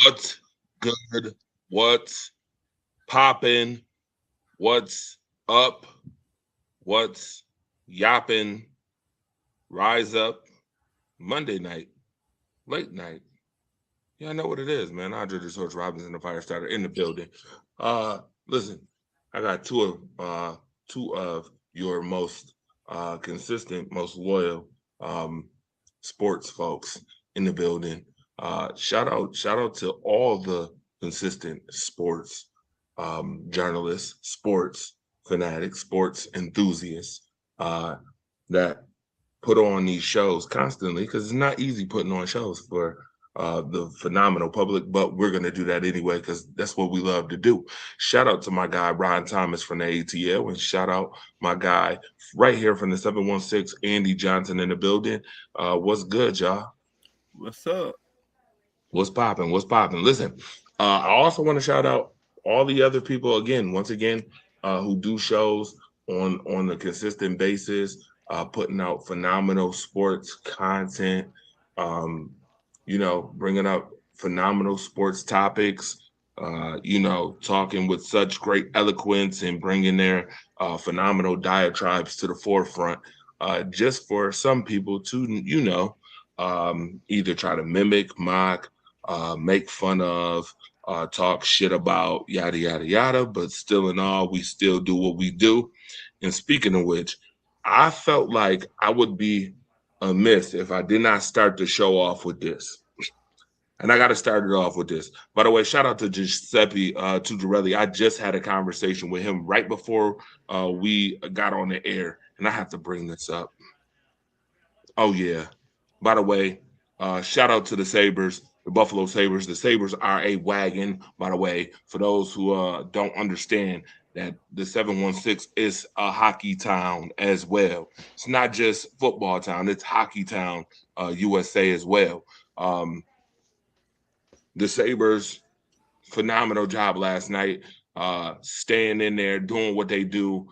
What's good? What's popping? What's up? What's yapping? Rise up. Monday night, late night. Yeah, I know what it is, man. Andre the Source Robinson, the fire starter in the building. Listen, I got two of your most consistent, most loyal sports folks in the building. Shout out to all the consistent sports journalists, sports fanatics, sports enthusiasts that put on these shows constantly because it's not easy putting on shows for the phenomenal public, but we're going to do that anyway because that's what we love to do. Shout out to my guy, Ron Thomas from the ATL, and shout out my guy right here from the 716, Andy Johnson in the building. What's good, y'all? What's up? What's popping? What's popping? Listen, I also want to shout out all the other people again, once again, who do shows on a consistent basis, putting out phenomenal sports content. Um, bringing up phenomenal sports topics. Talking with such great eloquence and bringing their phenomenal diatribes to the forefront. Just for some people to, either try to mimic, mock, make fun of, talk shit about, yada, yada, yada. But still, in all, we still do what we do. And speaking of which, I felt like I would be amiss if I did not start the show off with this. And I got to start it off with this. By the way, shout out to Giuseppe Tutorelli. I just had a conversation with him right before we got on the air, and I have to bring this up. Oh yeah. By the way, shout out to the Sabres, the Buffalo Sabres. The Sabres are a wagon. By the way, for those who don't understand that the 716 is a hockey town as well. It's not just football town; it's hockey town, USA as well. Um, the Sabres, phenomenal job last night, staying in there, doing what they do,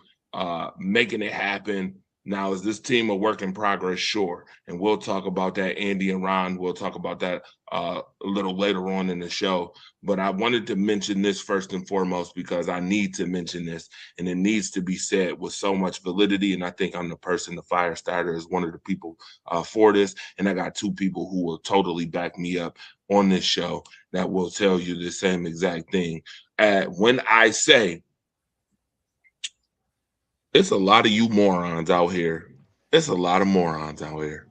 making it happen. Now, is this team a work in progress? Sure. And we'll talk about that. Andy and Ron will talk about that a little later on in the show. But I wanted to mention this first and foremost because I need to mention this and it needs to be said with so much validity. And I think I'm the person, the fire starter, is one of the people for this. And I got two people who will totally back me up on this show that will tell you the same exact thing. When I say it's a lot of you morons out here, it's a lot of morons out here.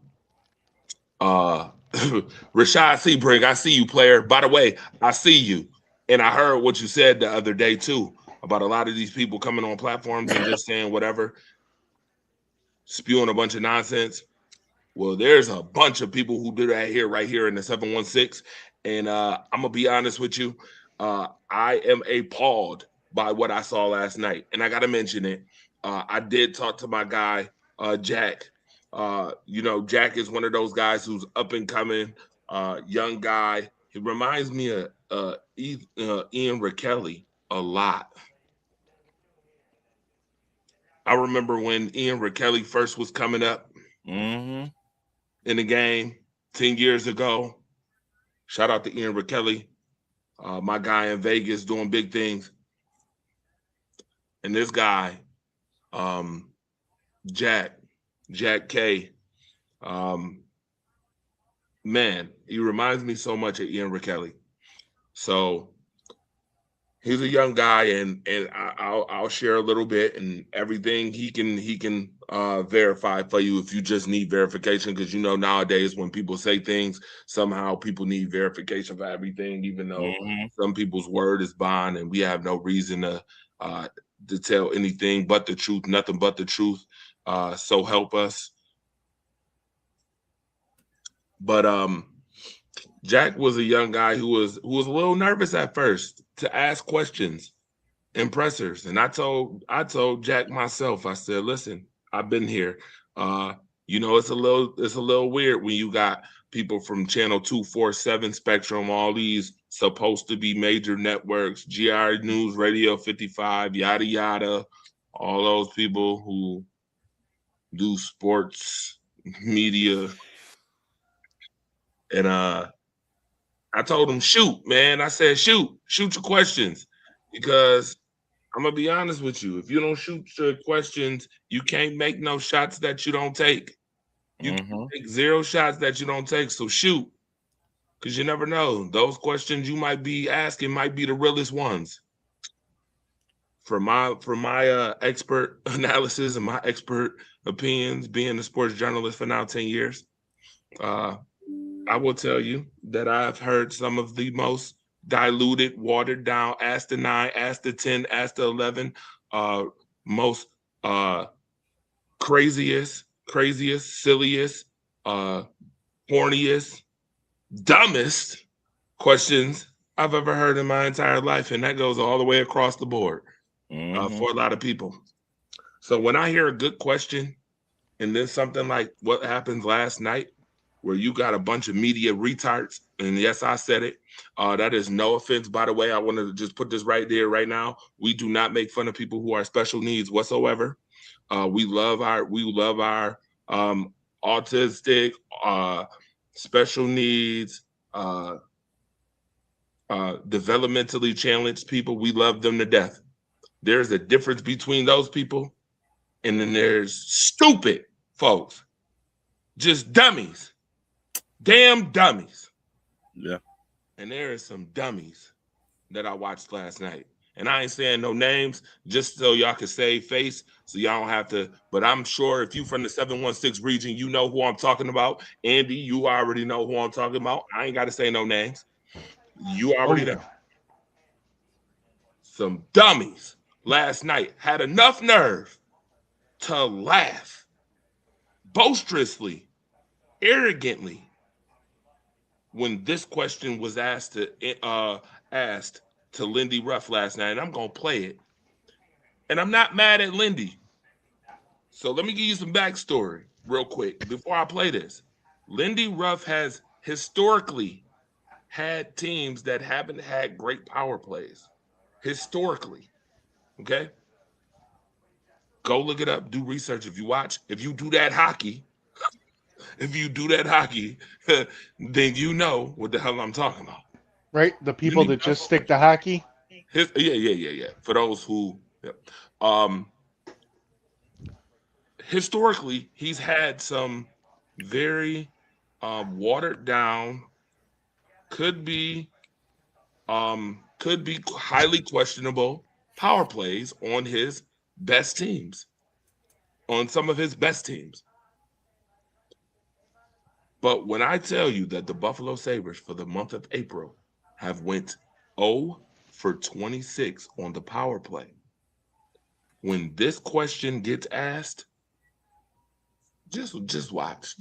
Uh, Rashad Sebring, I see you, player. By the way, I see you, and I heard what you said the other day too about a lot of these people coming on platforms and just saying whatever, spewing a bunch of nonsense. Well, there's a bunch of people who do that here, right here in the 716. And I'm going to be honest with you. I am appalled by what I saw last night. And I got to mention it. I did talk to my guy, Jack. Jack is one of those guys who's up and coming, young guy. He reminds me of Ian Rakelli a lot. I remember when Ian Rakelli first was coming up Mm-hmm. in the game 10 years ago. Shout out to Ian Rakelli, my guy in Vegas doing big things. And this guy, um, Jack, Jack K, um, man, he reminds me so much of Ian Rakelli. So he's a young guy, and I'll share a little bit and everything he can verify for you if you just need verification because nowadays when people say things somehow people need verification for everything even though Mm-hmm. some people's word is bond and we have no reason uh, to tell anything but the truth, nothing but the truth. So help us. But Jack was a young guy who was a little nervous at first to ask questions impressors. And I told Jack myself, I said, listen, I've been here. Uh, it's a little weird when you got people from channel 247 Spectrum, all these supposed to be major networks, GR News, Radio 55, yada yada, all those people who do sports media and I told him, shoot, man. I said, shoot your questions. Because I'm gonna be honest with you. If you don't shoot your questions, you can't make no shots that you don't take. You can Mm-hmm. take 0 shots that you don't take. So shoot. Because you never know. Those questions you might be asking might be the realest ones. From my expert analysis and my expert opinions, being a sports journalist for now 10 years, I will tell you that I've heard some of the most diluted, watered down, ask the 9, ask the 10, ask the 11, most craziest, silliest, horniest, dumbest questions I've ever heard in my entire life. And that goes all the way across the board for a lot of people. So when I hear a good question and then something like what happened last night, where you got a bunch of media retards, and yes, I said it. That is no offense, by the way. I wanted to just put this right there, right now. We do not make fun of people who are special needs whatsoever. We love our autistic, special needs, developmentally challenged people. We love them to death. There's a difference between those people, and then there's stupid folks, just dummies. Damn dummies. Yeah. And there are some dummies that I watched last night. And I ain't saying no names, just so y'all can save face, so y'all don't have to. But I'm sure if you from the 716 region, you know who I'm talking about. Andy, you already know who I'm talking about. I ain't got to say no names. You already know. Some dummies last night had enough nerve to laugh boisterously, arrogantly, when this question was asked to Lindy Ruff last night, and I'm gonna play it. And I'm not mad at Lindy. So let me give you some backstory real quick before I play this. Lindy Ruff has historically had teams that haven't had great power plays. Historically. Okay? Go look it up, do research. If you do that hockey, then you know what the hell I'm talking about. Right? The people that just stick to hockey? Yeah. For those who, historically, he's had some very watered down, could be highly questionable power plays on his best teams, on some of his best teams. But when I tell you that the Buffalo Sabres for the month of April have went 0 for 26 on the power play, when this question gets asked, just watch.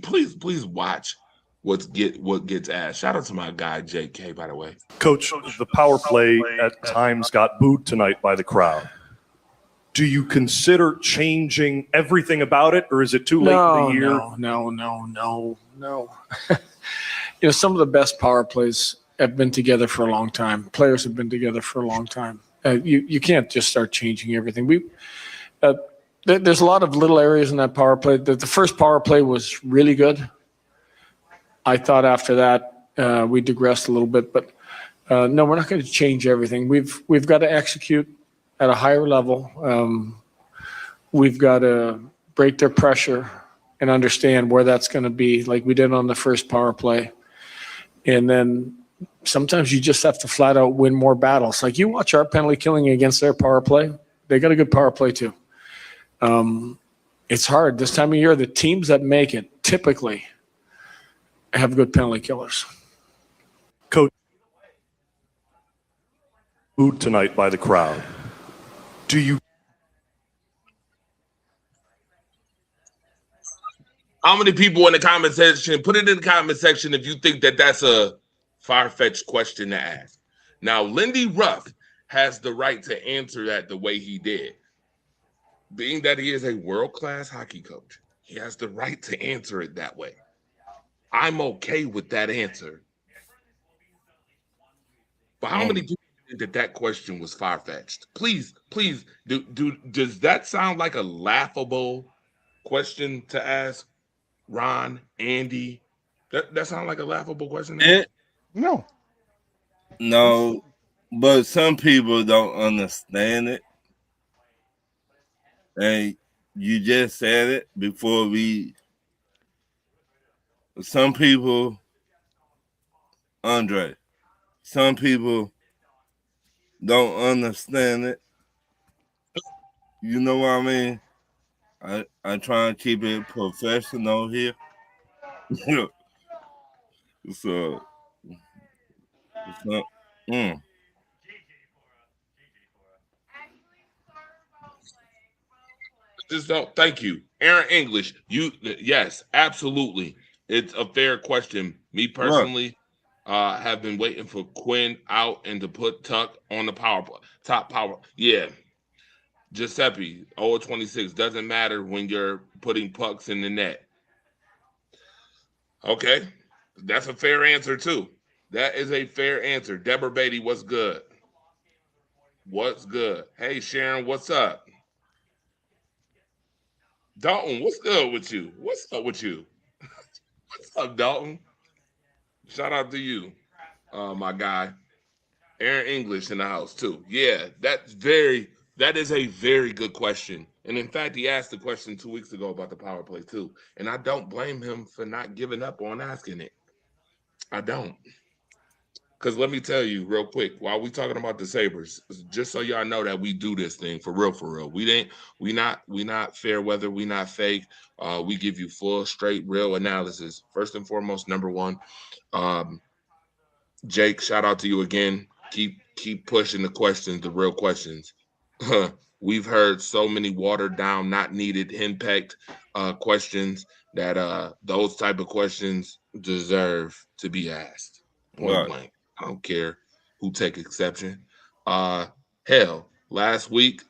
please watch what gets asked. Shout out to my guy JK, by the way. Coach, the power play at times got booed tonight by the crowd. Do you consider changing everything about it, or is it too late in the year? No. Some of the best power plays have been together for a long time. Players have been together for a long time. You can't just start changing everything. There's a lot of little areas in that power play. The first power play was really good. I thought after that we digressed a little bit, but no, we're not going to change everything. We've got to execute at a higher level. We've got to break their pressure and understand where that's going to be, like we did on the first power play. And then sometimes you just have to flat out win more battles. Like you watch our penalty killing against their power play. They got a good power play too. It's hard. This time of year, the teams that make it typically have good penalty killers. Coach, booed tonight by the crowd. Do you? How many people in the comment section? Put it in the comment section if you think that that's a far-fetched question to ask. Now, Lindy Ruff has the right to answer that the way he did. Being that he is a world-class hockey coach, he has the right to answer it that way. I'm okay with that answer. But how many people think that question was far-fetched? Please, does that sound like a laughable question to ask? Ron, Andy, That sounds like a laughable question. It, No. no, but some people don't understand it. And you just said it before some people, Andre, some people don't understand it. You know what I mean? I try and keep it professional here. so, mm. Just don't. Thank you, Aaron English. Yes, absolutely. It's a fair question. Me personally, have been waiting for Quinn out and to put Tuck on the top power. Yeah, Giuseppe 026 doesn't matter when you're putting pucks in the net. Okay, that's a fair answer too. That is a fair answer. Deborah Beatty, what's good? What's good? Hey Sharon, what's up? Dalton, what's good with you? What's up with you? What's up, Dalton? Shout out to you, my guy. Aaron English in the house too. Yeah, that is a very good question. And in fact, he asked the question 2 weeks ago about the power play too. And I don't blame him for not giving up on asking it. I don't. Because let me tell you real quick, while we talking about the Sabres, just so y'all know that we do this thing for real, for real. We not fair weather, we not fake. We give you full, straight, real analysis. First and foremost, number one. Jake, shout out to you again. Keep pushing the questions, the real questions. We've heard so many watered down, not needed impact questions that those type of questions deserve to be asked. Point blank. I don't care who take exception. Hell, last week,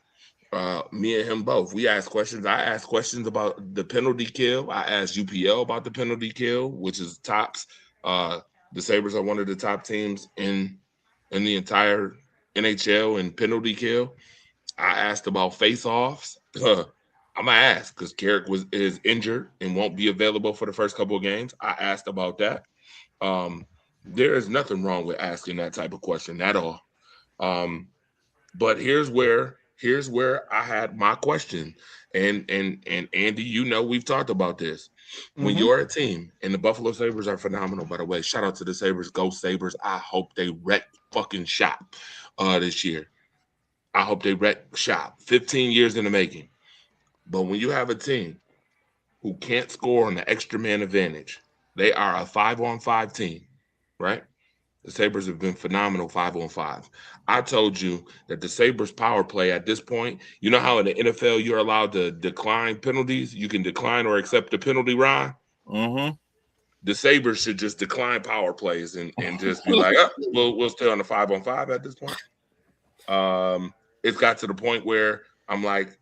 me and him both, we asked questions. I asked questions about the penalty kill. I asked UPL about the penalty kill, which is tops. The Sabres are one of the top teams in the entire NHL in penalty kill. I asked about face-offs. I'm gonna ask because Carrick is injured and won't be available for the first couple of games. I asked about that. There is nothing wrong with asking that type of question at all. But here's where I had my question. And Andy, you know we've talked about this. When you're a team, and the Buffalo Sabres are phenomenal, by the way. Shout out to the Sabres, go Sabres. I hope they wreck fucking shop this year. I hope they wreck shop. 15 years in the making. But when you have a team who can't score on the extra man advantage, they are a 5-on-5 team, right? The Sabres have been phenomenal 5-on-5. I told you that the Sabres power play at this point, you know how in the NFL you're allowed to decline penalties? You can decline or accept the penalty, Ron. Mm-hmm. The Sabres should just decline power plays and just be like, oh, we'll stay on the 5-on-5 at this point. It's got to the point where I'm like,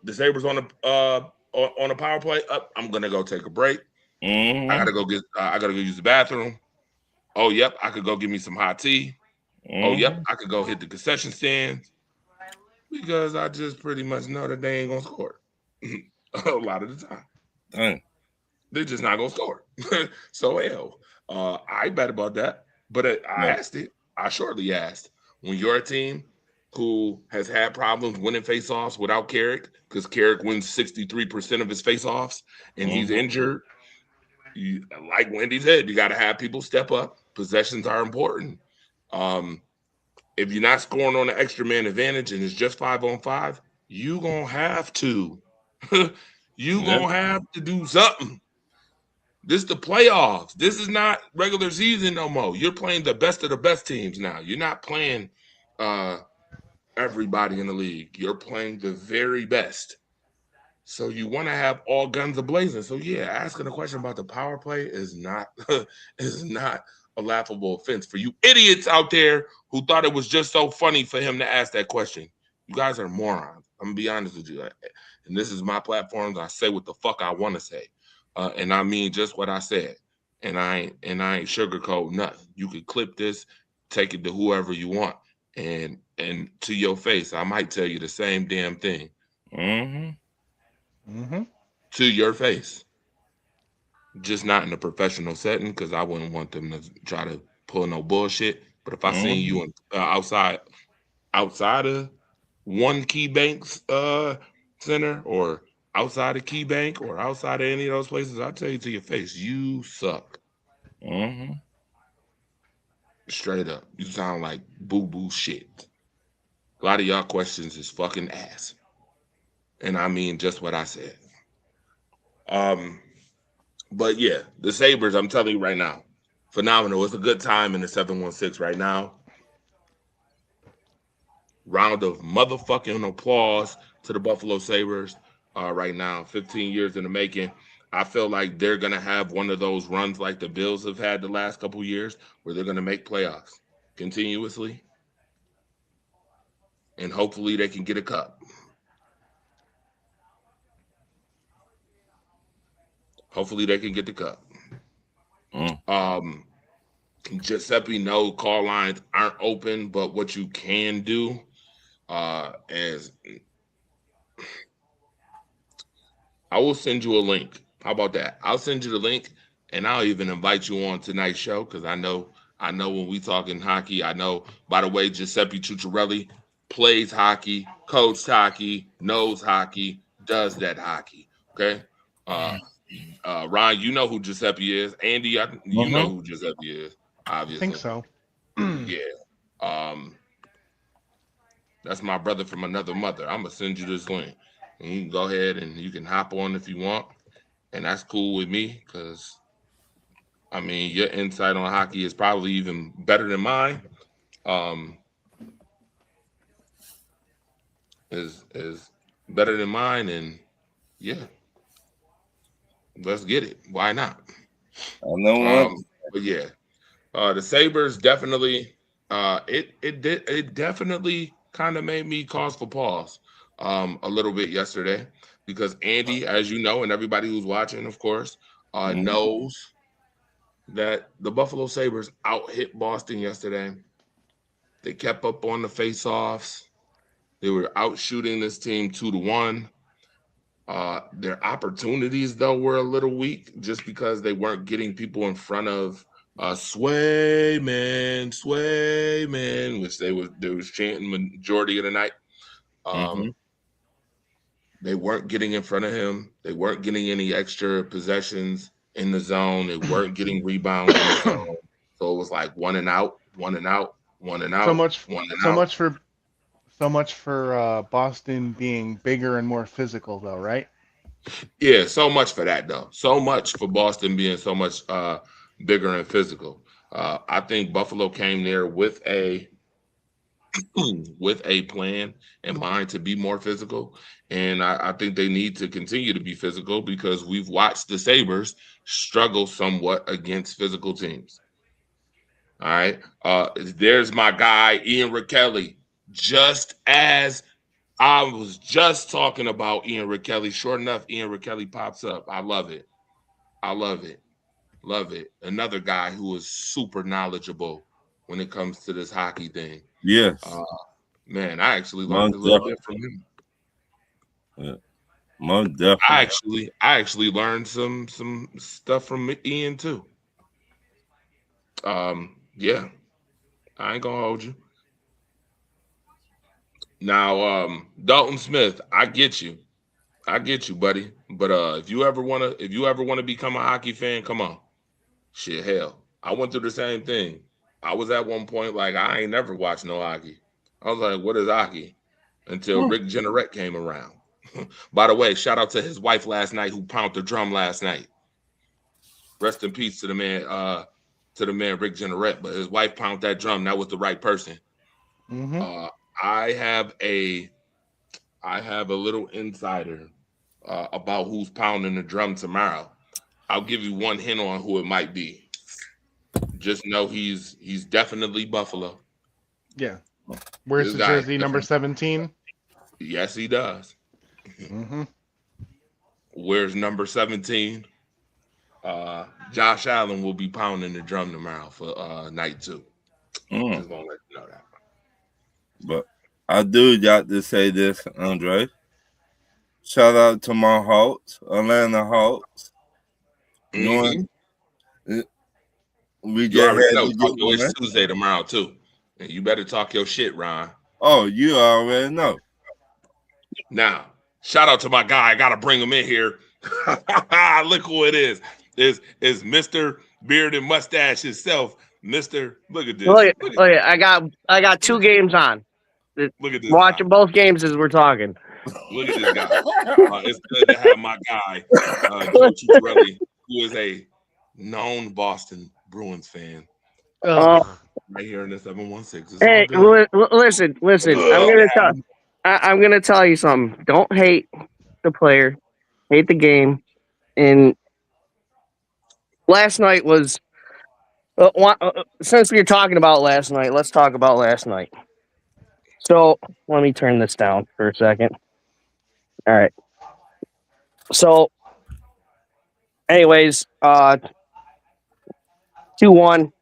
the Sabres on a power play. I'm gonna go take a break. Mm-hmm. I gotta go use the bathroom. Oh, yep, I could go get me some hot tea. Mm-hmm. Oh, yep, I could go hit the concession stands because I just pretty much know that they ain't gonna score a lot of the time. Dang. They're just not gonna score. So hell, I bet about that. But I asked it. I shortly asked, when you're a team who has had problems winning faceoffs without Carrick, because Carrick wins 63% of his faceoffs and he's injured. Like Wendy said, you got to have people step up. Possessions are important. If you're not scoring on the extra man advantage and it's just 5-on-5, you gonna have to. Gonna have to do something. This is the playoffs. This is not regular season no more. You're playing the best of the best teams now. You're not playing everybody in the league. You're playing the very best. So you want to have all guns ablazing. So yeah, asking a question about the power play is not a laughable offense for you idiots out there who thought it was just so funny for him to ask that question. You guys are morons. I'm gonna be honest with you. And this is my platform. I say what the fuck I want to say, and I mean just what I said. And I ain't sugarcoat nothing. You could clip this, take it to whoever you want, and to your face, I might tell you the same damn thing. Mm-hmm. Mm-hmm. To your face. just not in a professional setting because I wouldn't want them to try to pull no bullshit. But if I seen you in, outside of one Key Banks center or outside of Key Bank or outside of any of those places, I'll tell you to your face, you suck. Straight up. You sound like boo-boo shit. A lot of y'all questions is fucking ass. And I mean just what I said. But yeah, the Sabres, I'm telling you right now, phenomenal. It's a good time in the 716 right now. Round of motherfucking applause to the Buffalo Sabres right now. 15 years in the making. I feel like they're going to have one of those runs like the Bills have had the last couple years where they're going to make playoffs continuously. And hopefully they can get a cup. Hopefully they can get the cup. Giuseppe, no call lines aren't open, but what you can do is I will send you a link. How about that? I'll send you the link, and I'll even invite you on tonight's show because I know when we talking hockey. I know, by the way, Giuseppe Ciucciarelli plays hockey, coached hockey, knows hockey, does that hockey. Okay. Ryan, you know who Giuseppe is. Andy, you know who Giuseppe is. Obviously. I think so. Yeah. That's my brother from another mother. I'm gonna send you this link. And you can go ahead and you can hop on if you want. And that's cool with me because I mean your insight on hockey is probably even better than mine. Is better than mine, and yeah. Let's get it. Why not? I know. But yeah. The Sabres definitely it definitely kind of made me cause for pause a little bit yesterday because Andy, as you know, and everybody who's watching, of course, knows that the Buffalo Sabres out hit Boston yesterday. They kept up on the face-offs. They were out shooting this team 2-1. Their opportunities though were a little weak just because they weren't getting people in front of Swayman, which they was chanting majority of the night. They weren't getting in front of him. They weren't getting any extra possessions in the zone. They weren't getting rebounds in the zone. So it was like one and out. So much for Boston being bigger and more physical, though, right? Yeah, so much for that, though. So much for Boston being so much bigger and physical. I think Buffalo came there with a plan in mind to be more physical, and I think they need to continue to be physical because we've watched the Sabres struggle somewhat against physical teams. All right, there's my guy Ian Raquelli. Just as I was just talking about Ian Raquelli, sure enough, Ian Raquelli pops up. I love it. Love it. Another guy who is super knowledgeable when it comes to this hockey thing. Yes. Man, I actually learned a little bit from him. Yeah. Most definitely. I actually learned some stuff from Ian too. Yeah. I ain't gonna hold you. Now, Dalton Smith, I get you, buddy. But if you ever wanna become a hockey fan, come on. Shit, hell, I went through the same thing. I was at one point like I ain't never watched no hockey. I was like, what is hockey? Until Rick Jeanneret came around. By the way, shout out to his wife last night who pounded the drum last night. Rest in peace to the man, Rick Jeanneret. But his wife pounded that drum. That was the right person. I have a little insider about who's pounding the drum tomorrow. I'll give you one hint on who it might be. Just know he's definitely Buffalo. Yeah. Where's the jersey number 17? Yes, he does. Where's number 17? Josh Allen will be pounding the drum tomorrow for night 2. Just gonna let you know that. But I do got to say this, Andre. Shout out to my Hawks, Atlanta Hawks. Knowing we You just already had know, to get Tokyo. one. It's Tuesday tomorrow too, and you better talk your shit, Ron. Oh, you already know. Now, shout out to my guy. I gotta bring him in here. Look who it is. Is Mr. Beard and Mustache himself. Mr. Look at this. Look, I got 2 games on. Look at this Watching guy. both games as we're talking. Look at this guy. It's good to have my guy, Joe Chicharelli, who is a known Boston Bruins fan. Uh, Right here in the 716. It's hey, all good. listen. I'm gonna tell you something. Don't hate the player, hate the game. And last night was. Since we were talking about last night, let's talk about last night. So let me turn this down for a second. All right. So, anyways, 2-1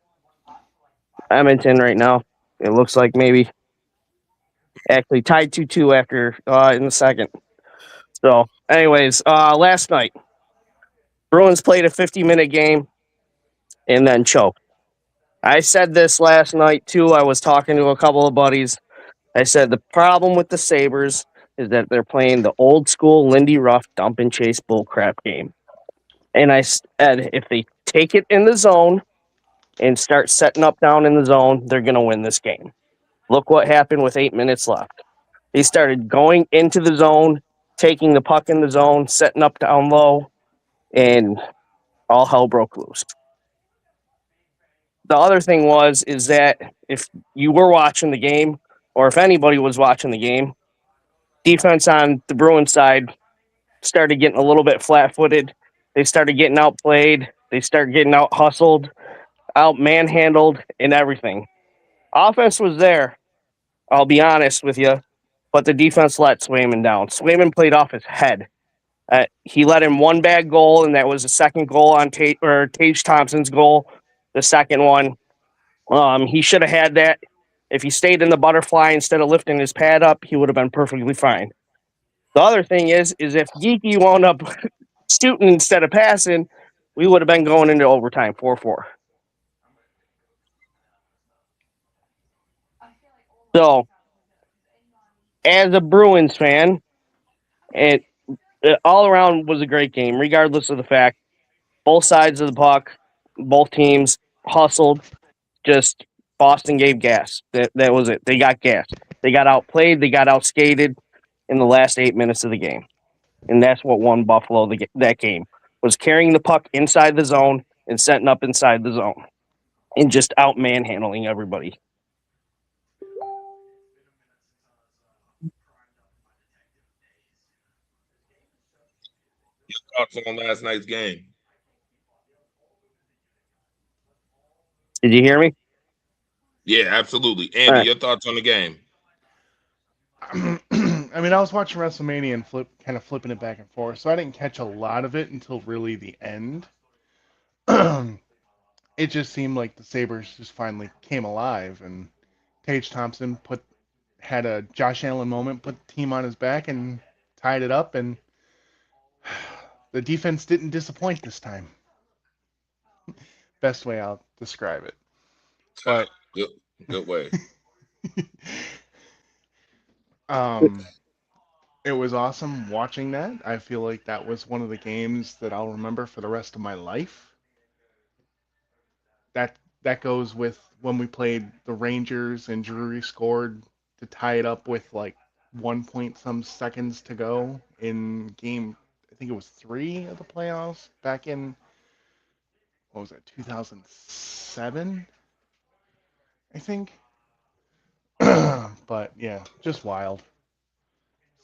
Edmonton right now. It looks like maybe actually tied 2-2 after in the second. So, anyways, last night Bruins played a 50-minute game and then choked. I said this last night too. I was talking to a couple of buddies. I said the problem with the Sabres is that they're playing the old school Lindy Ruff dump and chase bullcrap game. And I said if they take it in the zone and start setting up down in the zone, they're going to win this game. Look what happened with 8 minutes left. They started going into the zone, taking the puck in the zone, setting up down low, and all hell broke loose. The other thing is that if you were watching the game, or if anybody was watching the game, defense on the Bruins side started getting a little bit flat-footed. They started getting outplayed. They started getting out-hustled, out-manhandled, and everything. Offense was there, I'll be honest with you, but the defense let Swayman down. Swayman played off his head. He let in one bad goal, and that was the second goal on Tage Thompson's goal. The second one, he should have had that. If he stayed in the butterfly instead of lifting his pad up, he would have been perfectly fine. The other thing is if Geeky wound up shooting instead of passing, we would have been going into overtime 4-4. So, as a Bruins fan, it all around was a great game, regardless of the fact both sides of the puck, both teams hustled. Just Boston gave gas. That was it. They got gas. They got outplayed. They got outskated in the last 8 minutes of the game, and that's what won Buffalo that game. Was carrying the puck inside the zone and setting up inside the zone, and just out manhandling everybody. Thoughts on last night's game? Did you hear me? Yeah, absolutely. Andy, right. Your thoughts on the game? I mean, I was watching WrestleMania and flipping it back and forth, so I didn't catch a lot of it until really the end. It just seemed like the Sabres just finally came alive, and Tage Thompson had a Josh Allen moment, put the team on his back, and tied it up, and the defense didn't disappoint this time. Best way I'll describe it. But Good way. It was awesome watching that. I feel like that was one of the games that I'll remember for the rest of my life. That goes with when we played the Rangers and Drury scored to tie it up with like 1 point some seconds to go in game, I think it was 3 of the playoffs back in, what was it, 2007, I think. But yeah, just wild.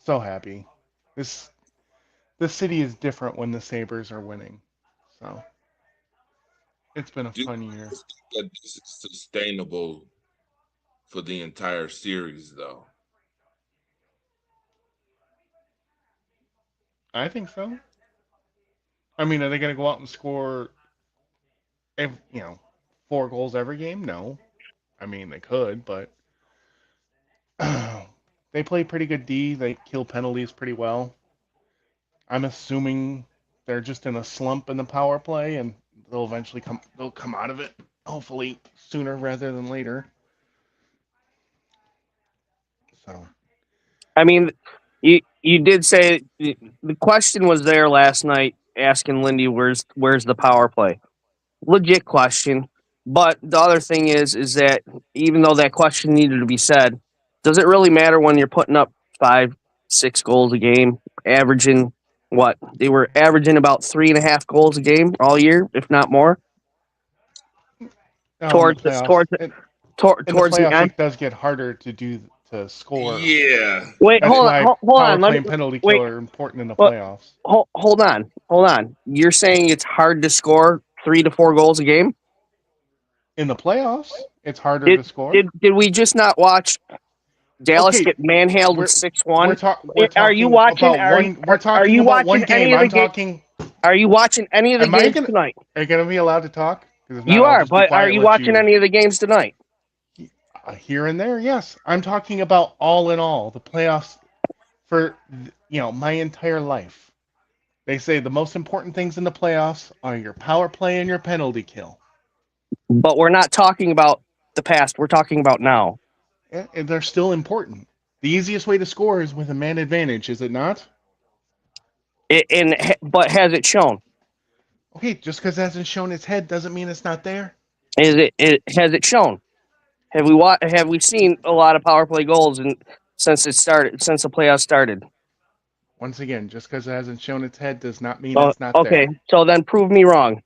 So happy. This city is different when the Sabres are winning. So it's been a fun year. That this is sustainable for the entire series, though. I think so. I mean, are they going to go out and score, 4 goals every game? No. I mean, they could, but they play pretty good D. They kill penalties pretty well. I'm assuming they're just in a slump in the power play, and they'll eventually come out of it, hopefully sooner rather than later. So I mean, you did say the question was there last night, asking Lindy where's the power play. Legit question, but the other thing is that even though that question needed to be said, does it really matter when you're putting up 5-6 goals a game, averaging what they were averaging about 3.5 goals a game all year, if not more, towards in the playoffs, towards in the towards the playoffs, end. it does get harder to score. Yeah. Wait, That's hold why on, hold power on. play Let and me penalty wait. kill are important in the Well, playoffs. hold on. You're saying it's hard to score 3 to 4 goals a game? In the playoffs, it's harder Did to score. did we just not watch Dallas Okay, get manhandled we're 6-1? we're Are you talking watching? about one. We're Are talking you about watching one any game. of the I'm game? talking. Are you watching any of the Am I games gonna? tonight? Are you gonna be allowed to talk? Because if not, You I'll are, just be but are quiet. you And let watching you any of the games tonight? here and there. Yes, I'm talking about all in all the playoffs for my entire life. They say the most important things in the playoffs are your power play and your penalty kill. But we're not talking about the past. We're talking about now. And they're still important. The easiest way to score is with a man advantage, is it not? But has it shown? Okay, just because it hasn't shown its head doesn't mean it's not there. Has it shown? Have we seen a lot of power play goals since the playoffs started? Once again, just because it hasn't shown its head does not mean Oh, it's not okay, there. so then prove me wrong.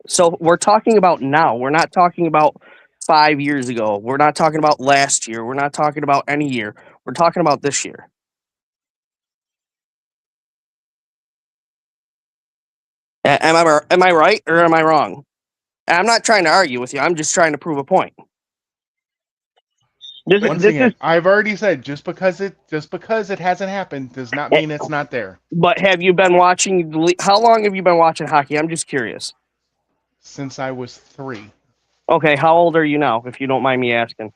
So we're talking about now. We're not talking about 5 years ago. We're not talking about last year. We're not talking about any year. We're talking about this year. Am I right or am I wrong? I'm not trying to argue with you. I'm just trying to prove a point. Once again, I've already said just because it hasn't happened does not mean it's not there. But have you been watching? How long have you been watching hockey? I'm just curious. Since I was 3. Okay, how old are you now, if you don't mind me asking?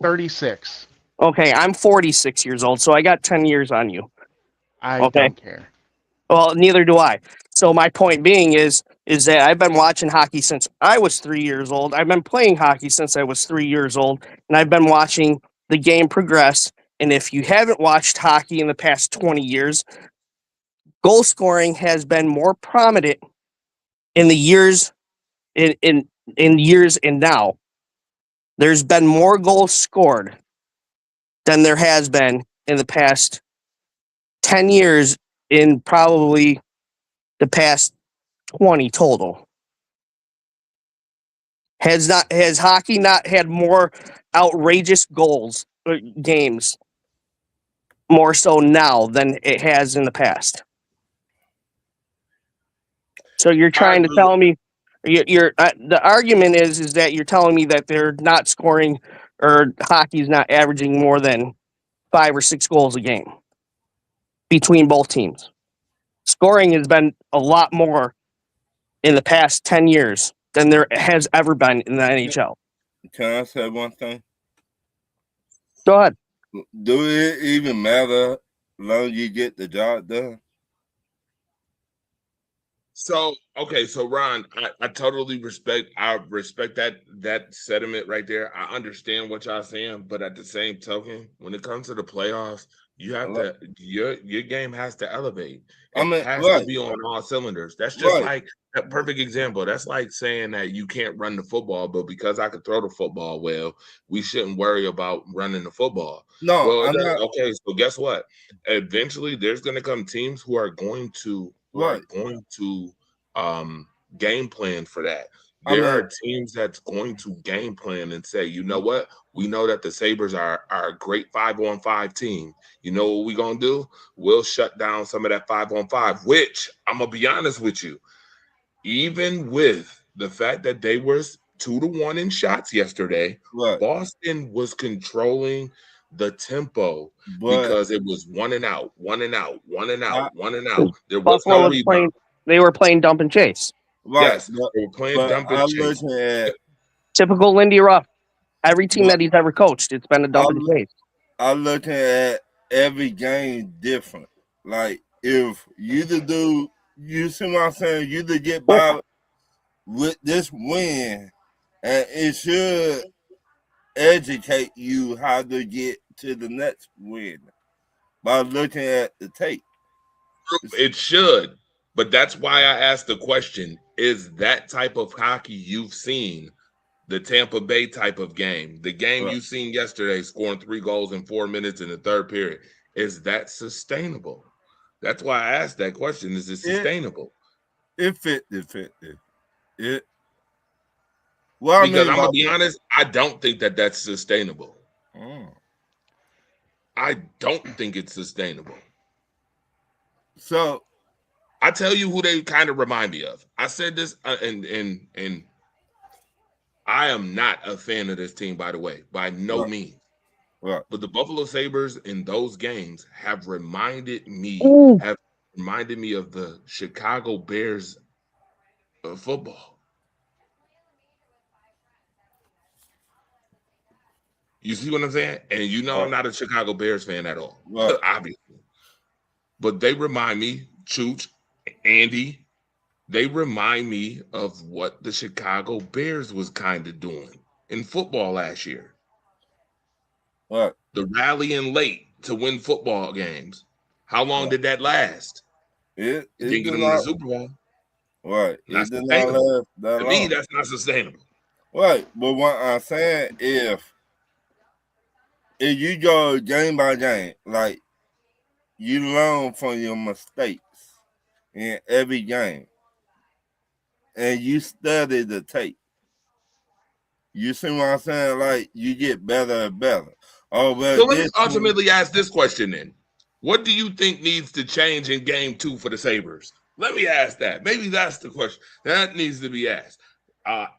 36. Okay, I'm 46 years old, so I got 10 years on you. I Okay. don't care. Well, neither do I. So my point being is that I've been watching hockey since I was 3 years old. I've been playing hockey since I was 3 years old, and I've been watching the game progress. And if you haven't watched hockey in the past 20 years, goal scoring has been more prominent in the years in years and now. There's been more goals scored than there has been in the past 10 years in probably the past 20 total. Has hockey not had more outrageous goals games more so now than it has in the past? So you're trying to tell me you're the argument is that you're telling me that they're not scoring or hockey's not averaging more than 5 or 6 goals a game between both teams. Scoring has been a lot more in the past 10 years than there has ever been in the NHL. Can I say one thing? Go ahead. Do it even matter long you get the job done? So okay, so Ron, I totally respect that sentiment right there. I understand what y'all saying, but at the same token, when it comes to the playoffs, you have to your game has to elevate. It has to be on all cylinders. That's just like a perfect example. That's like saying that you can't run the football, but because I could throw the football well, we shouldn't worry about running the football. No, Well, okay, so guess what? Eventually there's gonna come teams who are going to game plan for that. There are teams that's going to game plan and say, you know what? We know that the Sabres are a great 5-on-5 team. You know what we're gonna do? We'll shut down some of that 5-on-5, which I'm gonna be honest with you, even with the fact that they were 2-1 in shots yesterday, Boston was controlling the tempo because it was one and out. There was no rebound. They were playing dump and chase. Yes, they were playing dump and chase. Typical Lindy Ruff. Every team that he's ever coached, it's been a dump and chase. I'm looking at every game different. Like if you the dude you see what I'm saying? You to get by with this win, and it should educate you how to get to the next win by looking at the tape. It should, but that's why I asked the question: is that type of hockey you've seen, the Tampa Bay type of game, the game Right. you've seen yesterday, scoring 3 goals in 4 minutes in the third period, is that sustainable? That's why I asked that question: is it sustainable? It 50-50. It. Well, Because I I'm mean, gonna be honest, I don't think that that's sustainable. I don't think it's sustainable. So I tell you who they kind of remind me of. I said this, and I am not a fan of this team, by the way, by no Right. means. right. But the Buffalo Sabres in those games have reminded me Ooh. of the Chicago Bears of football. You see what I'm saying? And you know I'm not a Chicago Bears fan at all, Right. obviously. But they remind me, Chooch, Andy, they remind me of what the Chicago Bears was kind of doing in football last year. Right. The rallying late to win football games. How long Right. did that last? It Didn't get did them in the not. Super Bowl. Right. Not It did not sustainable. last that To long. me, that's not sustainable. Right. But what I'm saying, if you go game by game, like you learn from your mistakes in every game, and you study the tape. You see what I'm saying? Like you get better and better. Oh, well, So let me ultimately ask this question then. What do you think needs to change in game 2 for the Sabres? Let me ask that. Maybe that's the question. That needs to be asked.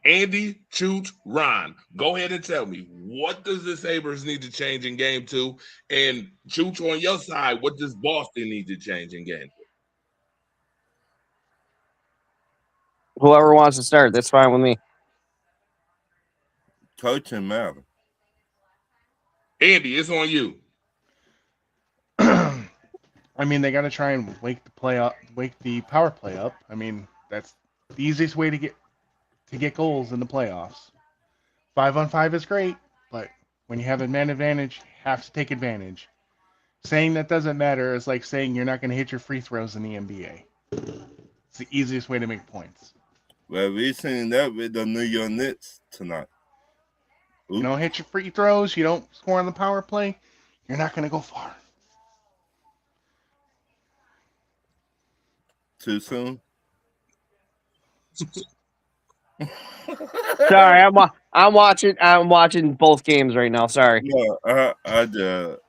Andy, Chooch, Ron, go ahead and tell me, what does the Sabres need to change in game 2? And Chooch, on your side, what does Boston need to change in game 2? Whoever wants to start, that's fine with me. coaching matter. Andy, it's on you. I mean, they got to try and wake the power play up. I mean, that's the easiest way to get goals in the playoffs. 5-on-5 is great, but when you have a man advantage, you have to take advantage. Saying that doesn't matter is like saying you're not going to hit your free throws in the NBA. It's the easiest way to make points. Well, we seen that with the New York Knicks tonight. You don't hit your free throws, you don't score on the power play, you're not going to go far. Too soon? Sorry, I'm watching both games right now. Sorry. No, I just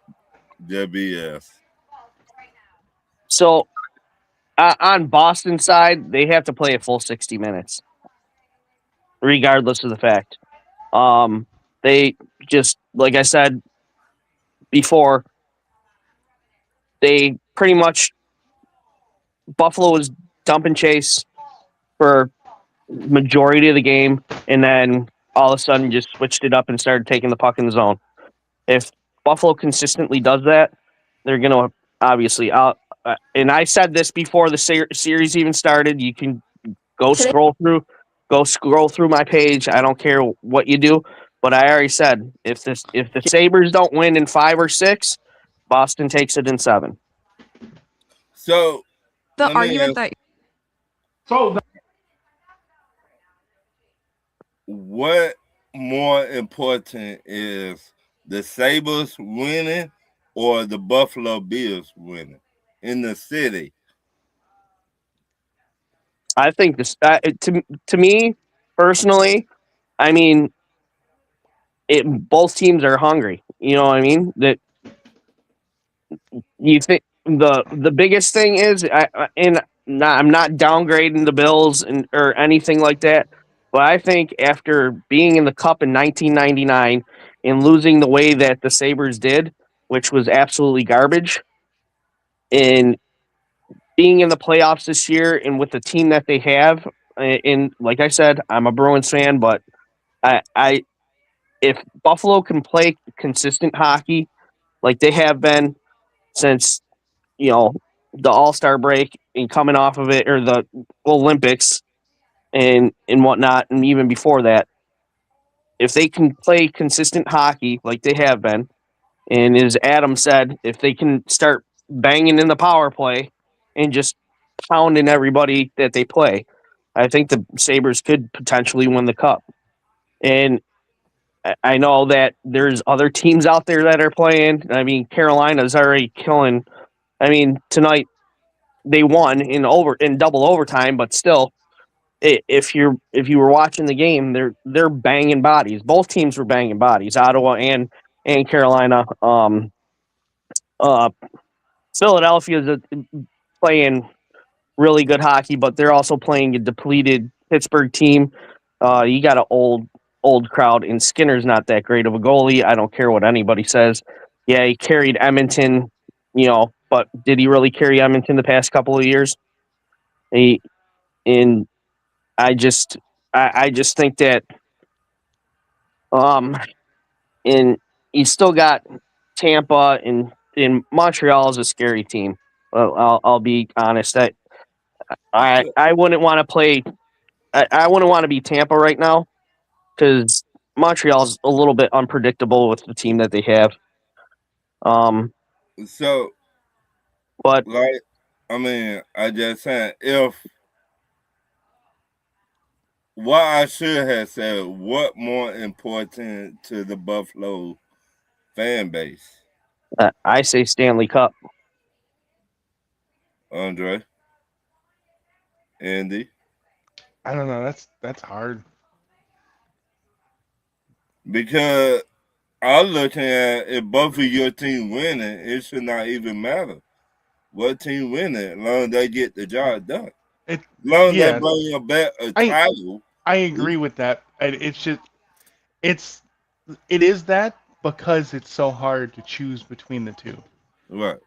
BS. So on Boston side, they have to play a full 60 minutes, regardless of the fact. They just, like I said before, they pretty much Buffalo was dump and chase for majority of the game, and then all of a sudden just switched it up and started taking the puck in the zone. If Buffalo consistently does that, they're going to obviously and I said this before the series even started. You can go scroll through my page. I don't care what you do, but I already said if the Sabres don't win in 5 or 6, Boston takes it in 7. So The let me argument ask, that what more important is the Sabres winning or the Buffalo Bills winning in the city? I think this to me personally, I mean, both teams are hungry. You know what I mean? That you think the biggest thing is, I'm not downgrading the Bills or anything like that, but I think after being in the Cup in 1999 and losing the way that the Sabres did, which was absolutely garbage, and being in the playoffs this year and with the team that they have, and like I said, I'm a Bruins fan, but I if Buffalo can play consistent hockey like they have been since, the All-Star break and coming off of it, or the Olympics and whatnot, and even before that, if they can play consistent hockey like they have been, and as Adam said, if they can start banging in the power play and just pounding everybody that they play, I think the Sabres could potentially win the cup. And I know that there's other teams out there that are playing. I mean, Carolina's already killing. I mean, tonight they won in double overtime, but still, if you were watching the game, they're banging bodies. Both teams were banging bodies, Ottawa and Carolina. Philadelphia's playing really good hockey, but they're also playing a depleted Pittsburgh team. You got an old crowd, and Skinner's not that great of a goalie. I don't care what anybody says. Yeah, he carried Edmonton, but did he really carry Edmonton the past couple of years? I just think that, and you still got Tampa, and Montreal is a scary team. I'll be honest. I wouldn't want to play. I wouldn't want to be Tampa right now, because Montreal's a little bit unpredictable with the team that they have. So, But I just saying, if what I should have said, what more important to the Buffalo fan base? I say Stanley Cup. Andre, Andy, I don't know. That's hard. because I'm looking at, if both of your team winning, it should not even matter what team winning, as long as they get the job done. As long as they bring back a title. I agree with that. It's just it is that, because it's so hard to choose between the two. Right.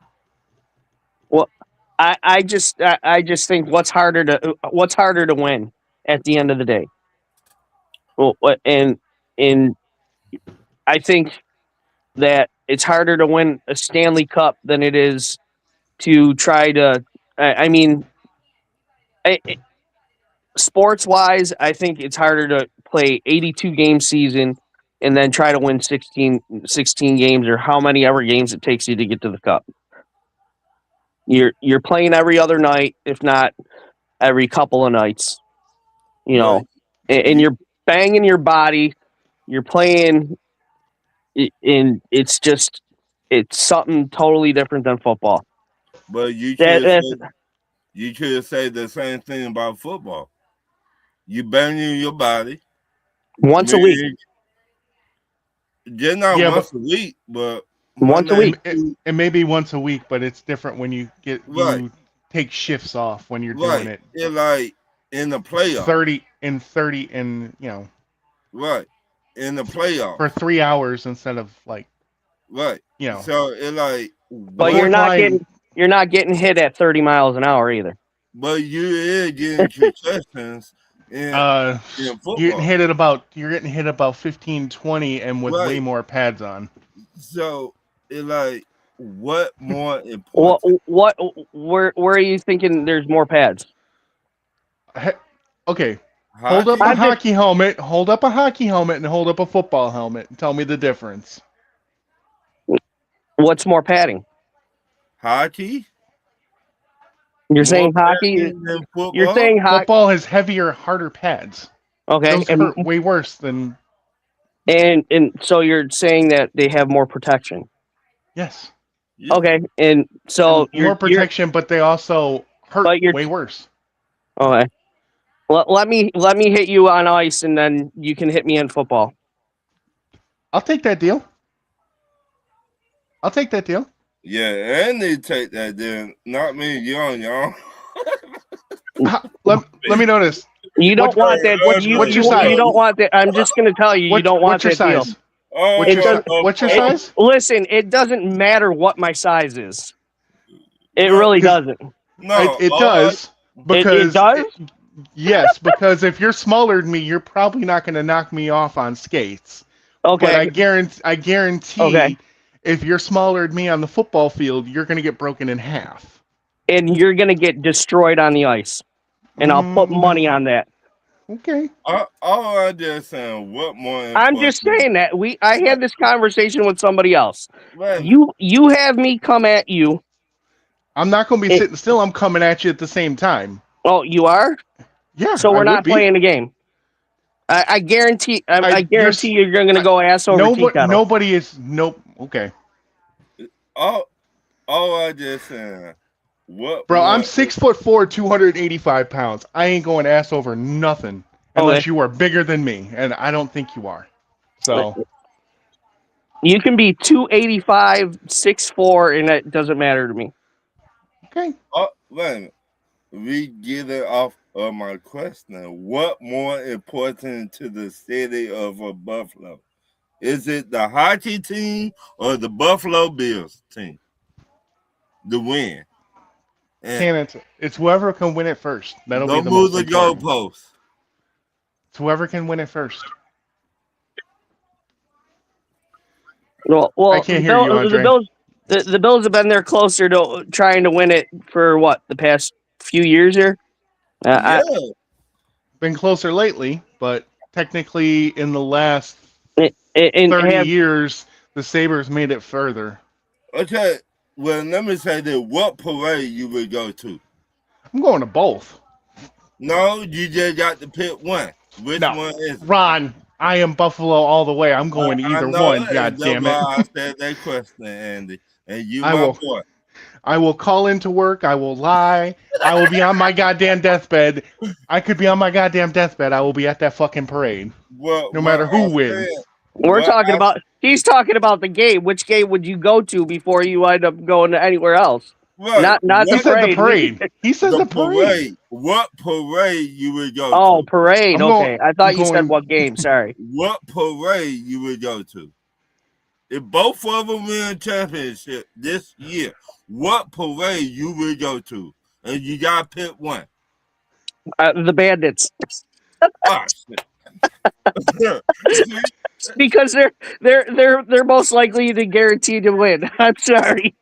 Well, I just think what's harder to win at the end of the day. Well, and I think that it's harder to win a Stanley Cup than it is to try to. Sports wise, I think it's harder to play 82 game season and then try to win 16 games, or how many ever games it takes you to get to the cup. You're playing every other night, if not every couple of nights, and you're banging your body. You're playing, and it's something totally different than football. But you could say the same thing about football. You banging your body once a week. Just not once a week, but once a week. It may be once a week, but it's different when you you take shifts off when you're doing it. It's like in the playoffs. 30 and Right. In the playoffs. For 3 hours instead of like. Right. So it's like. But you're not getting hit at 30 miles an hour either. But you is getting concussions in football. You're getting hit about 15, 20, and with way more pads on. So it's like, what more important? Where are you thinking there's more pads? Okay. Hold up a hockey helmet, and hold up a football helmet, and tell me the difference. What's more padding? Hockey? You're saying hockey? You're saying hockey? Football has heavier, harder pads. Okay. Those hurt way worse than... And so you're saying that they have more protection? Yes. Okay, and so more protection, but they also hurt way worse. Okay. Well, let me hit you on ice, and then you can hit me in football. I'll take that deal. Yeah, and they take that deal. Not me, y'all. Let me know this. You don't want that. What's your size? You don't want that. I'm just going to tell you, you don't want that deal. What's your size? Listen, it doesn't matter what my size is. It really doesn't. No, it does. Because it does? Yes, because if you're smaller than me, you're probably not going to knock me off on skates. Okay. But I guarantee if you're smaller than me on the football field, you're going to get broken in half. and you're gonna get destroyed on the ice. And I'll put money on that. Okay. All I'm just saying, what more? I'm just saying that I had this conversation with somebody else. Right. You have me come at you. I'm not going to be sitting still. I'm coming at you at the same time. Oh, you are? Yeah. So we're I not would be. playing the game. I guarantee. I guarantee you're going to go ass over tea kettle. Nobody is. Nope. Okay. All I just saying. What? Bro, more- I'm 6'4", 285 pounds. I ain't going ass over nothing unless you are bigger than me, and I don't think you are. So you can be 285, 6'4", and it doesn't matter to me. okay. Oh, wait a minute. We get it off of my question. What more important to the city of Buffalo? Is it the hockey team or the Buffalo Bills team? The win. Can't answer. It's whoever can win it first. That'll Don't be the move most the important. goalposts. It's whoever can win it first. Well, I can't hear you, Andre. The Bills have been there closer to trying to win it for what, the past few years here. Yeah. Been closer lately, but technically in the last And 30 years, the Sabres made it further. Okay. Well, let me say this. What parade you would go to? I'm going to both. No, you just got to pick one. Which No. one is it? Ron, I am Buffalo all the way. I'm going to either one. God damn it. I said that question, Andy. And you, I my will. boy. I will call into work. I will lie. I will be on my goddamn deathbed. I could be on my goddamn deathbed. I will be at that fucking parade. No matter who wins. He's talking about the game. Which game would you go to before you wind up going to anywhere else? Right. Not He the said parade. the parade. He said the parade. What parade you would go Oh, to? parade. I'm Okay. I thought I'm you said going- what game. Sorry. What parade you would go to? If both of them win championship this year, what parade you would go to? And you got to pick one. The Bandits. Oh, shit. Because they're most likely to guarantee to win. I'm sorry.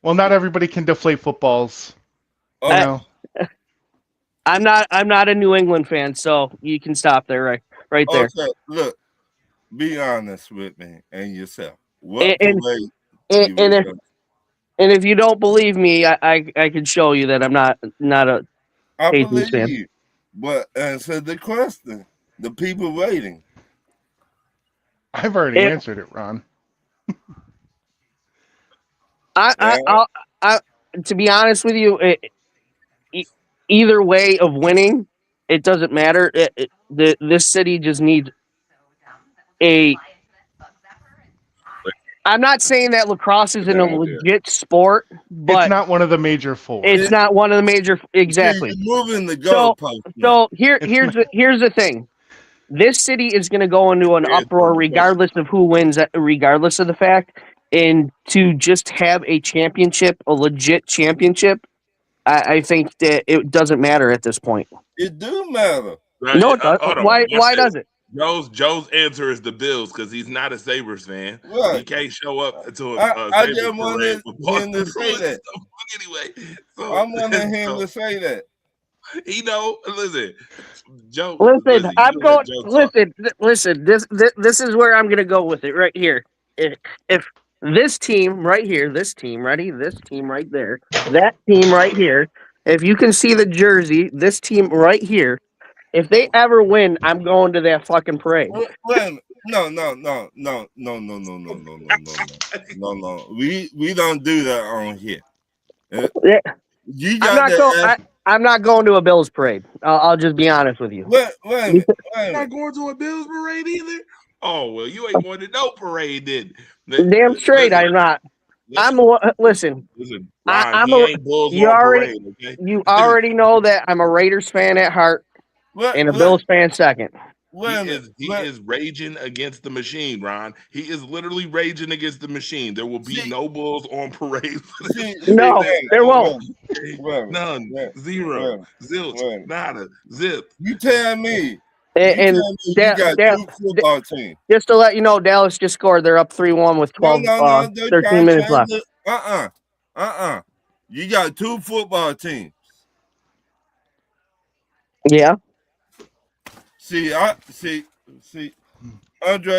Well, not everybody can deflate footballs. Oh, You know. I'm not a New England fan, so you can stop there right there. okay, look, be honest with me and yourself. What And- parade And, you and would if go to? and if you don't believe me, I can show you that I'm not a I Patriots believe fan. you, but answer the question. The people waiting. I've already If- answered it, Ron. I to be honest with you, either way of winning, it doesn't matter. This city just needs a. I'm not saying that lacrosse isn't a legit sport, but It's not one of the major four. it's not one of the major. Exactly. You're moving the So- goalpost. So It's here's the thing. This city is going to go into an uproar regardless of who wins, regardless of the fact. And to just have a championship, a legit championship, I think that it doesn't matter at this point. It do matter. No, it doesn't. Hold on. Why Watch does this. it? Joe's answer is the Bills because he's not a Sabres fan. He Right. can't show up to a I Sabres just wanted parade him to say that. Anyway, so, I wanted him so to say that. he know. Listen, Joe. Listen, I'm you going. let Joe talk. Listen. This is where I'm going to go with it right here. If this team right here, this team, ready? This team right there, that team right here. If you can see the jersey, this team right here. If they ever win, I'm going to that fucking parade. Wait a minute. No. We don't do that on here. Yeah. You I'm got not going. I'm not going to a Bills parade. I'll just be honest with you. Wait a minute. You're not going to a Bills parade either. Oh well, you ain't going to no parade then. Damn straight, I'm not. Listen. Listen, I- Ron, I'm he a- ain't Bulls you on already- parade, okay? You already know that I'm a Raiders fan at heart and a Bills fan second. He is raging against the machine, Ron. He is literally raging against the machine. There will be See- no Bulls on parade. No, there won't. None. Zero. Zilch. Nada. Zip. You tell me. And You got two football teams. just to let you know, Dallas just scored. They're up 3-1 with 13 minutes left. You got two football teams. Yeah. See, Andre,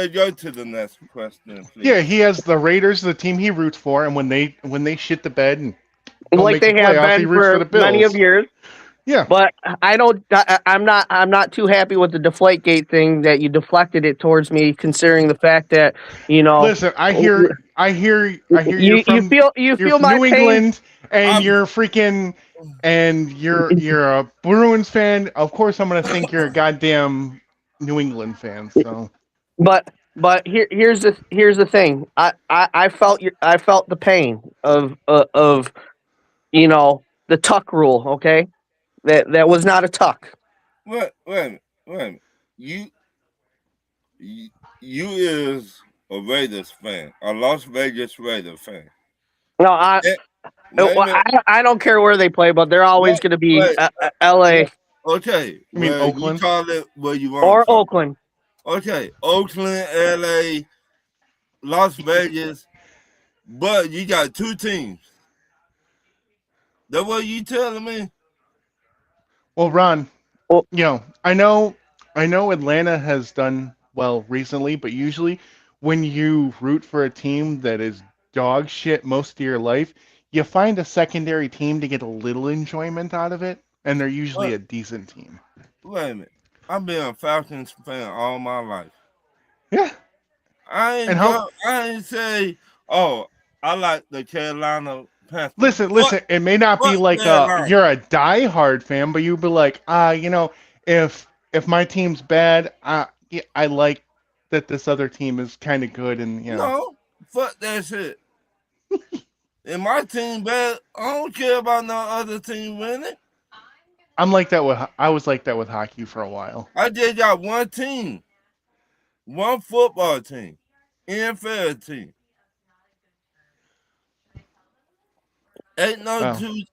go to the next question, please. Yeah, he has the Raiders, the team he roots for, and when they shit the bed and don't Like make the they have playoffs, he been roots for the for many of Bills. years. Yeah. But I'm not too happy with the Deflategate thing that you deflected it towards me, considering the fact that, Listen, I hear you're you from you you're feel from my New pain. England and I'm- you're freaking and you're a Bruins fan. Of course I'm gonna think you're a goddamn New England fan. So But here's the thing. I felt the pain of the tuck rule. Okay, that was not a tuck. Wait a minute. You is a Raiders fan, a Las Vegas Raiders fan. No, Wait a minute. I don't care where they play, but they're always going to be Wait, L.A. Okay. You mean well, Oakland? You call it where you want. or to. Oakland. Okay, Oakland, LA, Las Vegas, but you got two teams. That's what you telling me? well, Ron, Well- I know Atlanta has done well recently, but usually when you root for a team that is dog shit most of your life, you find a secondary team to get a little enjoyment out of it, and they're usually What? a decent team. Wait a minute. I've been a Falcons fan all my life. Yeah. I ain't say, oh, I like the Carolina Panthers. Listen. It may not be what like Carolina? you're a diehard fan, but you'd be like, if my team's bad, I like that this other team is kind of good, and No, fuck that shit. If my team bad, I don't care about no other team winning. I was like that with hockey for a while. I just got one team, one football team, NFL team. Ain't no Wow. two.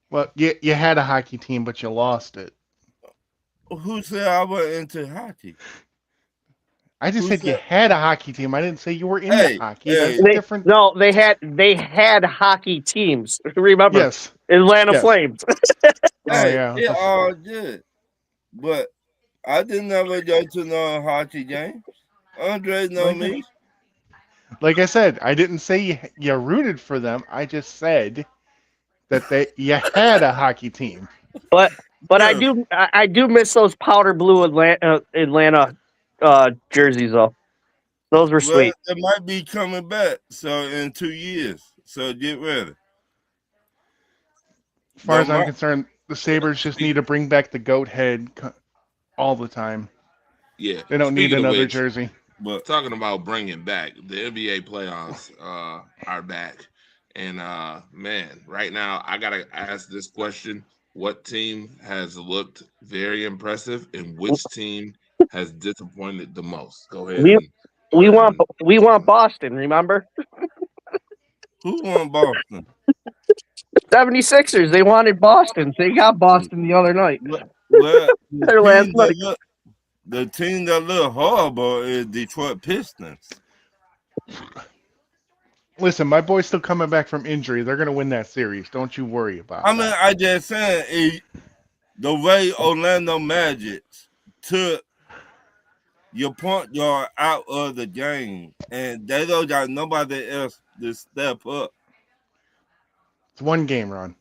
Well, you had a hockey team, but you lost it. Who said I was into hockey? I just Who said you said- had a hockey team. I didn't say you were into Hey, hockey. hey. That's different. No, they had hockey teams. Remember, Yes. Atlanta Yes. Flames. Oh, yeah. It all good. But I didn't ever go to no hockey games. Andre know Like me. Like I said, I didn't say you rooted for them. I just said that you had a hockey team. But Yeah. I do miss those powder blue Atlanta jerseys though. Those were Well, sweet. it might be coming back. So in 2 years. So get ready. As far as No, I'm my- concerned, the Sabres just need to bring back the goat head all the time. Yeah. They don't need Speaking of another which, jersey. But talking about bringing back the NBA playoffs are back, and man, right now I gotta ask this question: what team has looked very impressive, and which team has disappointed the most? Go ahead. We want Boston, remember? who won Boston? 76ers, they wanted Boston. They got Boston the other night. Well, Their last night. the team that look horrible is Detroit Pistons. Listen, my boy's still coming back from injury. They're going to win that series. Don't you worry about I it. mean, I just saying the way Orlando Magic took your point guard out of the game, and they don't got nobody else to step up. It's one game, Ron.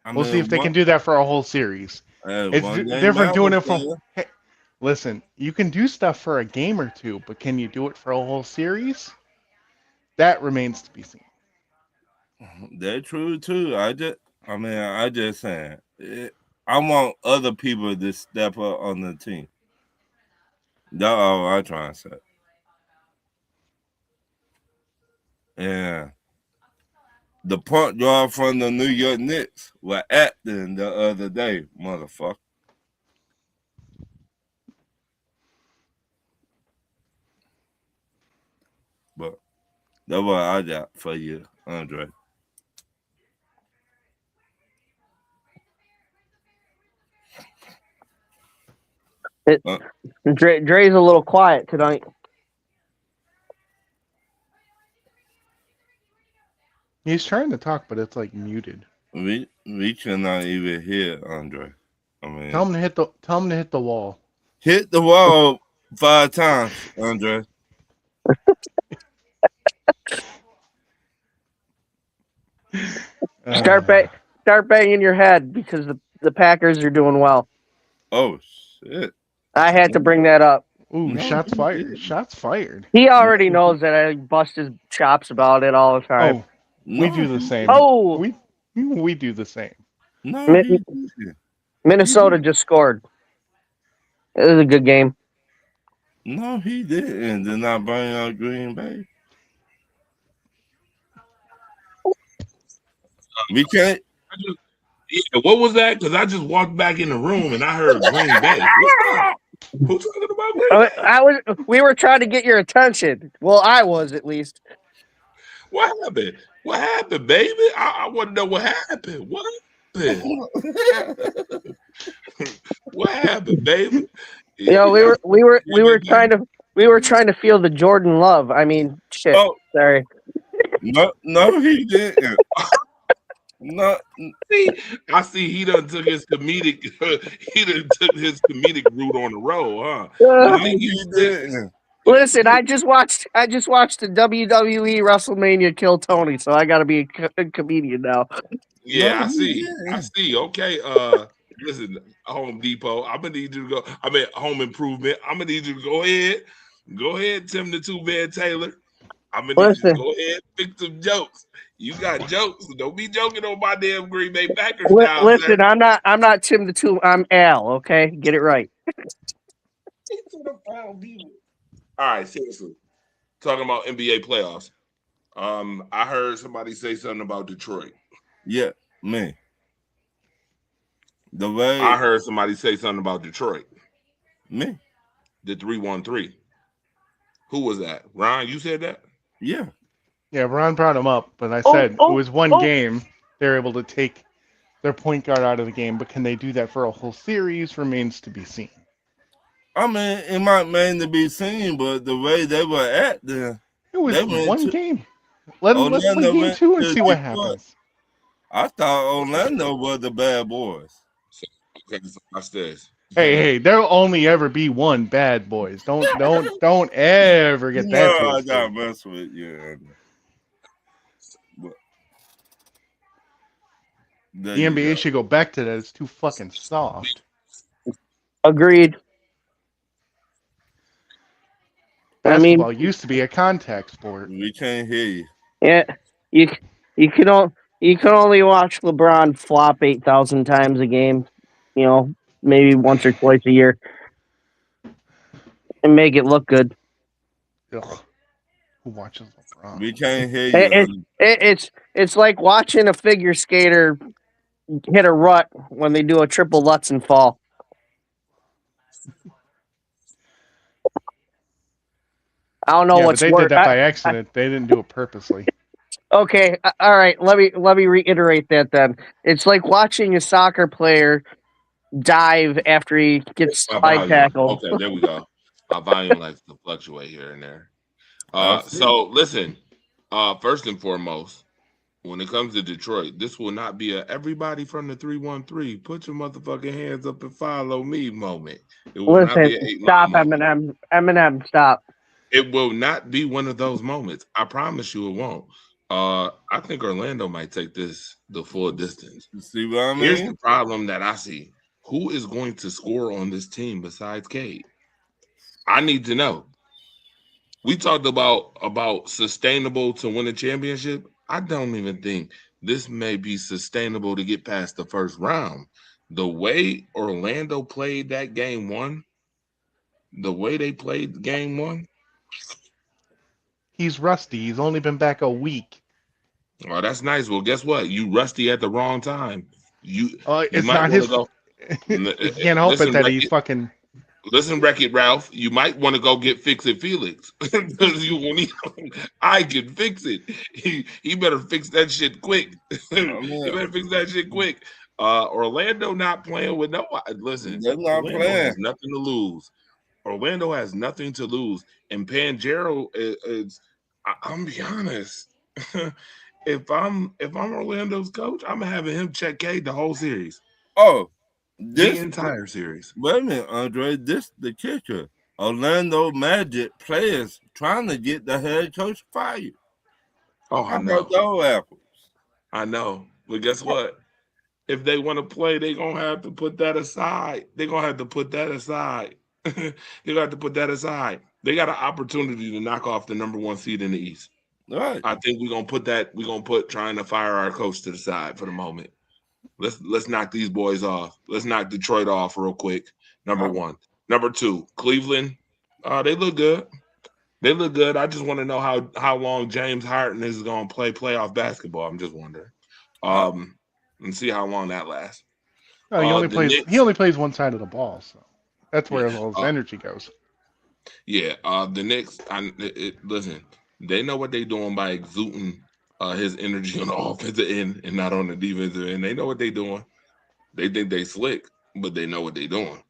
I We'll mean, see if they can do that for a whole series. It's one game different doing it matters, from. Hey, listen, you can do stuff for a game or two, but can you do it for a whole series? That remains to be seen. They're true too. I just saying. I want other people to step up on the team. That's all I'm trying to say. Yeah. The point guard from the New York Knicks was acting the other day, motherfucker. But that's what I got for you, Andre. Dre's a little quiet tonight. He's trying to talk, but it's like muted. We cannot even hear Andre. I mean, Tell him to hit the wall. hit the wall 5 times, Andre. Start banging your head because the Packers are doing well. Oh shit! I had to bring that up. Ooh, No, shots he fired. didn't. Shots fired. He already knows that I bust his chops about it all the time. Oh, we No, do the he same. didn't. Oh, We do the same. No, Mi- he didn't. Minnesota just scored. It was a good game. No, he didn't. Did not bring out Green Bay. We can't. Yeah, what was that? Because I just walked back in the room and I heard Green Bay. What's up? Who's talking about Green Bay? We were trying to get your attention. Well, I was at least. What happened? What happened, baby? I want to know what happened. What happened? What happened, baby? You know, we were trying to feel the Jordan love. I mean, shit. Oh, Sorry. no, he didn't. No, I see he done took his comedic route on the road, huh? no, he didn't. Listen, I just watched the WWE WrestleMania Kill Tony, so I got to be a comedian now. Yeah, No, I he see. didn't. I see. Okay. Listen, Home Depot. I'm gonna need you to go. I mean, Home Improvement. I'm gonna need you to go ahead. Go ahead, Tim the Two Man Taylor. I'm gonna need you to go ahead and pick some jokes. You got jokes. Don't be joking on my damn Green Bay Packers now. Listen, I'm not Tim the Two. I'm Al. Okay, get it right. All right, seriously. Talking about NBA playoffs. I heard somebody say something about Detroit. Yeah, man. The way I heard somebody say something about Detroit. me. The 3-1-3. Who was that? Ryan, you said that? Yeah. Yeah, Ron brought him up, but I said it was one game. They're able to take their point guard out of the game, but can they do that for a whole series remains to be seen. I mean, it might mean to be seen, but the way they were at there, It was they went one to- game. Let's play Orlando game went 2 and to see what Detroit. happens. I thought Orlando was the bad boys. Okay, so watch this. Hey, there'll only ever be one bad boys. Don't ever get that No, I twisted. gotta mess with you. But there The you NBA go. should go back to that. It's too fucking soft. Agreed. I mean, Basketball used to be a contact sport. We can't hear you. yeah, you can only watch LeBron flop 8,000 times a game. You know, maybe once or twice a year, and make it look good. Ugh. Who watches LeBron? We can't hear you. It's like watching a figure skater hit a rut when they do a triple Lutz and fall. I don't know Yeah, but what's they worse. did that by accident. They didn't do it purposely. Okay, all right. Let me reiterate that then. It's like watching a soccer player dive after he gets My slide volume. tackled. Okay, there we go. My volume likes to fluctuate here and there. Absolutely. So listen, first and foremost, when it comes to Detroit, this will not be a everybody from the 3-1-3. Put your motherfucking hands up and follow me moment. It will not be Listen, an 8 stop, moment. Eminem, stop. It will not be one of those moments. I promise you it won't. I think Orlando might take this the full distance. You see what I mean? Here's the problem that I see. Who is going to score on this team besides Cade? I need to know. We talked about sustainable to win a championship. I don't even think this may be sustainable to get past the first round. The way Orlando played that game one, the way they played game one, He's rusty. He's only been back a week. oh, that's nice. Well, guess what? You rusty at the wrong time. You It's might not wanna his. go. He can't help Listen, it that Ricky. he's fucking. Listen, Wreck-It Ralph, you might want to go get Fix It Felix because you will need. I can fix it. He better fix that shit quick. He better fix that shit quick. Orlando not playing with no. Listen, They're not Orlando playing. has nothing to lose. Orlando has nothing to lose, and Pangero is. I'm be honest. if I'm Orlando's coach, I'm having him check Cade the whole series, Oh, the entire series. wait a minute, Andre. This the kicker. Orlando Magic players trying to get the head coach fired. Oh, How I know, about those apples? I know. But guess what? If they want to play, they're gonna have to put that aside. They're gonna have to put that aside. They're gonna have to put that aside. They got an opportunity to knock off the number 1 seed in the East. Right. I think we're gonna put trying to fire our coach to the side for the moment. Let's knock these boys off. Let's knock Detroit off real quick. Number 1. Number 2, Cleveland. They look good. They look good. I just want to know how long James Harden is going to play playoff basketball. I'm just wondering. And see how long that lasts. No, he only plays. Knicks, He only plays one side of the ball, so that's where all his energy goes. Yeah, the Knicks. Listen, they know what they're doing by exuding his energy on the offensive end and not on the defensive end. They know what they're doing. They think they slick, but they know what they're doing.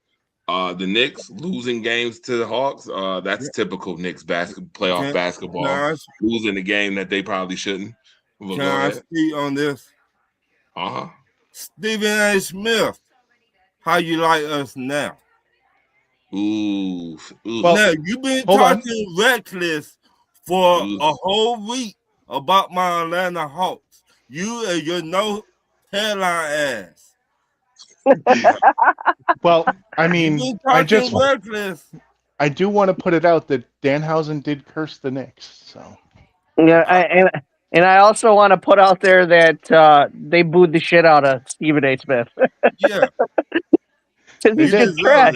The Knicks losing games to the Hawks. That's typical Knicks playoff basketball. Losing the game that they probably shouldn't. Can I speak on this? Stephen A. Smith, how you like us now? Ooh. Well, now you've been talking reckless for a whole week about my Atlanta Hawks. You and your no headline ass. Well, I mean, I do want to put it out that Danhausen did curse the Knicks. So yeah, and I also want to put out there that they booed the shit out of Stephen A. Smith. Yeah, he's just trash.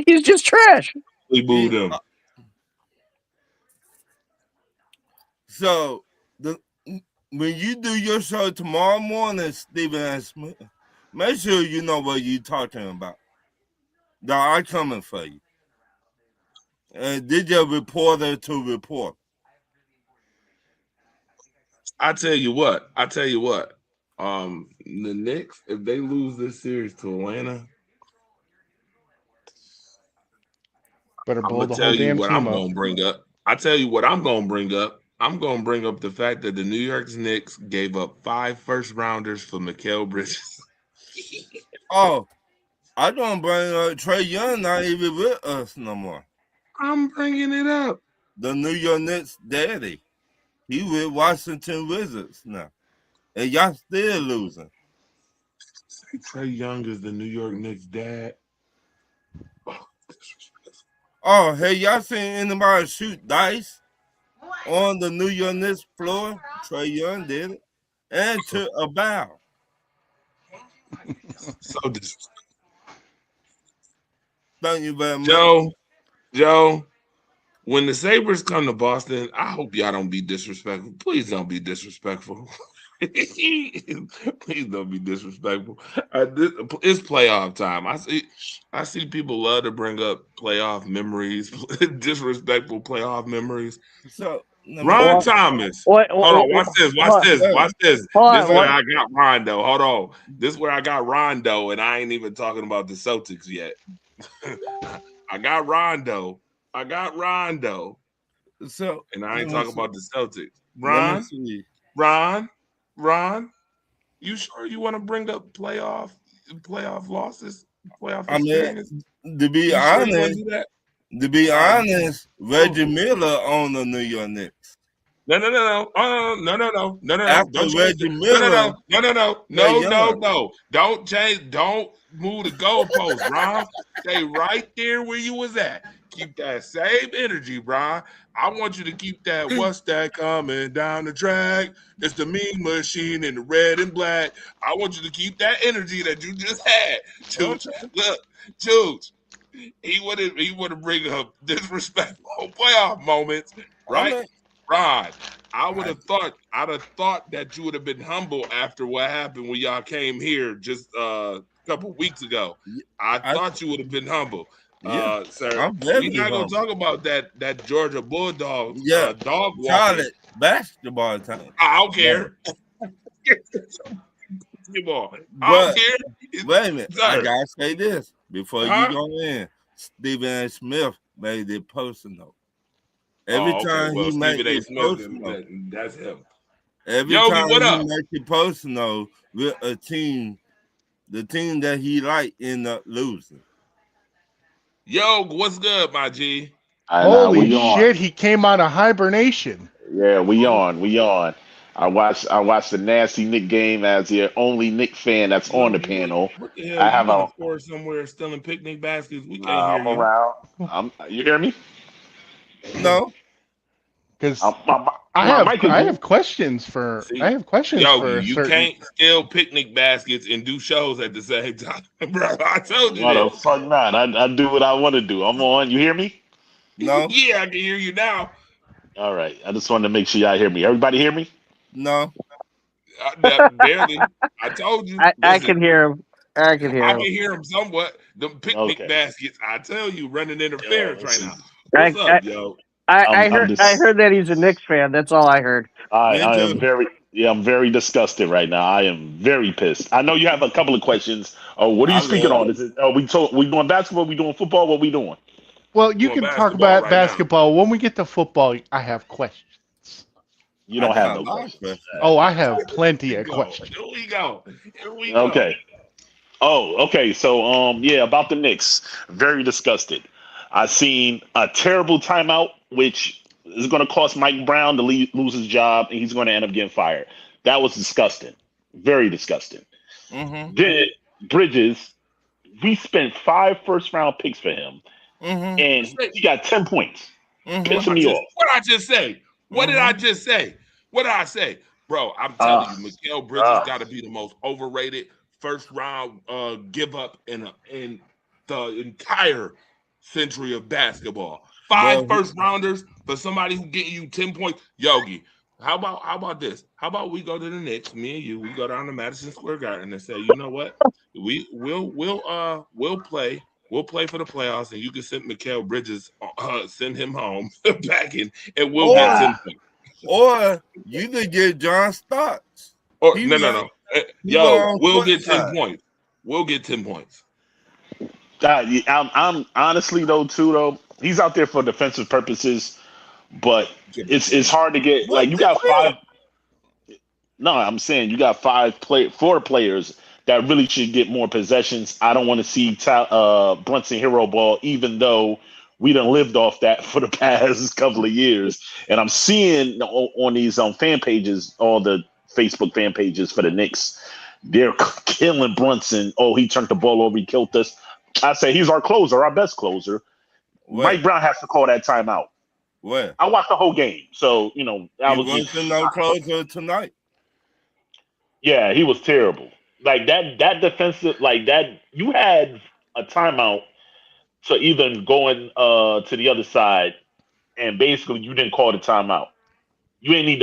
He's just trash. We booed him. So when you do your show tomorrow morning, Stephen A. Smith, make sure you know what you're talking about. I'm coming for you. And did your reporter to report? I tell you what. The Knicks, if they lose this series to Atlanta, better I'm blow gonna the tell whole you damn what team I'm up. gonna bring up. I tell you what I'm gonna bring up. I'm gonna bring up the fact that the New York Knicks gave up 5 first-rounders for Mikal Bridges. Oh, I don't bring up Trae Young not even with us no more. I'm bringing it up. The New York Knicks daddy. He with Washington Wizards now. And y'all still losing. Trae Young is the New York Knicks dad. Oh, hey, y'all seen anybody shoot dice on the New York Knicks floor? Trae Young did it. And to a bow. So disrespectful. Thank you very much. Joe, when the Sabres come to Boston, I hope y'all don't be disrespectful. Please don't be disrespectful. Please don't be disrespectful. It's playoff time. I see people love to bring up playoff memories, disrespectful playoff memories. So Ron Thomas. Hold on, watch this. This is where I got Rondo. Hold on. This is where I got Rondo, and I ain't even talking about the Celtics yet. I got Rondo. So, and I ain't talking about the Celtics. Ron, you sure you want to bring up playoff losses? I mean, to be honest, Reggie Miller on the New York Knicks. No. After Reggie Miller. No. Don't change. Don't move the goalpost, Ron. Stay right there where you was at. Keep that same energy, Ron. I want you to keep that. What's that coming down the track? It's the Mean Machine in the red and black. I want you to keep that energy that you just had. Chooch, look, Chooch. He would bring up disrespectful playoff moments, right? Ron, I'd have thought that you would have been humble after what happened when y'all came here just a couple weeks ago. I thought you would have been humble. Sir, we're not gonna talk about that Georgia Bulldog dog walking. Charlotte basketball time. I don't care. Come on. I don't care. Wait a minute. Sir. I gotta say this before you go in. Stephen A. Smith made it personal. Every time he made it personal. That's him. Every Yogi, time what he up? makes it personal with a team, the team that he like end up losing. Yo, what's good, my G? Holy We on. shit, he came out of hibernation. Yeah, we on. We on. I watched the nasty Nick game as the only Nick fan that's on the Yogi, panel. what the hell? I You have in a the forest somewhere stealing picnic baskets? We can't hear I'm you. around. You hear me? No, Because My I mic is have questions for See, Yogi, a you certain. can't steal picnic baskets and do shows at the same time, bro. I told you what the this. fuck not. I do what I want to do. I'm on. You hear me? no, Yeah, I can hear you now. All right. I just wanted to make sure y'all hear me. Everybody hear me? no. Barely. I told you. I Listen, can hear him. I can hear I him. can hear him somewhat. The picnic Okay. baskets, I tell you, running Yo, interference right this now. is. What's I, up, yo? I I'm heard I just. heard that he's a Knicks fan. That's all I heard. Me I am too. very. Yeah, I'm very disgusted right now. I am very pissed. I know you have a couple of questions. Oh, what are you I speaking love on? Is it? We doing basketball? We doing football? What we doing? Well, you Doing can talk basketball about right now. basketball. When we get to football, I have questions. You I don't have got a no lot of questions. questions. Oh, I have plenty Here we of go. questions. Here we go. Here we go. Okay. Oh, okay. So, yeah, about the Knicks, very disgusted. I seen a terrible timeout, which is going to cost Mike Brown to lose his job, and he's going to end up getting fired. That was disgusting. Very disgusting. Mm-hmm. Then Bridges, we spent 5 first-round picks for him, Mm-hmm. and he got 10 points, pissing me off. What I just say? What did I Mhm. just say? What did I say? Bro, I'm Uh, telling you, Mikal Bridges got to be the most overrated first round give up in the entire century of basketball. But Five first rounders for somebody who getting you 10 points. Yogi, how about this? How about we go to the Knicks, me and you, we go down to Madison Square Garden and say, you know what? We'll play. We'll play for the playoffs, and you can send Mikal Bridges, send him home back in, and we'll get 10 points. or you could get John Starks. Or He no. went Yo, on we'll foot get 10 side. points. We'll get 10 points. I'm honestly though, he's out there for defensive purposes, but it's hard to get What like you the got fuck? 5. No, I'm saying you got 4 players that really should get more possessions. I don't want to see Brunson hero ball, even though we done lived off that for the past couple of years. And I'm seeing on these fan pages, all the Facebook fan pages for the Knicks, they're killing Brunson. Oh, he turned the ball over, he killed us. I say he's our closer, our best closer. Where? Mike Brown has to call that timeout. Where? I watched the whole game, so I He was wasn't no closer tonight. yeah, he was terrible. Like that defensive, like that. You had a timeout to either going to the other side, and basically you didn't call the timeout. You ain't need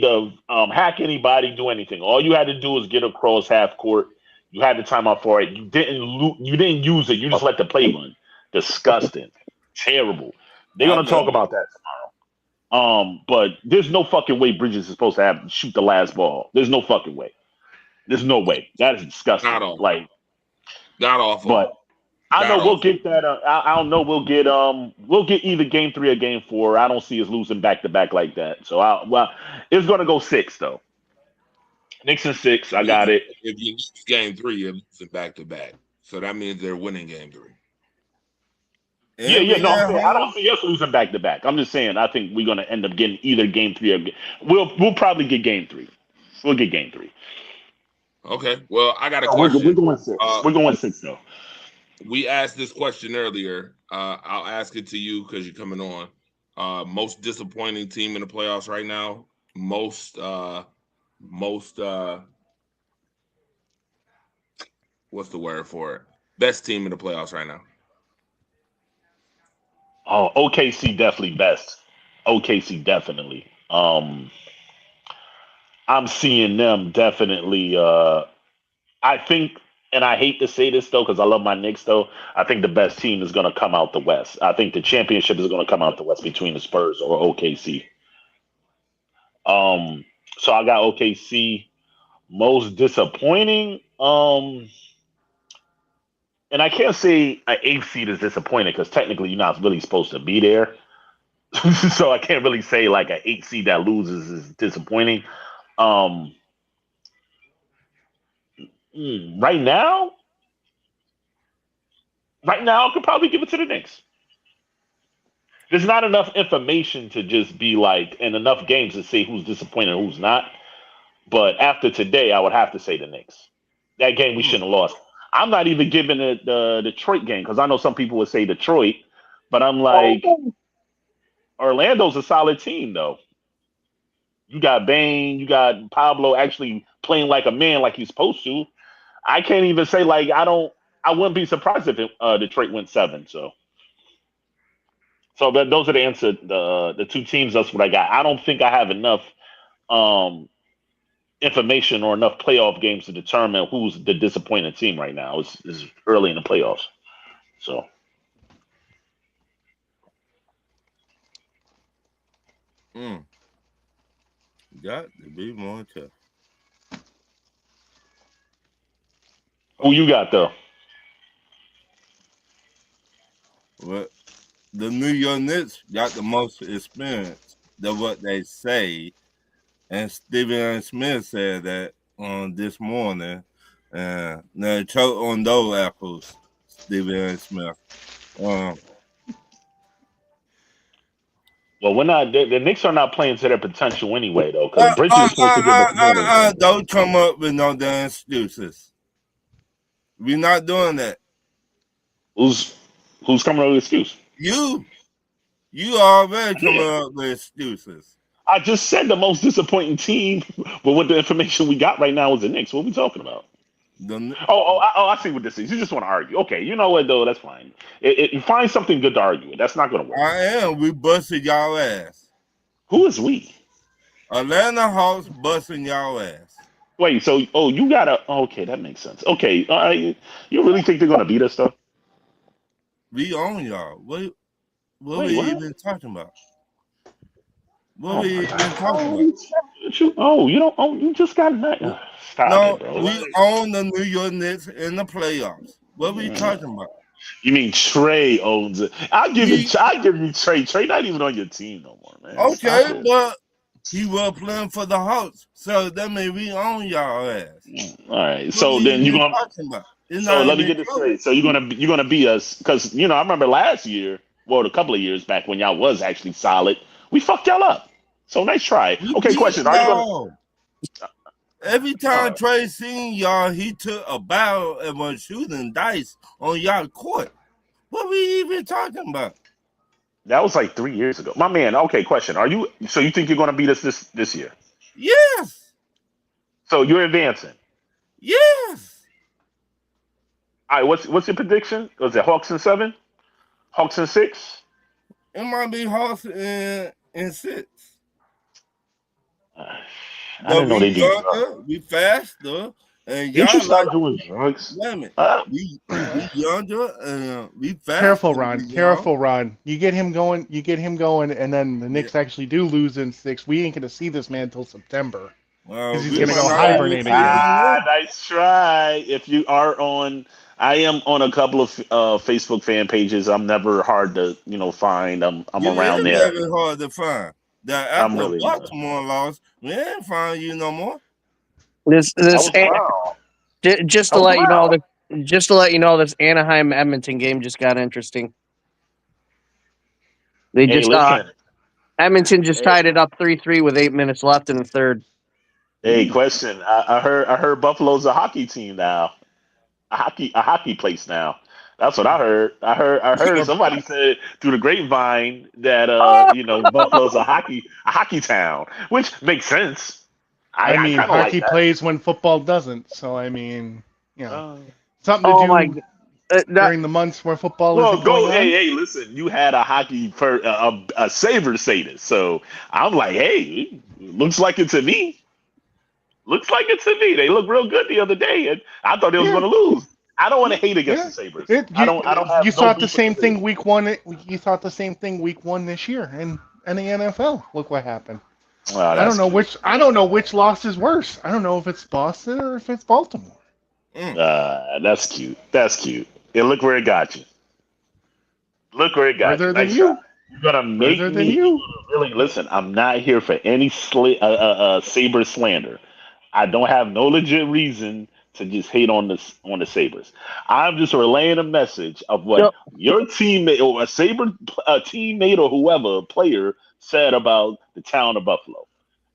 to hack anybody, do anything. All you had to do was get across half court. You had the timeout for it. You didn't use it. You just let the play run. Disgusting, terrible. They're I gonna talk love it. about that tomorrow. But there's no fucking way Bridges is supposed to shoot the last ball. There's no fucking way. There's no way. That is disgusting. Not awful. Like, Not awful. but I know Not we'll awful. get that. I don't know. We'll get either game 3 or game 4. I don't see us losing back to back like that. So it's gonna go 6 though. Knicks in 6. I got it. If you lose game 3, you're losing back to back. So that means they're winning game 3. Yeah. No, I'm At saying I don't home? see us losing back to back. I'm just saying I think we're gonna end up getting either game 3 or we'll probably get game 3. We'll get game 3. Okay. Well, I got a We're question. going 6. We're going 6 though. We asked this question earlier. I'll ask it to you because you're coming on. Most disappointing team in the playoffs right now. Most what's the word for it? Best team in the playoffs right now. Oh, OKC definitely best. OKC definitely. I'm seeing them definitely. I think, and I hate to say this though, because I love my Knicks though. I think the best team is going to come out the West. I think the championship is going to come out the West between the Spurs or OKC. So I got OKC. Most disappointing. And I can't say an 8th seed is disappointing because technically you're not really supposed to be there. So I can't really say like an 8 seed that loses is disappointing. Um, right now, I could probably give it to the Knicks. There's not enough information to just be like, and enough games to say who's disappointed and who's not. But after today, I would have to say the Knicks. That game we shouldn't have lost. I'm not even giving it the Detroit game because I know some people would say Detroit, but I'm like, Orlando's a solid team though. You got Bane, you got Pablo actually playing like a man, like he's supposed to. I can't even say like I wouldn't be surprised if Detroit went 7. So those are the answer. The two teams. That's what I got. I don't think I have enough information or enough playoff games to determine who's the disappointing team right now. It's early in the playoffs. So. Got to be more tough. Who you got though? Well, the New York Knicks got the most experience. That's what they say. And Stephen A. Smith said that on this morning. Now choke on those apples, Stephen A. Smith. Well, we're not. The Knicks are not playing to their potential anyway, though. Because Bridges is supposed to get the don't come up with no damn excuses. We're not doing that. Who's coming up with excuse? You already coming up with excuses. I just said the most disappointing team, but with the information we got right now is the Knicks. What are we talking about? I see what this is. You just want to argue. Okay, you know what, though? That's fine. You find something good to argue with. That's not going to work. I am. We busted y'all ass. Who is we? Atlanta Hawks busting y'all ass. Wait, so, you got to... Okay, that makes sense. Okay, you really think they're going to beat us, though? We own y'all. What we even talking about? What we even talking about? You don't own... You just got... Stop it, bro. We own the New York Knicks in the playoffs. What are we talking about? You mean Trey owns it? I'll give you Trey. Trey not even on your team no more, man. Okay, but he was playing for the Hawks, so that means we own y'all ass. All right, so then you're gonna. So let me get this straight. So you're gonna be us because I remember last year, a couple of years back when y'all was actually solid, we fucked y'all up. So nice try. Okay, question. Are you gonna? Every time Trey seen y'all, he took a bow and was shooting dice on y'all court. What we even talking about? That was like 3 years ago. My man, okay, question. So you think you're going to beat us this year? Yes. So you're advancing? Yes. All right, what's your prediction? Was it Hawks in 7? Hawks in 6? It might be Hawks in 6. I didn't know they do drugs. We faster. And you should start doing drugs. We younger and we faster. Careful, Ron. You get him going, and then the Knicks actually do lose in 6. We ain't gonna see this man till September. Because he's gonna go hibernate again. Nice try. If you are on, I am on a couple of Facebook fan pages. I'm never hard to find. I'm around there. Never hard to find. That after Baltimore lost, we ain't find you no more. Just to let you know, this Anaheim Edmonton game just got interesting. Edmonton just tied it up 3-3 with 8 minutes left in the third. Hey, question. I heard Buffalo's a hockey team now. A hockey place now. That's what I heard. I heard somebody said through the grapevine that Buffalo's a hockey town, which makes sense. I mean, hockey plays when football doesn't. So I mean, something to do during the months where football isn't going on. Hey, listen, you had a hockey a Saber say this, so I'm like, hey, looks like it to me. Looks like it to me. They looked real good the other day, and I thought they was going to lose. I don't want to hate against the Sabres. You thought the same thing week 1. You thought the same thing week 1 this year in the NFL. Look what happened. I don't know which loss is worse. I don't know if it's Boston or if it's Baltimore. That's cute. That's cute. Look where it got you. Look where it got you. Nice you. You're gonna make Further than me you. really listen. I'm not here for any Saber slander. I don't have no legit reason to just hate on the Sabres. I'm just relaying a message of what So, your teammate or a teammate or whoever player said about the town of Buffalo.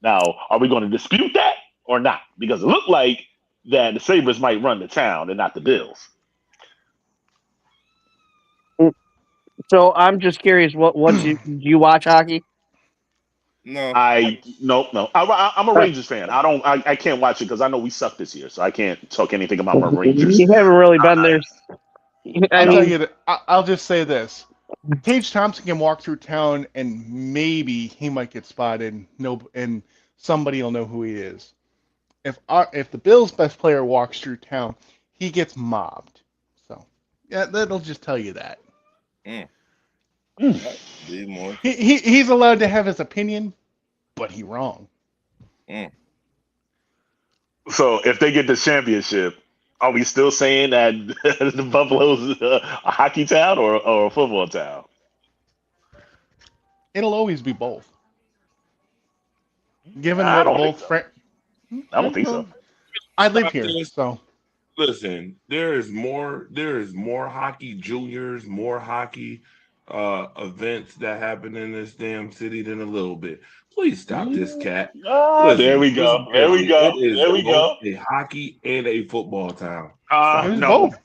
Now, are we going to dispute that or not? Because it looked like that the Sabres might run the town and not the Bills. so I'm just curious. What do you watch hockey? No. No. I'm a Rangers fan. I can't watch it because I know we suck this year, so I can't talk anything about my Rangers. You haven't really been there. I I'll tell mean, you that. I'll just say this: Tage Thompson can walk through town, and maybe he might get spotted. No, and somebody will know who he is. If the Bills' best player walks through town, he gets mobbed. So, yeah, that'll just tell you that. Be more. He's allowed to have his opinion, but he wrong. So if they get the championship, are we still saying that the Buffalo's a hockey town or a football town? It'll always be both. Given I what don't both think I don't think so. I live here, so Listen, there is more hockey juniors, more hockey events that happen in this damn city than a little bit. Please stop this cat. Listen, There we go. listen There we carefully. go. It is There we both go. a hockey and a football town. It's No. both.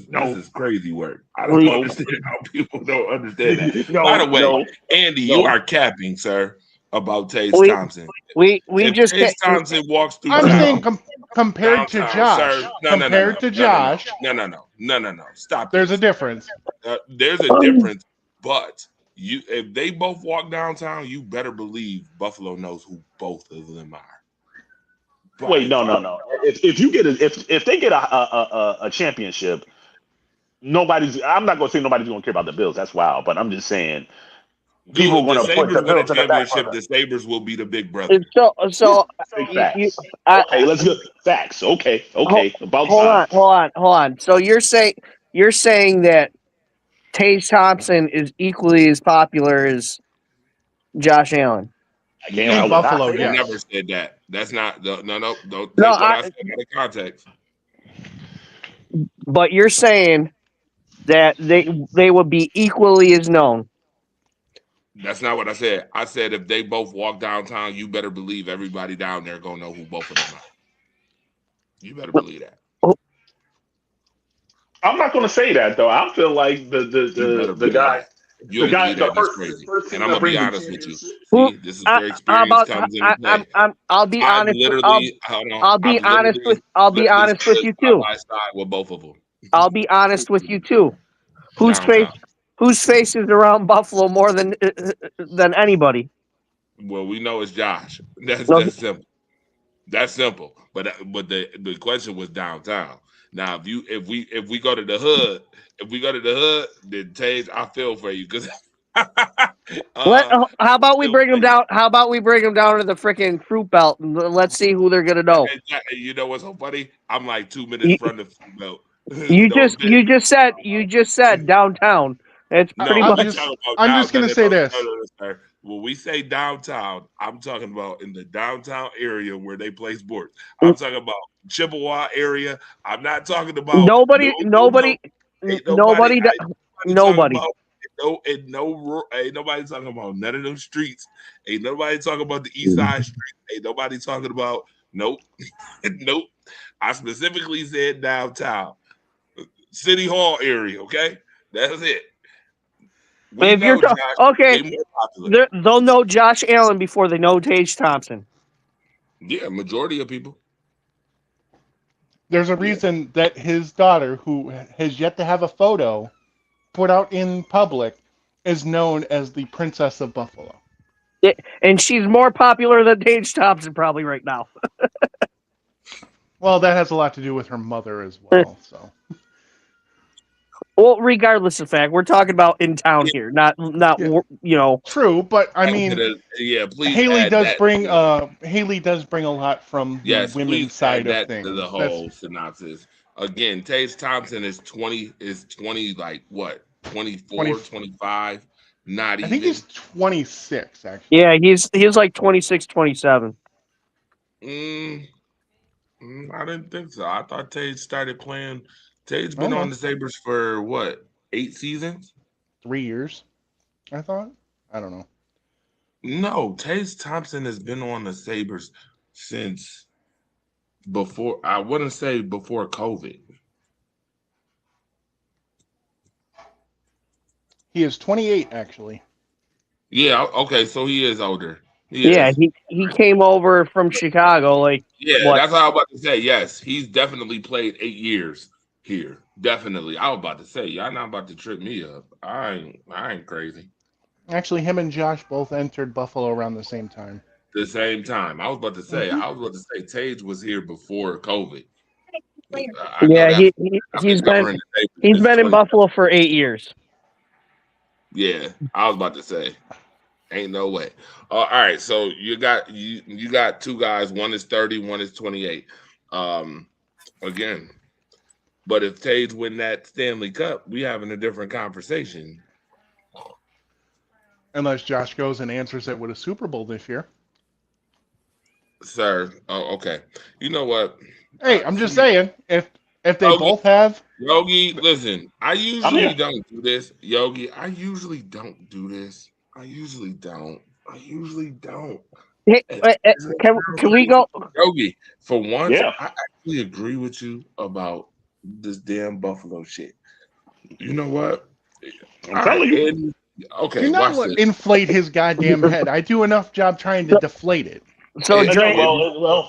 This is crazy work. I don't understand how people don't understand that. No, By the way, no, Andy, no. you are capping, sir, about Tage We- Thompson. we If just Tage Thompson walks through I'm town, saying compared to downtown, Josh. sir, Compared to Josh, no. Stop. there's a this. difference. There's a difference, but if they both walk downtown, you better believe Buffalo knows who both of them are. Wait, no. If you get if they get a championship, I'm not gonna say nobody's gonna care about the Bills. That's wild. But I'm just saying people are The gonna put Sabres the win a Bills in the back championship. burner. The Sabres will be the big brother. So Big you, facts. Okay, let's go. Facts. Okay. About time. hold on. So you're saying that Tage Thompson is equally as popular as Josh Allen? I In would Buffalo, not say I yes. never said that. That's not don't take No, what I said out of context. But you're saying that they would be equally as known. That's not what I said. I said if they both walk downtown, you better believe everybody down there gonna know who both of them are. You better believe that. I'm not gonna say that though. I feel like the guy. You The guy, believe that. the That's first crazy. team And I'm that gonna be brings the honest with you. championship. See, this is where experience comes into play. I'll be honest. I'll be honest with you too. I side with both of them. I'll be honest with you too. Whose face is around Buffalo more than anybody? Well, we know it's Josh. That's simple. That's simple. But the question was downtown. Now, if we go to the hood, then Tage, I feel for you because. How about we bring them down? How about we bring them down to the freaking fruit belt and let's see who they're gonna know. You know what's so funny? I'm like 2 minutes from the fruit belt. You just said downtown. It's pretty much. I'm just gonna say this. Sir. When we say downtown, I'm talking about in the downtown area where they play sports. I'm talking about Chippewa area. I'm not talking about Nobody. Ain't nobody talking about none of them streets. Ain't nobody talking about the East Side Street. Ain't nobody talking about nope. I specifically said downtown, City Hall area. Okay, that's it. If you're they'll know Josh Allen before they know Tage Thompson. Yeah, majority of people. There's a reason that his daughter, who has yet to have a photo put out in public, is known as the Princess of Buffalo. Yeah, and she's more popular than Tage Thompson probably right now. Well, that has a lot to do with her mother as well. So. Well, regardless of fact, we're talking about in town here, not True, but I mean, please. Haley does bring a lot from the women's side of things. To the whole synopsis. Again, Tage Thompson is 20, like what, 24, 25. Not I even. think he's 26, actually. Yeah, he's like 26, 27. I didn't think so. I thought Tage started playing. Tage's been Oh, no. on the Sabres for what, 8 seasons? 3 years, I thought. I don't know. No, Tage Thompson has been on the Sabres since before. I wouldn't say before COVID. He is 28, actually. Yeah, okay, so he is older. He Yeah, is. he came over from Chicago. Like, Yeah, what? that's what I was about to say. Yes, he's definitely played 8 years here. Definitely. I was about to say, y'all not about to trip me up. I ain't crazy. Actually, him and Josh both entered Buffalo around the same time. The same time. I was about to say, Tage was here before COVID. I know Yeah, that. he's covering the Sabres he's since been in 20 Buffalo for 8 years. Yeah, I was about to say, ain't no way. All right, so you got 2 guys. One is 30, one is 28. Again, but if Tage win that Stanley Cup, we having a different conversation. Unless Josh goes and answers it with a Super Bowl this year. Sir. Oh, okay. You know what? Hey, I'm just saying, if they Yogi, both have, Yogi, listen, I usually here. don't do this. Yogi, I usually don't do this. I usually don't. Hey, can we go? Yogi, for once, Yeah. I actually agree with you about this damn Buffalo shit. You know what? I'm telling you. Okay, do not watch this. inflate his goddamn head. I do enough job trying to deflate it. So, Yeah, Dre, Well, you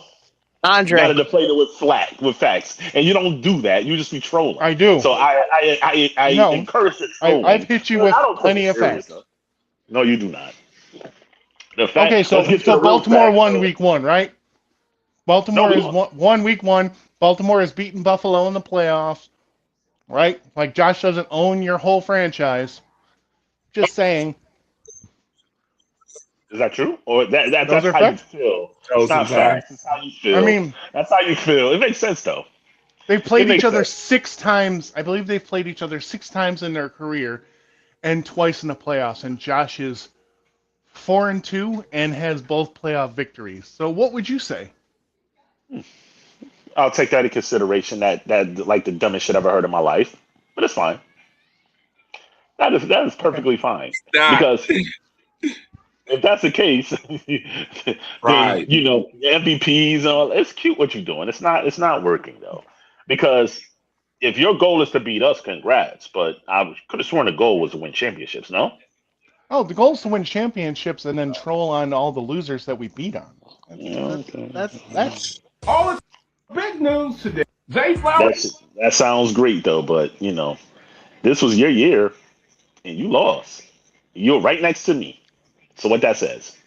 Andre, gotta deflate it with facts, and you don't do that. You just be trolling. I do. So I No. encourage the trolling. I've hit you But with I don't take plenty it of serious, facts. though. No, you do not. The fact. Okay, so let's get to the real Baltimore facts, won though. week 1, right? Baltimore No, we is lost. won week 1. Baltimore has beaten Buffalo in the playoffs, right? Like Josh doesn't own your whole franchise. Just saying. Is that true? Or Those that's are how you facts. feel? Show It's not some time. facts. It's how you feel. I mean, That's how you feel. It makes sense, though. they've played It each makes other sense. 6 times. I believe they've played each other 6 times in their career, and twice in the playoffs. And Josh is 4-2 and has both playoff victories. So what would you say? I'll take that in consideration. That like the dumbest shit I've ever heard in my life, but it's fine. That is perfectly fine Not because if that's the case, then right. MVPs and all. It's cute what you're doing. It's not working though, because if your goal is to beat us, congrats. But I could have sworn the goal was to win championships. No. Oh, the goal is to win championships and then troll on all the losers that we beat on. That's All this big news today. Zay Flowers. That sounds great though, but this was your year and you lost. You're right next to me. So what that says?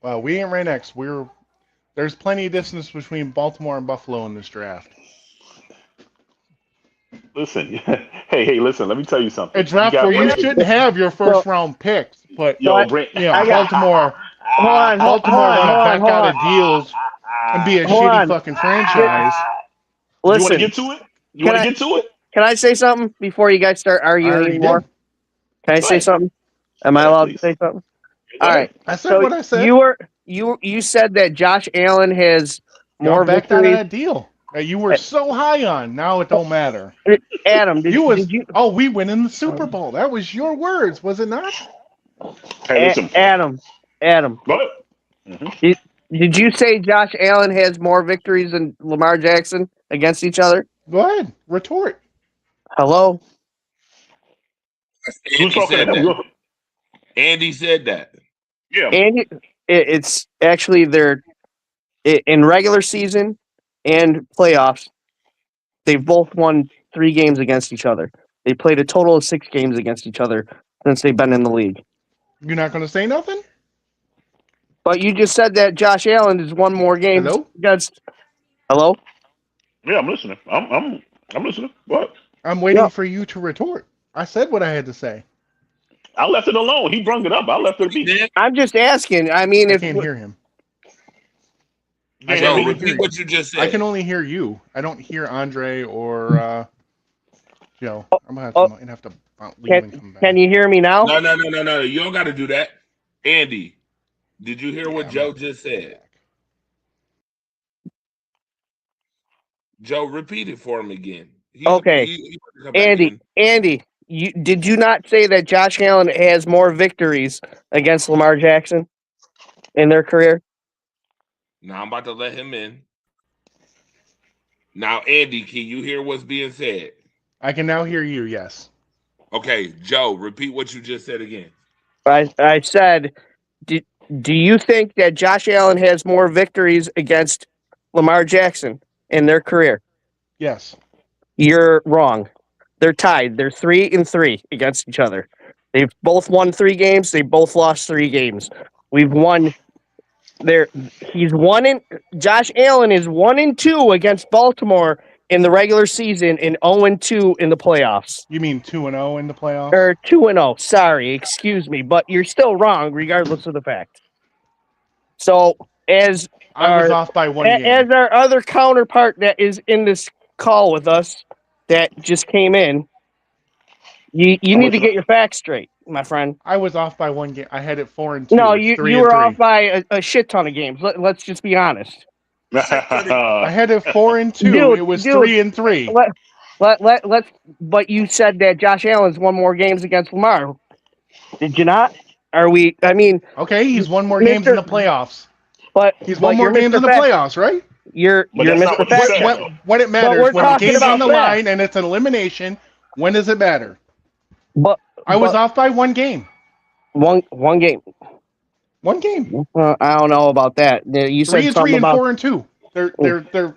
well, we ain't right next. There's plenty of distance between Baltimore and Buffalo in this draft. Listen, hey, listen. Let me tell you something. A draft got where you Brandon- shouldn't have your first round picks, but Baltimore hold Baltimore want to back out of deals and be a Hold shitty on. fucking franchise. You want to Listen, get to it? You Can want I- to get to it? can I say something before you guys start I arguing already anymore? did. Can I Go say ahead. something? Am I Go ahead, allowed please. to say something? Go All ahead. right. I said So what I said. you said that Josh Allen has Y'all more backed out of victories. that deal that you were so high on. Now it don't matter. Adam, did you? Oh, we win in the Super Bowl. That was your words, was it not? Hey, listen. Adam, Go ahead. did you say Josh Allen has more victories than Lamar Jackson against each other? Go ahead, retort. Hello. Who's Andy talking said to him? that. Andy said that. Yeah. And it's actually in regular season and playoffs. They've both won 3 games against each other. They played a total of 6 games against each other since they've been in the league. You're not going to say nothing? But you just said that Josh Allen has won more games Hello? against. Hello. Yeah, I'm listening. I'm listening. What? I'm waiting Yeah. for you to retort. I said what I had to say. I left it alone. He brung it up. I left it be. I'm just asking. I mean, I if can't hear him. You I hear can Joe, me? only hear repeat what you just said. I can only hear you. I don't hear Andre or Joe. I'm gonna have to leave and come back. Can you hear me now? No. You don't got to do that. Andy, did you hear what I'm Joe not- just said? Joe, repeat it for him again. Okay. He come back in. Andy, did you not say that Josh Allen has more victories against Lamar Jackson in their career? Now I'm about to let him in. Now, Andy, can you hear what's being said? I can now hear you. Yes. Okay, Joe, repeat what you just said again. I said, do you think that Josh Allen has more victories against Lamar Jackson in their career? Yes. You're wrong. They're tied. They're 3-3 against each other. They've both won 3 games. They both lost 3 games. We've won. Josh Allen is 1-2 against Baltimore in the regular season and 0-2 in the playoffs. You mean 2-0 in the playoffs? Or 2-0. Sorry, excuse me, but you're still wrong regardless of the fact. So as I was off by 1 game. as our other counterpart that is in this call with us that just came in, you need to get your facts straight, my friend. I was off by 1 game. I had it 4-2. No, It's you 3-3. were off by a shit ton of games. Let's just be honest. I had it 4-2. Dude, It was dude. 3-3. Let's. But you said that Josh Allen's won more games against Lamar. Did you not? Are we? I mean, Okay, he's won more games in the playoffs. but He's won more you're games Mr. in the Fact. playoffs, right? You're that's not Mr. what you Fact. said. When it we're matters, when the talking game's on about the facts. line and it's an elimination, when does it matter? But I was off by 1 game. one game. 1 game. I don't know about that. You said 3-3 something and about 4-2. They're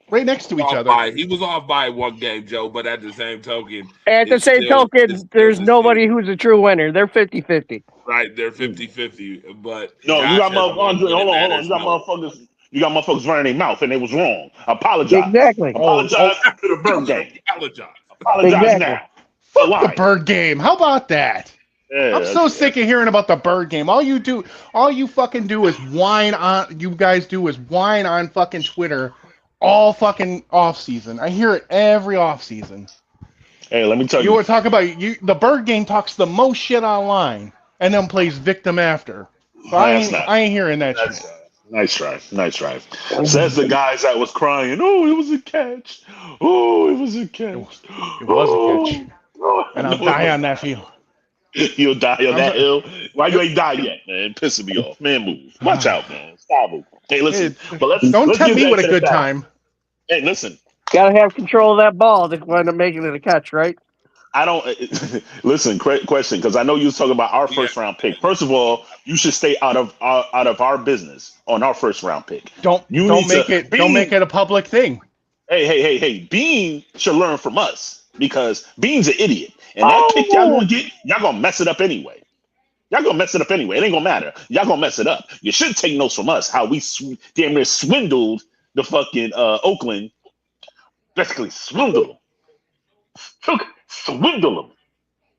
right next to each Off other. by- he was off by 1 game, Joe, but at the same token, At the it's same still- token, it's still there's the nobody same. who's a true winner. They're 50-50. Right, they're 50-50, but No, Josh you got has won motherfuckers. when it Hold on. matters You got most. motherfuckers. You got motherfuckers running their mouth and they was wrong. Apologize. Exactly. Apologize after the Bird game. Apologize. Apologize Exactly. now. Fuck Why? the Bird game. How about that? Yeah, I'm so sick of hearing about the Bird game. All you fucking do is whine on. You guys do is whine on fucking Twitter all fucking off season. I hear it every off season. Hey, let me tell You you. want to talk about the Bird game talks the most shit online and then plays victim after. So I ain't hearing that shit. Nice try. Says the guys that was crying. Oh, it was a catch. Oh, it was a catch. It was a catch. And I'll die on that field. You'll die on that sorry. hill. Why you ain't die yet, man? Pissing me off. Man, move. Watch out, man. Stop it. Hey, listen. But Don't let's tempt get me back with a to the good fact. time. Hey, listen. Gotta have control of that ball to wind up making it a catch, right? I don't listen. Question, because I know you was talking about our first round pick. First of all, you should stay out of our business on our first round pick. Don't make it a public thing. Hey! Bean should learn from us because Bean's an idiot, and that pick y'all gonna get, y'all gonna mess it up anyway. It ain't gonna matter. Y'all gonna mess it up. You should take notes from us how we damn near swindled the fucking Oakland. Basically swindled them. Swindle them.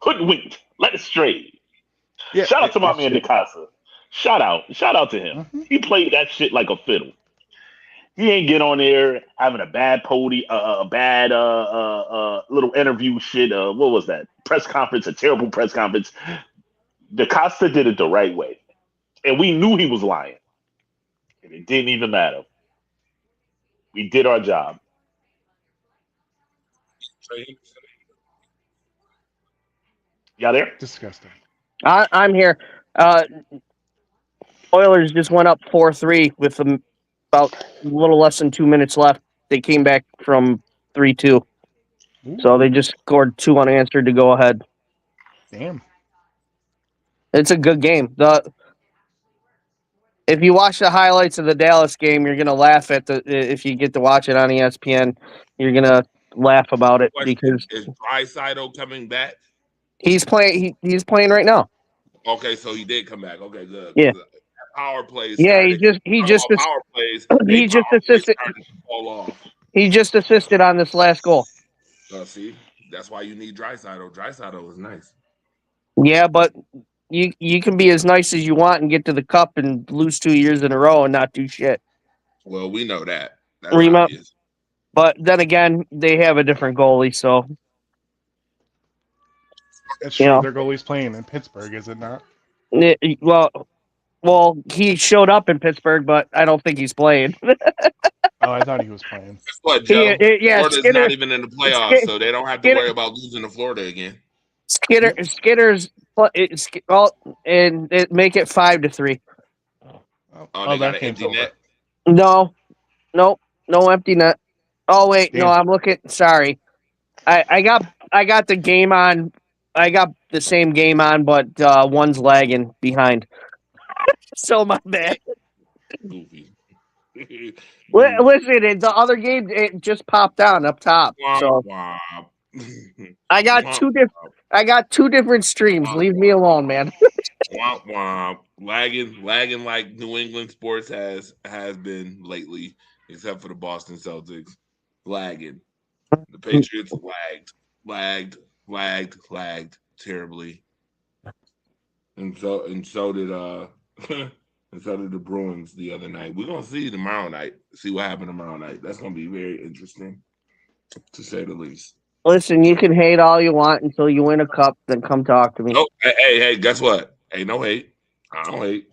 Hoodwinked. Let it stray. Yeah, Shout out to my it's man shit. DeCasa. Shout out to him. Mhm. He played that shit like a fiddle. He ain't get on there having a bad podium, a bad little interview shit. What was that? Press conference, a terrible press conference. DeCosta did it the right way. And we knew he was lying. And it didn't even matter. We did our job. Y'all there? Disgusting. I'm here. Oilers just went up 4-3 with about a little less than 2 minutes left. They came back from 3-2. So they just scored 2 unanswered to go ahead. Damn. It's a good game. If you watch the highlights of the Dallas game, you're gonna laugh at if you get to watch it on ESPN, you're gonna laugh about it because Is Draisaitl coming back? he's playing right now. Okay, so he did come back. Okay, good. Yeah. Power plays. Yeah, started- he just power plays. he just power plays assisted started to fall off. he just assisted on this last goal. See, that's why you need Draisaitl. Draisaitl is nice. Yeah, but you can be as nice as you want and get to the cup and lose 2 years in a row and not do shit. Well, we know that. That's Remo- obvious. But then again, they have a different goalie, so That's You true. know. Their goalie's playing in Pittsburgh, is it not? Well, he showed up in Pittsburgh, but I don't think he's playing. Oh, I thought he was playing. Guess what, Joe? Yeah, Florida's Skinner. not even in the playoffs, so they don't have to Skinner- worry about losing to Florida again. Skinner's and make it 5-3. Oh, they got that an game's empty over. net. No empty net. Oh wait, no, Damn. I'm looking. Sorry, I got the game on. I got the same game on, but one's lagging behind. So my bad. Goofy. Listen, the other game it just popped on up top. So Womp I got two different streams. Leave me alone, man. womp womp. Lagging like New England sports has been lately, except for the Boston Celtics. Lagging. The Patriots lagged terribly. And so did and so did the Bruins the other night. We're gonna see tomorrow night. See what happened tomorrow night. That's gonna be very interesting, to say the least. Listen, you can hate all you want until you win a cup. Then come talk to me. Oh, hey, guess what? Hey, no hate. I don't hate.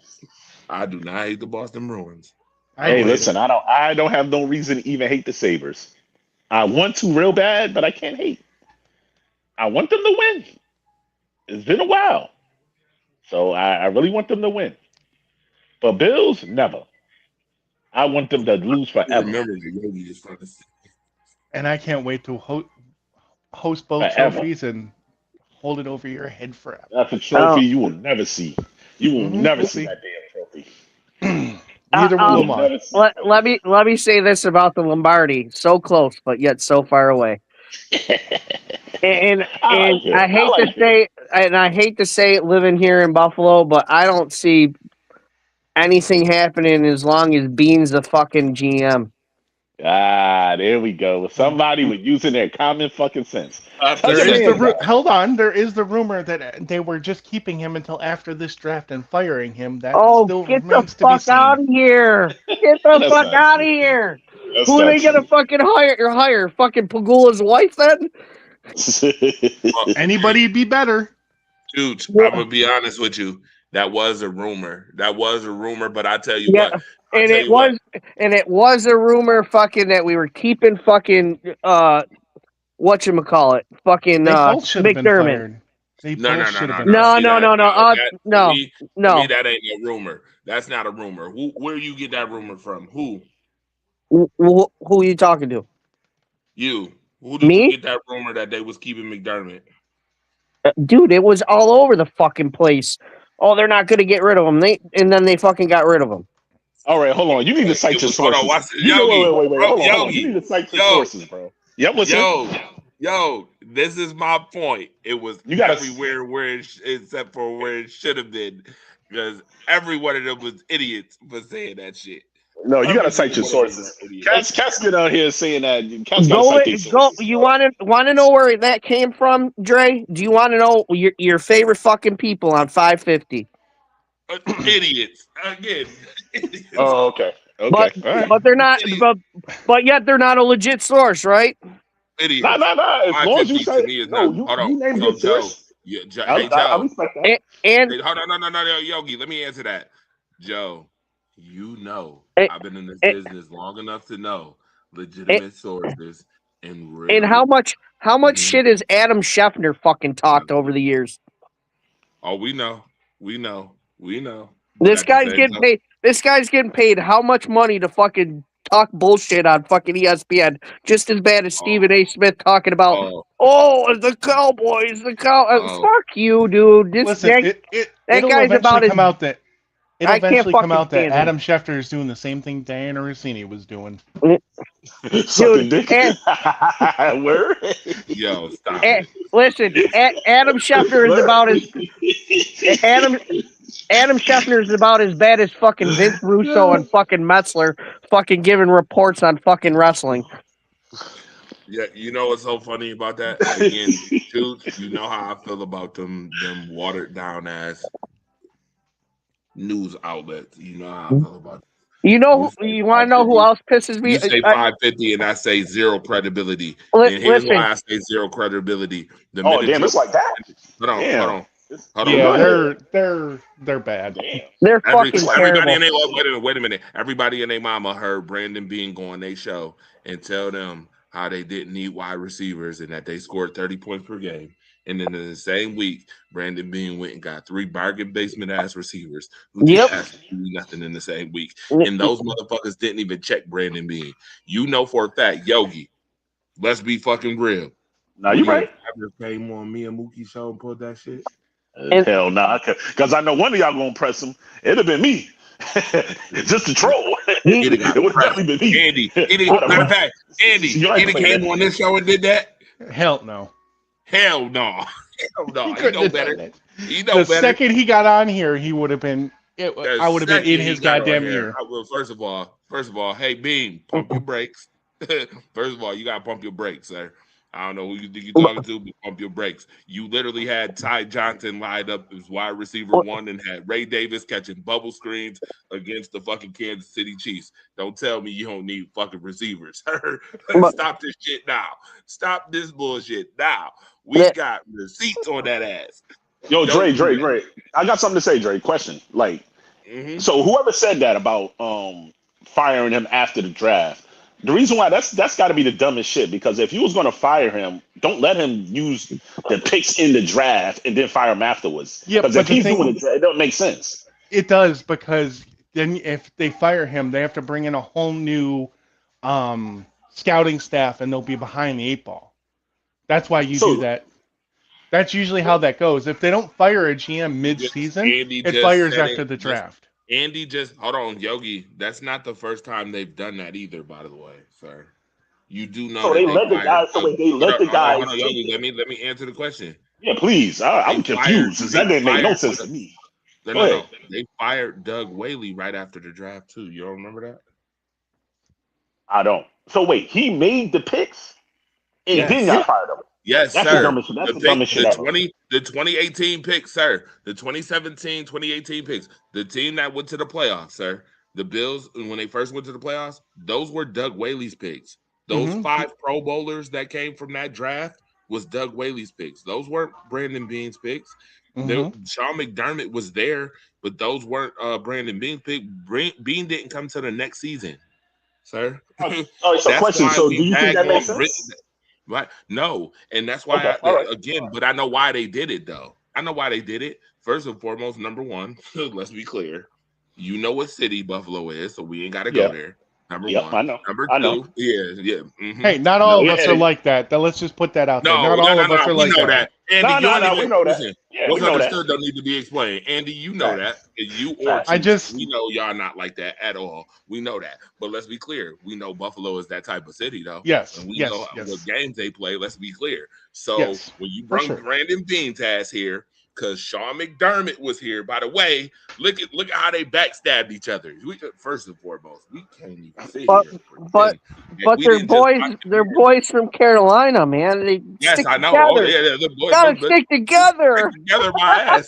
I do not hate the Boston Bruins. Hey, listen, I don't have no reason to even hate the Sabres. I want to real bad, but I can't hate. I want them to win. It's been a while. So I really want them to win. But Bills, never. I want them to lose I forever. remember the Yogi is trying to say. And I can't wait to host both Forever. trophies and hold it over your head forever. That's a trophy you will never see. You will never We'll see see. that damn trophy. Neither will You will Lamar. never see Let me say this about the Lombardi: so close, but yet so far away. And I like it. I hate I like I hate to say it, living here in Buffalo, but I don't see anything happening as long as Bean's the fucking GM. there we go. Somebody was using their common fucking sense. Hold on. There is the rumor that they were just keeping him until after this draft and firing him. That still Get the remains to be fuck seen. out of here! Get the That's fuck not out of true. here! That's Who are not they gonna fucking hire? Fucking Pagula's wife then? true. Anybody be better. Dude, I'm gonna be honest with you. That was a rumor. But I tell you Yeah, what. and it was a rumor fucking that we were keeping fucking whatchamacallit, fucking They both should have been McDermott. fired. They No. both should have See been No, fired. no. To me, No. that ain't a rumor. That's not a rumor. Where you get that rumor from? Who? Who are you talking to? You. Who did Me? you get that rumor that they was keeping McDermott? Dude, it was all over the fucking place. Oh, they're not going to get rid of him. And then they fucking got rid of him. All right, hold on. You need to cite your Hold on, sources. watch it. Wait. Yogi. Hold on. Yogi. You need to cite your Yo. sources, bro. Yep, what's it? Yo, this is my point. It was You gotta- everywhere except for where it should have been, because every one of them was idiots for saying that shit. No, you gotta cite your sources. Cass get out here saying that. Cass gotta cite these sources. You want to know where that came from, Dre? Do you want to know your favorite fucking people on 550? Idiots again. Idiots. Oh, okay. But All right. but they're not. But yet they're not a legit source, right? Idiots. Nah. As long as you 550 say to me is no, not. you, Hold on. you name So, your Joe. source. Yeah, I Joe. respect that. And Hold on, no, Yogi. Let me answer that. Joe, you know I've been in this business long enough to know legitimate sources and real. and how much shit has Adam Scheffner fucking talked over the years? Oh, we know. This guy's getting paid. This guy's getting paid how much money to fucking talk bullshit on fucking ESPN? Just as bad as Stephen A. Smith talking about, the Cowboys, fuck you, dude. Listen, it'll guy's eventually about come out that it'll I can't eventually come fucking out that stand him. Adam Schefter is doing the same thing Diana Rossini was doing. Sucking dick. Where? Yo, stop it. Listen, Adam Schefter is about Adam Schefter is about as bad as fucking Vince Russo and fucking Metzler fucking giving reports on fucking wrestling. Yeah, you know what's so funny about that? Again, dude, you know how I feel about them watered down ass news outlets. You know how I feel about them. You want to know who else pisses me? You say 550 and I say zero credibility. And here's Listen. why I say zero credibility. Oh, damn, it's like that? Hold on, Damn. hold on, hold Go Yeah, ahead. they're bad. Damn. They're Everybody fucking in terrible. their wait a minute. Everybody and their mama heard Brandon Bean go on their show and tell them how they didn't need wide receivers and that they scored 30 points per game. And then in the same week, Brandon Bean went and got 3 bargain basement ass receivers who did Yep. absolutely nothing in the same week. And those motherfuckers didn't even check Brandon Bean. You know for a fact, Yogi, let's be fucking real. Now you Would he right. have ever came on me and Mookie show and pulled that shit? And- Hell nah, because I know one of y'all gonna press him. It'd have been me, just to troll. He'd have got It would pressed. definitely been me. Andy, matter of fact, Andy, You're right he'd have to say came that. on this show and did that. Hell no. Hell no. Hell no. He He couldn't know have done better. that. He know The better. second he got on here, he would have been. The I would have been second in he his got on goddamn here, ear. Well, first of all, hey Beam, pump your brakes. First of all, you gotta pump your brakes, sir. I don't know who you think you're talking to, but pump your brakes. You literally had Ty Johnson lined up as wide receiver 1 and had Ray Davis catching bubble screens against the fucking Kansas City Chiefs. Don't tell me you don't need fucking receivers. Stop this shit now. Stop this bullshit now. We got receipts on that ass. Yo, Dre. I got something to say, Dre. Question. Like, so whoever said that about firing him after the draft, the reason why that's got to be the dumbest shit, because if you was going to fire him, don't let him use the picks in the draft and then fire him afterwards. Yeah, because but if he's the thing- doing it don't make sense. It does, because then if they fire him, they have to bring in a whole new scouting staff, and they'll be behind the 8 ball. That's why you do that. That's usually how that goes. If they don't fire a GM mid-season, Andy it just fires said after the draft. Andy just hold on, Yogi. That's not the first time they've done that either, by the way, sir. You do know So that they let the fired guys. So they let the guys. Hold on, Yogi. Let me answer the question. Yeah, please. I'm confused. That didn't make no sense to me. No. They fired Doug Whaley right after the draft too. You don't remember that? I don't. So wait, he made the picks and then got fired up. Yes, That's sir. the dumbest, that's the dumbest shit ever. The 2018 picks, sir. The 2017, 2018 picks. The team that went to the playoffs, sir. The Bills, when they first went to the playoffs, those were Doug Whaley's picks. Those 5 Pro Bowlers that came from that draft was Doug Whaley's picks. Those weren't Brandon Bean's picks. Sean McDermott was there, but those weren't Brandon Bean's picks. Bean didn't come to the next season, sir. So question. So do you think that makes sense? Right? No, and that's why again. But I know why they did it, though. I know why they did it. First and foremost, number one, let's be clear. You know what city Buffalo is, so we ain't got to go there. Number one. I know. Number I two, know. yeah. Hey, not all of us are like that. Let's just put that out there. Not all of us are like that. Andy, we know that. Yeah, what's we know understood that. don't need to be explained. Andy, you know that. You or we know y'all not like that at all. We know that. But let's be clear. We know Buffalo is that type of city, though. Yes. And we know what games they play. Let's be clear. So when you bring Brandon Bean's ass here, because Sean McDermott was here. By the way, look at how they backstabbed each other. First and foremost, we can't even sit here. But they're boys from Carolina, man. They stick I know. together. The boys gotta stick together. Stick together, my ass.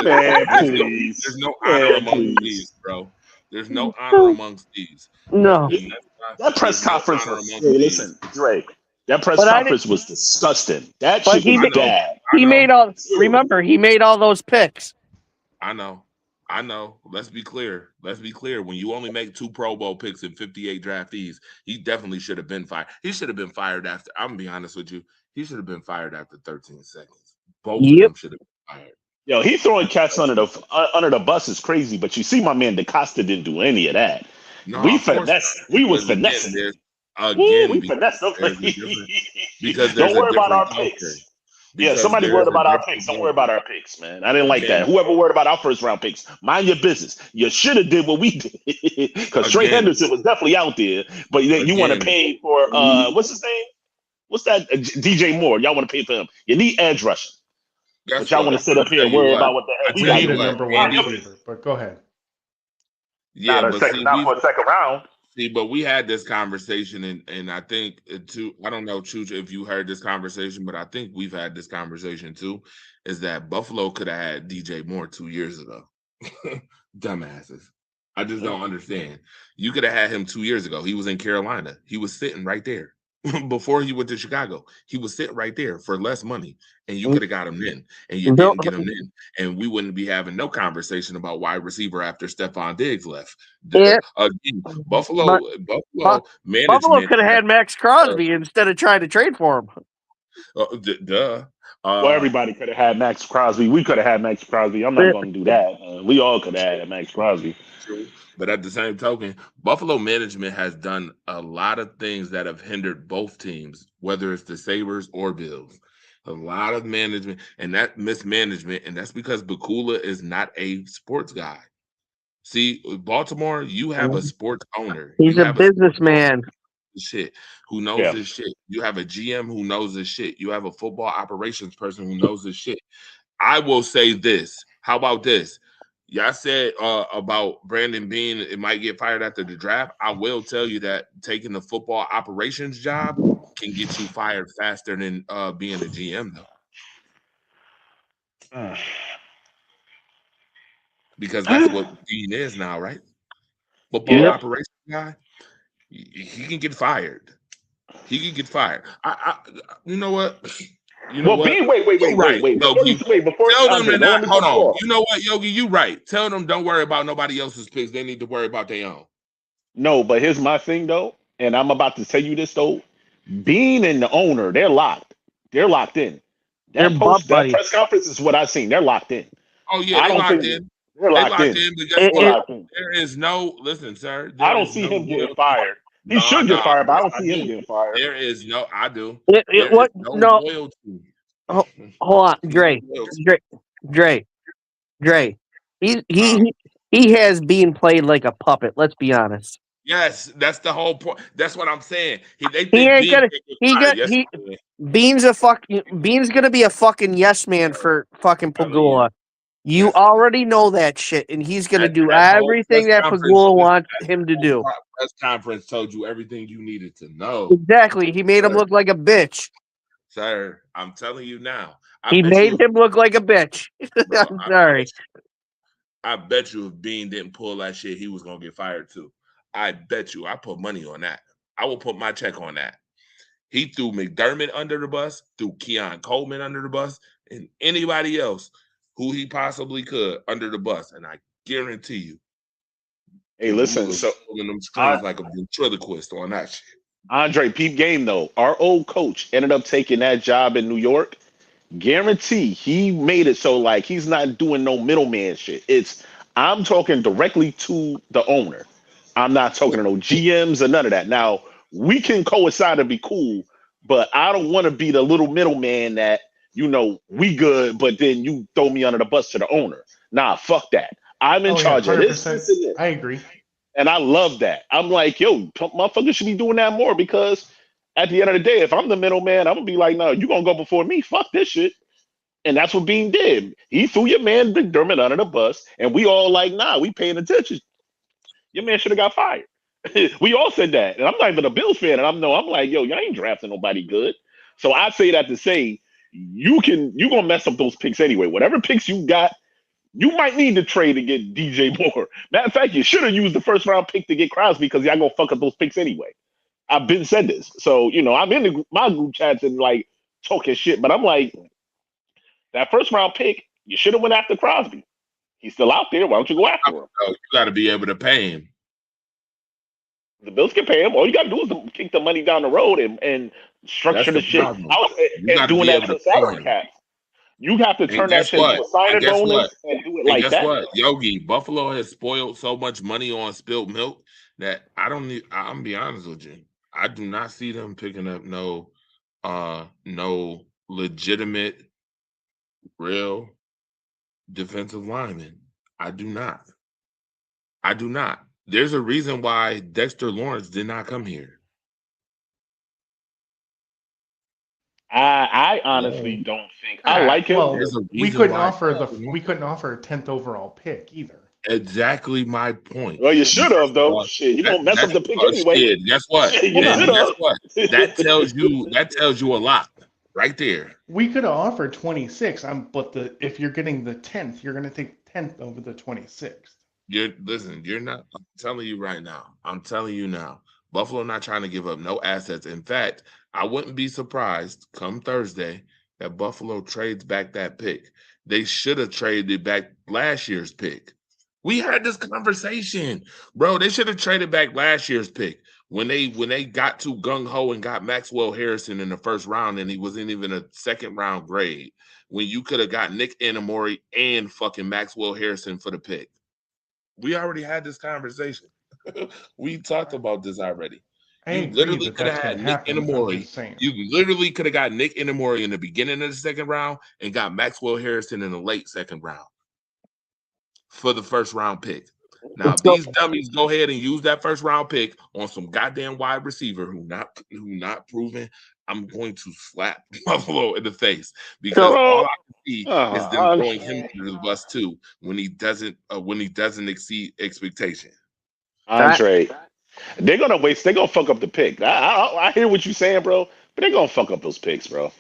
Man, please. There's no honor among these, bro. There's no honor amongst these. No. That press conference was. Listen, Drake. That press conference was disgusting. That shit was bad. He made all. Remember, he made all those picks. I know. Let's be clear. When you only make 2 Pro Bowl picks and 58 draftees, he definitely should have been fired. He should have been fired after. I'm gonna be honest with you. He should have been fired after 13 seconds. Both of them should have been fired. Yo, he throwing cats under the bus is crazy. But you see, my man DeCosta didn't do any of that. No, we finessed. We was finessing. We finessed them. Because don't worry about our picks. Yeah, somebody worried about our picks. Don't worry about our picks, man. I didn't like that. Whoever worried about our first round picks, mind your business. You should have did what we did, because Trey Henderson was definitely out there. But you want to pay for what's his name? What's that? DJ Moore. Y'all want to pay for him? You need edge rushing. But y'all want to sit up here and worry about what the hell we need a number one receiver. But go ahead. Yeah, not for a second round. See, but we had this conversation, and I think I don't know, Chuch, if you heard this conversation, but I think we've had this conversation too, is that Buffalo could have had DJ Moore 2 years ago. Dumbasses. I just don't understand. You could have had him 2 years ago. He was in Carolina. He was sitting right there. before he went to Chicago. He was sitting right there for less money, and you Mm. could have got him then, and you Bill- didn't get him then, and we wouldn't be having no conversation about wide receiver after Stephon Diggs left. Yeah. Again, Buffalo Buffalo management. could have had Max Crosby instead of trying to trade for him. Duh. Well, everybody could have had Max Crosby. We could have had Max Crosby. I'm not going to do that. We all could have had Max Crosby. True. But at the same token, Buffalo management has done a lot of things that have hindered both teams, whether it's the Sabres or Bills. A lot of management and that mismanagement, and that's because Bakula is not a sports guy. See, Baltimore, you have a sports owner. He's You a have businessman. shit who knows this shit. You have a GM who knows this shit. You have a football operations person who knows this shit. I will say this. How about this? Y'all said about Brandon Beane, it might get fired after the draft. I will tell you that taking the football operations job can get you fired faster than being a GM, though. Because that's what Beane is now, right? Football operations guy. He can get fired. He can get fired. You know what? You know what? Bean, wait. Before tell them Andre, to not. Hold on. before. You know what, Yogi? You right. Tell them don't worry about nobody else's picks. They need to worry about their own. No, but here's my thing though, and I'm about to tell you this though. Bean and the owner, they're locked. They're locked in. That press conference is what I've seen. They're locked in. Oh yeah, they're locked in. They're locked in. Because there is no. Listen, sir. I don't see him getting fired. He should get fired, but I don't see him getting fired. There is no. I do. No loyalty. Hold on, Dre. He has been played like a puppet. Let's be honest. Yes, that's the whole point. That's what I'm saying. Bean's gonna be a fucking yes man for fucking Pagula. You already know that shit, and he's gonna do everything that Pagula wants him to do. Press conference told you everything you needed to know. Exactly. He made him look like a bitch. Sir, I'm telling you now. He made him look like a bitch. I'm sorry. I bet you if Bean didn't pull that shit, he was gonna get fired too. I bet you. I put money on that. I will put my check on that. He threw McDermott under the bus, threw Keon Coleman under the bus, and anybody else who he possibly could under the bus. And I guarantee you. Hey, listen. So them strings like a ventriloquist on that shit. Andre, peep game though. Our old coach ended up taking that job in New York. Guarantee he made it so like he's not doing no middleman shit. I'm talking directly to the owner. I'm not talking to no GMs or none of that. Now, we can coincide and be cool, but I don't want to be the little middleman that, we good, but then you throw me under the bus to the owner. Nah, fuck that. I'm in charge of this. I agree. And I love that. I'm like, yo, motherfuckers should be doing that more because at the end of the day, if I'm the middleman, I'm going to be like, no, you're going to go before me. Fuck this shit. And that's what Bean did. He threw your man McDermott under the bus, and we all like, nah, we paying attention. Your man should have got fired. We all said that. And I'm not even a Bills fan. And I'm like, yo, y'all ain't drafting nobody good. So I say that to say, you're going to mess up those picks anyway. Whatever picks you got, you might need to trade to get DJ Moore. Matter of fact, you should have used the first round pick to get Crosby because y'all going to fuck up those picks anyway. I've been said this. So, I'm in my group chats and like talking shit. But I'm like, that first round pick, you should have went after Crosby. He's still out there. Why don't you go after him? You got to be able to pay him. The Bills can pay him. All you got to do is kick the money down the road and structure the shit. And doing that to the salary cap. You have to turn that shit into a signing bonus and do it like that. Guess what? Yogi, Buffalo has spoiled so much money on spilled milk that I'm gonna be honest with you. I do not see them picking up no legitimate, real defensive lineman. I do not. There's a reason why Dexter Lawrence did not come here. I honestly don't think I like him. Well, we couldn't offer a 10th overall pick either. Exactly my point. Well, you should have though. Shit, you gonna mess up the pick anyway. Shit. Guess what? That tells you a lot right there. We could have offered 26. But if you're getting the 10th, you're gonna take 10th over the 26th. You're not. I'm telling you right now. I'm telling you now. Buffalo not trying to give up no assets. In fact, I wouldn't be surprised come Thursday that Buffalo trades back that pick. They should have traded back last year's pick. We had this conversation, bro. They should have traded back last year's pick when they got too gung ho and got Maxwell Harrison in the first round, and he wasn't even a second round grade. When you could have got Nick Anamori and fucking Maxwell Harrison for the pick. We already had this conversation. We talked about this already. I You agree literally that could have that's had what Nick happens. I'm Inamori. just saying. You literally could have got Nick Inamori in the beginning of the second round and got Maxwell Harrison in the late second round for the first round pick. Now, if So- these dummies go ahead and use that first round pick on some goddamn wide receiver who not proven, I'm going to slap Buffalo in the face because So- all I can see is them I'm- throwing him under the bus too when he doesn't exceed expectation. Andre, they're gonna waste. They're gonna fuck up the pick. I hear what you're saying, bro, but they're gonna fuck up those picks, bro.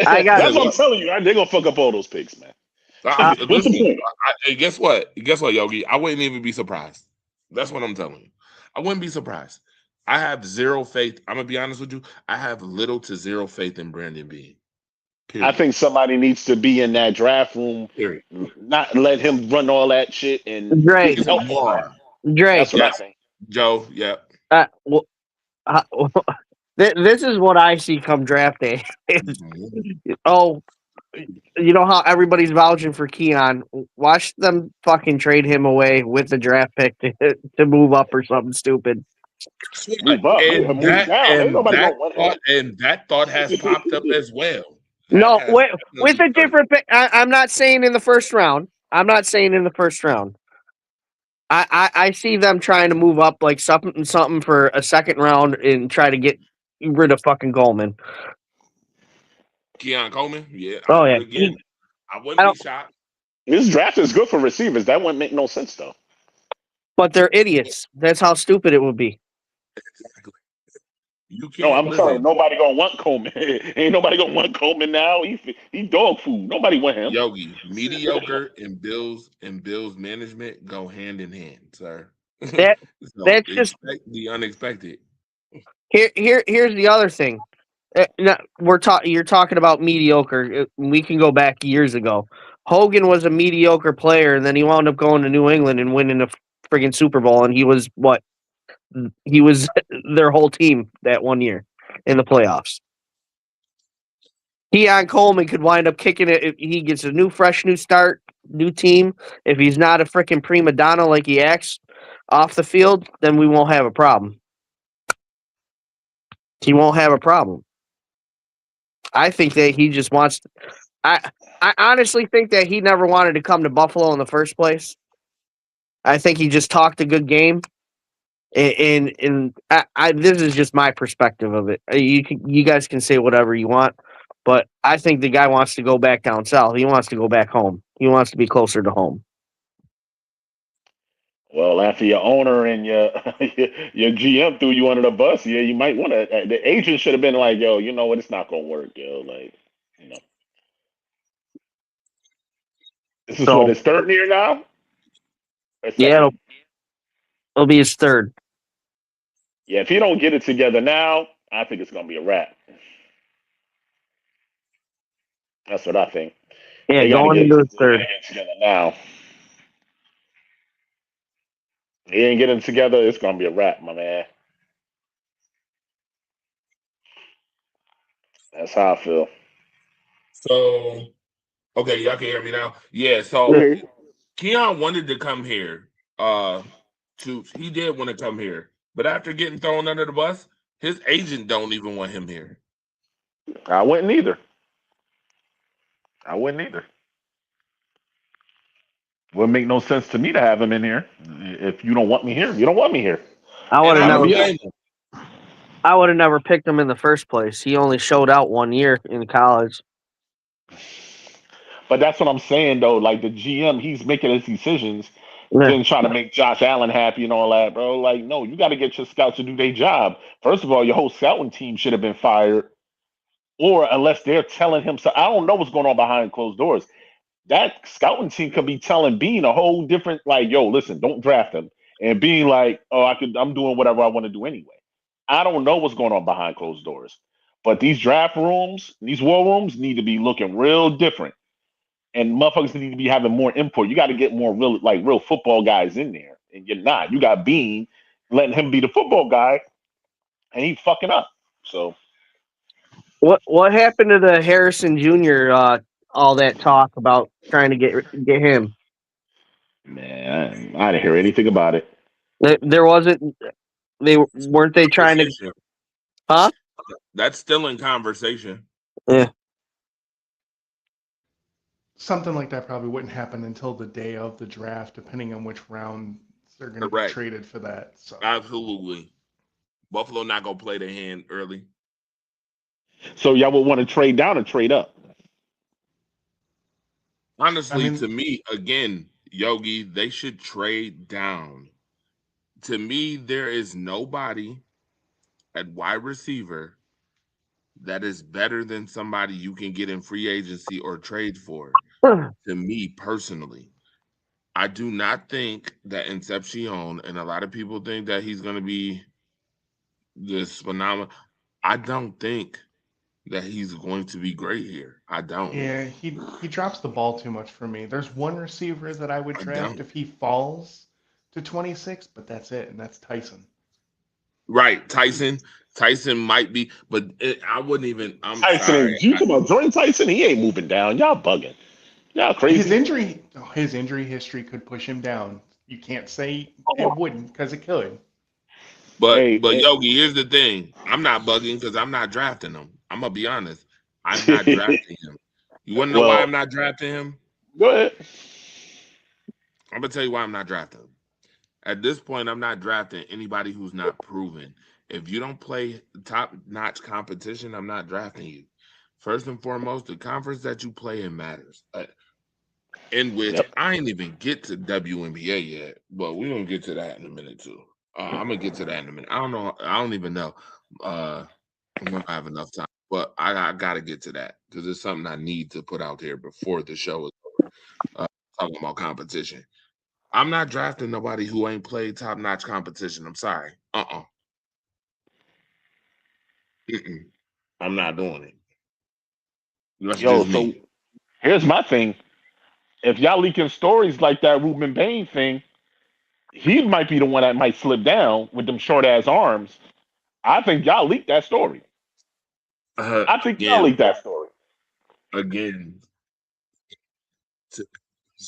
I got That's it. what I'm telling you. They're gonna fuck up all those picks, man. What's What's the point? Guess what? Guess what, Yogi? I wouldn't even be surprised. That's what I'm telling you. I wouldn't be surprised. I have zero faith. I'm gonna be honest with you. I have little to zero faith in Brandon Beane. I think somebody needs to be in that draft room, Period. not let him run all that shit and Dre, He's a help moron. Dre, That's what I Yes. think. Joe, yeah. well, this is what I see come draft day. Oh, you know how everybody's vouching for Keon? Watch them fucking trade him away with the draft pick to move up or something stupid. Move up, move down. Ain't nobody gonna want him. And that thought has popped up as well. No, That has with a definitely- different pick. I'm not saying in the first round. I'm not saying in the first round. I see them trying to move up like something for a second round and try to get rid of fucking Goldman. Keon Coleman, yeah. Oh, yeah. Again, I I wouldn't be don't- shocked. This draft is good for receivers. That wouldn't make no sense though. But they're idiots. That's how stupid it would be. You can't. No, I'm listen, sorry. Nobody gonna want Coleman. Ain't nobody gonna want Coleman now. He dog food. Nobody want him. Yogi, mediocre and Bills management go hand in hand, sir. That- that's just- expect the unexpected. Here's the other thing. You're talking about mediocre. We can go back years ago. Hogan was a mediocre player, and then he wound up going to New England and winning a friggin' Super Bowl. And he was what? He was their whole team that one year in the playoffs. Keon Coleman could wind up kicking it if he gets a fresh new start, new team. If he's not a freaking prima donna like he acts off the field, then we won't have a problem. He won't have a problem. I think that he just wants. I honestly think that he never wanted to come to Buffalo in the first place. I think he just talked a good game, and this is just my perspective of it. You guys can say whatever you want, but I think the guy wants to go back down south. He wants to go back home. He wants to be closer to home. Well, after your owner and your your GM threw you under the bus, yeah, you might want to. The agent should have been like, "Yo, you know what? It's not gonna work, yo." Like, you know, this is So- what his third year now. Or second? Yeah, it'll be his third. Yeah. If he don't get it together now, I think it's gonna be a wrap. That's what I think. Yeah, They gotta going get- into his they third. gotta get it together now. He ain't getting it together. It's gonna be a wrap, my man. That's how I feel. So, okay, y'all can hear me now. Yeah. So Mhm. Keon wanted to come here. He did want to come here, but after getting thrown under the bus, his agent don't even want him here. I wouldn't either. Wouldn't make no sense to me to have him in here. If you don't want me here, you don't want me here. I would And have I don't never. blame him. I would have never picked him in the first place. He only showed out 1 year in college. But that's what I'm saying, though. Like the GM, he's making his decisions, Yeah. then trying to make Josh Allen happy and all that, bro. Like, no, you got to get your scouts to do their job. First of all, your whole scouting team should have been fired, or unless they're telling him. So I don't know what's going on behind closed doors. That scouting team could be telling Bean a whole different, like, yo, listen, don't draft him, and being like, oh, I'm doing whatever I want to do anyway. I don't know what's going on behind closed doors. But these draft rooms, these war rooms need to be looking real different. And motherfuckers need to be having more input. You got to get more real football guys in there. And you're not. You got Bean letting him be the football guy, and he fucking up. So What happened to the Harrison Jr. All that talk about trying to get him? man, I didn't hear anything about it. There wasn't. Weren't they trying to? Conversation. Huh? That's still in conversation. Yeah. Something like that probably wouldn't happen until the day of the draft, depending on which round they're going to be Correct. traded for that. So Absolutely. Buffalo not gonna play their hand early. So y'all would want to trade down or trade up? Honestly, I mean- to me, again, Yogi, they should trade down. To me, there is nobody at wide receiver that is better than somebody you can get in free agency or trade for. To me personally, I do not think that Incepcion, and a lot of people think that he's going to be this phenomenal. I don't think that he's going to be great here. I don't. yeah, he drops the ball too much for me. There's one receiver that I would I draft don't. if he falls to 26, but that's it, and that's Tyson. Right, Tyson might be, but I wouldn't even. I'm Tyson, sorry. you talking about Jordan Tyson? He ain't moving down. Y'all bugging. Y'all crazy. His injury history could push him down. You can't say it wouldn't, because it could. But Hey, Yogi, here's the thing. I'm not bugging because I'm not drafting him. I'm gonna be honest. I'm not drafting him. You wanna know why Well- I'm not drafting him? Go ahead. I'm gonna tell you why I'm not drafting him. At this point, I'm not drafting anybody who's not proven. If you don't play top-notch competition, I'm not drafting you. First and foremost, the conference that you play in matters. In which Yep. I ain't even get to WNBA yet, but we're gonna get to that in a minute too. I'm gonna get to that in a minute. I don't know. I don't even know. I'm gonna have enough time, but I gotta get to that because it's something I need to put out there before the show is over. Talking about competition. I'm not drafting nobody who ain't played top-notch competition. I'm sorry. Mm-mm. I'm not doing it. That's Yo, just so me. here's my thing. If y'all leaking stories like that Ruben Bain thing, he might be the one that might slip down with them short ass arms. I think y'all leaked that story. I think y'all leaked that story. Again,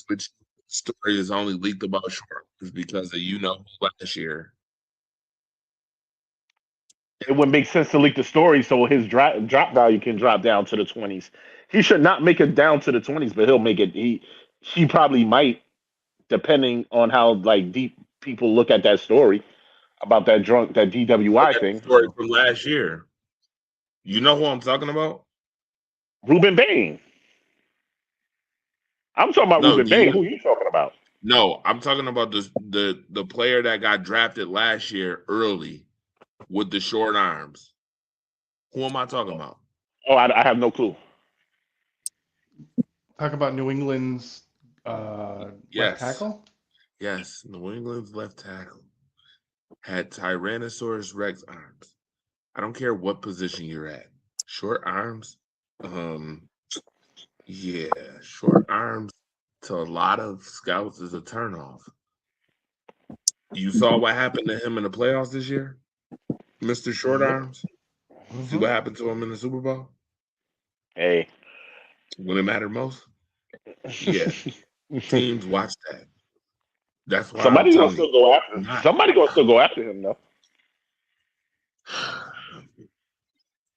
which story is only leaked about short is because of last year. It would make sense to leak the story so his drop value can drop down to the 20s. He should not make it down to the 20s, but he'll make it. He probably might, depending on how like deep people look at that story about that DWI thing. Story from last year. You know who I'm talking about? Ruben Bain. I'm talking about Ruben Bain. Who are you talking about? No, I'm talking about the player that got drafted last year early with the short arms. Who am I talking about? Oh, I have no clue. Talk about New England's Yes. left tackle. Yes, New England's left tackle had Tyrannosaurus Rex arms. I don't care what position you're at. Short arms, yeah, short arms to a lot of scouts is a turnoff. You saw what happened to him in the playoffs this year, Mr. Short Arms. See what happened to him in the Super Bowl? Hey, when it mattered most. Yeah, teams watch that. That's why somebody's I'm gonna still go after him. Somebody gonna still go after him though.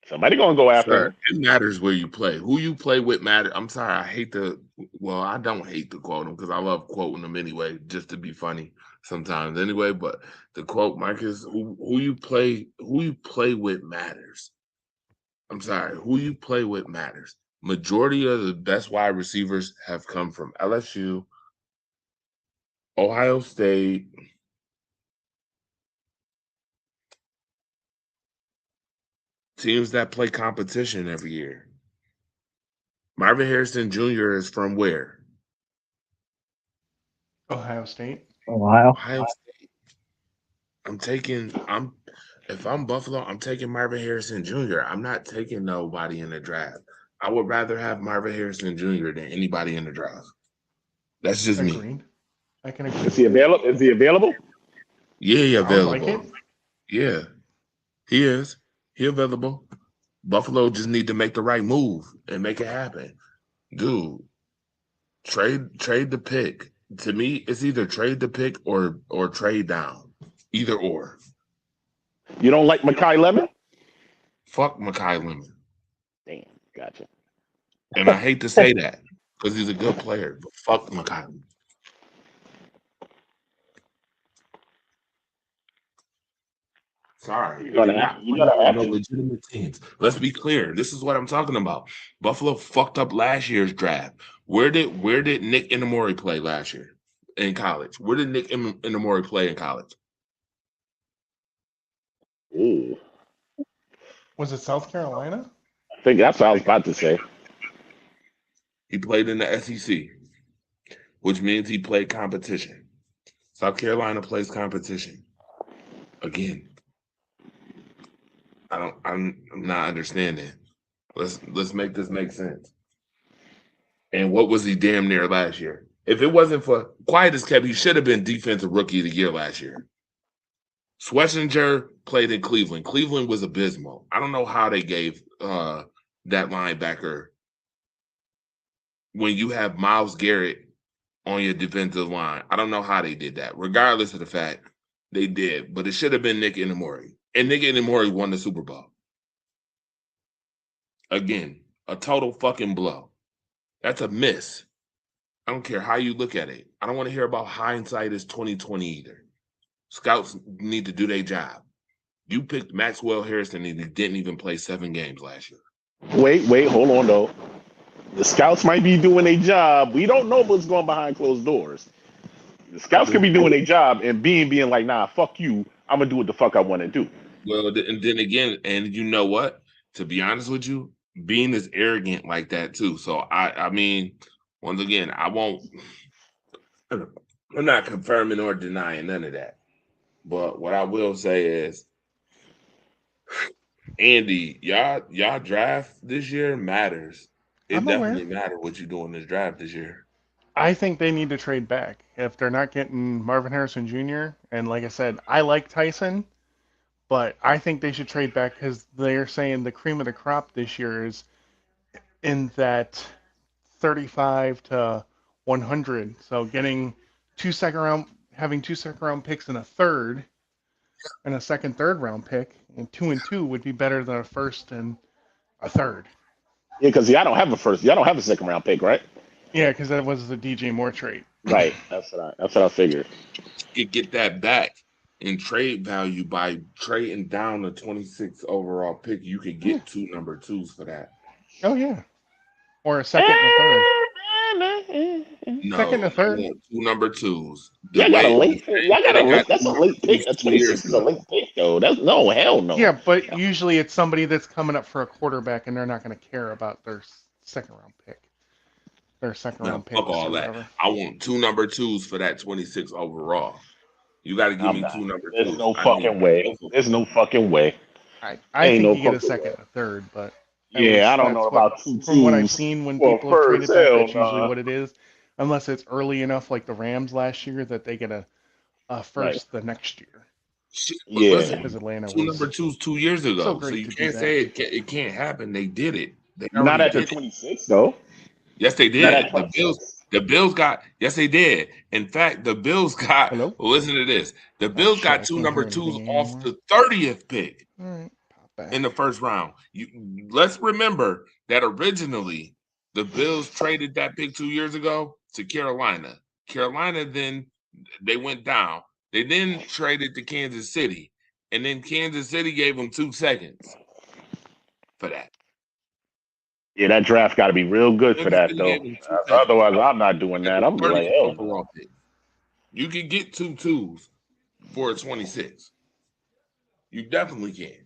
Somebody gonna go after him. It matters where you play. Who you play with matters. I'm sorry, I hate to. Well, I don't hate to quote him because I love quoting them anyway, just to be funny sometimes anyway. But the quote, Marcus, who you play with matters. I'm sorry, who you play with matters. Majority of the best wide receivers have come from LSU, Ohio State, teams that play competition every year. Marvin Harrison Jr. is from where? Ohio State. Ohio. Ohio State. If I'm Buffalo, I'm taking Marvin Harrison Jr. I'm not taking nobody in the draft. I would rather have Marvin Harrison Jr. than anybody in the draft. That's just me. Agreed. I can agree. Is he available? Is he available? Yeah, he Sounds like available. it. Yeah, he is. He available. Buffalo just need to make the right move and make it happen. Dude, trade the pick. To me, it's either trade the pick or trade down. Either or. You don't like Makai Lemon? Fuck Makai Lemon. Damn, gotcha. And I hate to say that because he's a good player, but fuck Makai Lemon. Sorry. You're gonna have No to. legitimate teams. Let's be clear. This is what I'm talking about. Buffalo fucked up last year's draft. Where did Nick Inamori play last year in college? Where did Nick Inamori play in college? Ooh, Was it South Carolina? I think that's what I was about to say. He played in the SEC, which means he played competition. South Carolina plays competition. Again, I'm not understanding. Let's make this make sense. And what was he damn near last year? If it wasn't for quiet as kept, he should have been defensive rookie of the year last year. Schlesinger played in Cleveland. Cleveland was abysmal. I don't know how they gave that linebacker when you have Myles Garrett on your defensive line. I don't know how they did that, regardless of the fact they did. But it should have been Nick Inamori. And Nick Inamori won the Super Bowl. Again, a total fucking blow. That's a miss. I don't care how you look at it. I don't want to hear about hindsight is 2020 either. Scouts need to do their job. You picked Maxwell Harrison and he didn't even play 7 games last year. Wait, hold on though. The scouts might be doing a job. We don't know what's going behind closed doors. The scouts could be doing a job and being like, nah, fuck you. I'm gonna do what the fuck I want to do. Well, and then again, and you know what? To be honest with you, Bean is arrogant like that too. So I mean, once again, I'm not confirming or denying none of that. But what I will say is, Andy, y'all draft this year matters. It I'm definitely aware. matters what you do in this draft this year. I think they need to trade back if they're not getting Marvin Harrison Jr. And like I said, I like Tyson, but I think they should trade back because they're saying the cream of the crop this year is in that 35 to 100. So getting having 2 second round picks and a third, and a second, third round pick, and 2 and 2 would be better than a first and a third. Yeah, because y'all don't have a first. Y'all don't have a second round pick, right? Yeah, because that was the DJ Moore trade. Right. That's what I figured. You could get that back in trade value by trading down the 26th overall pick. You could get 2 number 2s for that. Oh yeah, or a second and a third. No, Second and a third? 2 number 2s. Y'all got a late. That's a late pick. That's A 26 is a late pick, though. That's no hell no. Yeah, but usually it's somebody that's coming up for a quarterback, and they're not going to care about their second round pick. Their second No, round pick. fuck all that. I want 2 number 2s for that 26 overall. You got to give me 2 number 2s. There's no fucking way. There's no fucking way. I Ain't think no you get a fucking second way. and a third, but Yeah, I don't know about 2 from what I've twos. seen when Well, people have traded first, back, hell that's usually nah. what it is. Unless it's early enough, like the Rams last year, that they get a first the next year. Shit, but Yeah. listen, Because Atlanta 2 was number 2s 2 years ago. so So great you to do can't that. say it can't happen. They did it. They Not already at the did it. 26, though. Yes, they Not did. at The Bills got, yes, they did. In fact, the Bills got, Hello? listen to this. The Bills shit, got I 2 can't number hear 2s anything off anymore. the 30th pick All right, pop back. in the first round. Let's remember that originally the Bills traded that pick 2 years ago to Carolina. Carolina then, they went down. They then traded to Kansas City. And then Kansas City gave them 2 seconds for that. Yeah, that draft got to be real good for Kansas that, City though. gave them 2 seconds. Otherwise, I'm not doing At that. the I'm like, 30th hell no. overall pick. You can get 2 2s for a 26. You definitely can.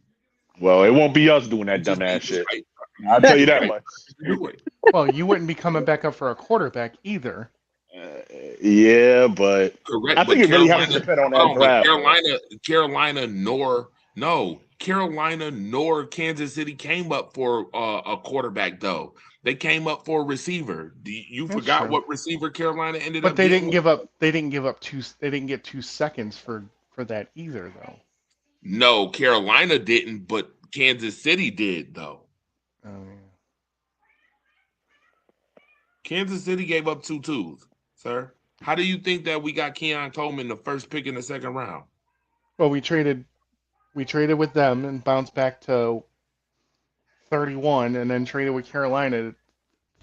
Well, it won't be us doing that Just dumbass need shit. right. I'll tell you that Right. much. Do it. Well, you wouldn't be coming back up for a quarterback either. Yeah, but Correct. I think but it really has to depend on that but draft. Carolina nor No, Carolina nor Kansas City came up for a quarterback though. They came up for a receiver. You That's forgot true. what receiver Carolina ended But up they getting? didn't give up. They didn't give up two. They didn't get 2 seconds for that either, though. No, Carolina didn't, but Kansas City did though. Oh, yeah. Kansas City gave up 2 twos, sir. How do you think that we got Keon Coleman the first pick in the second round? Well, we traded with them and bounced back to 31, and then traded with Carolina at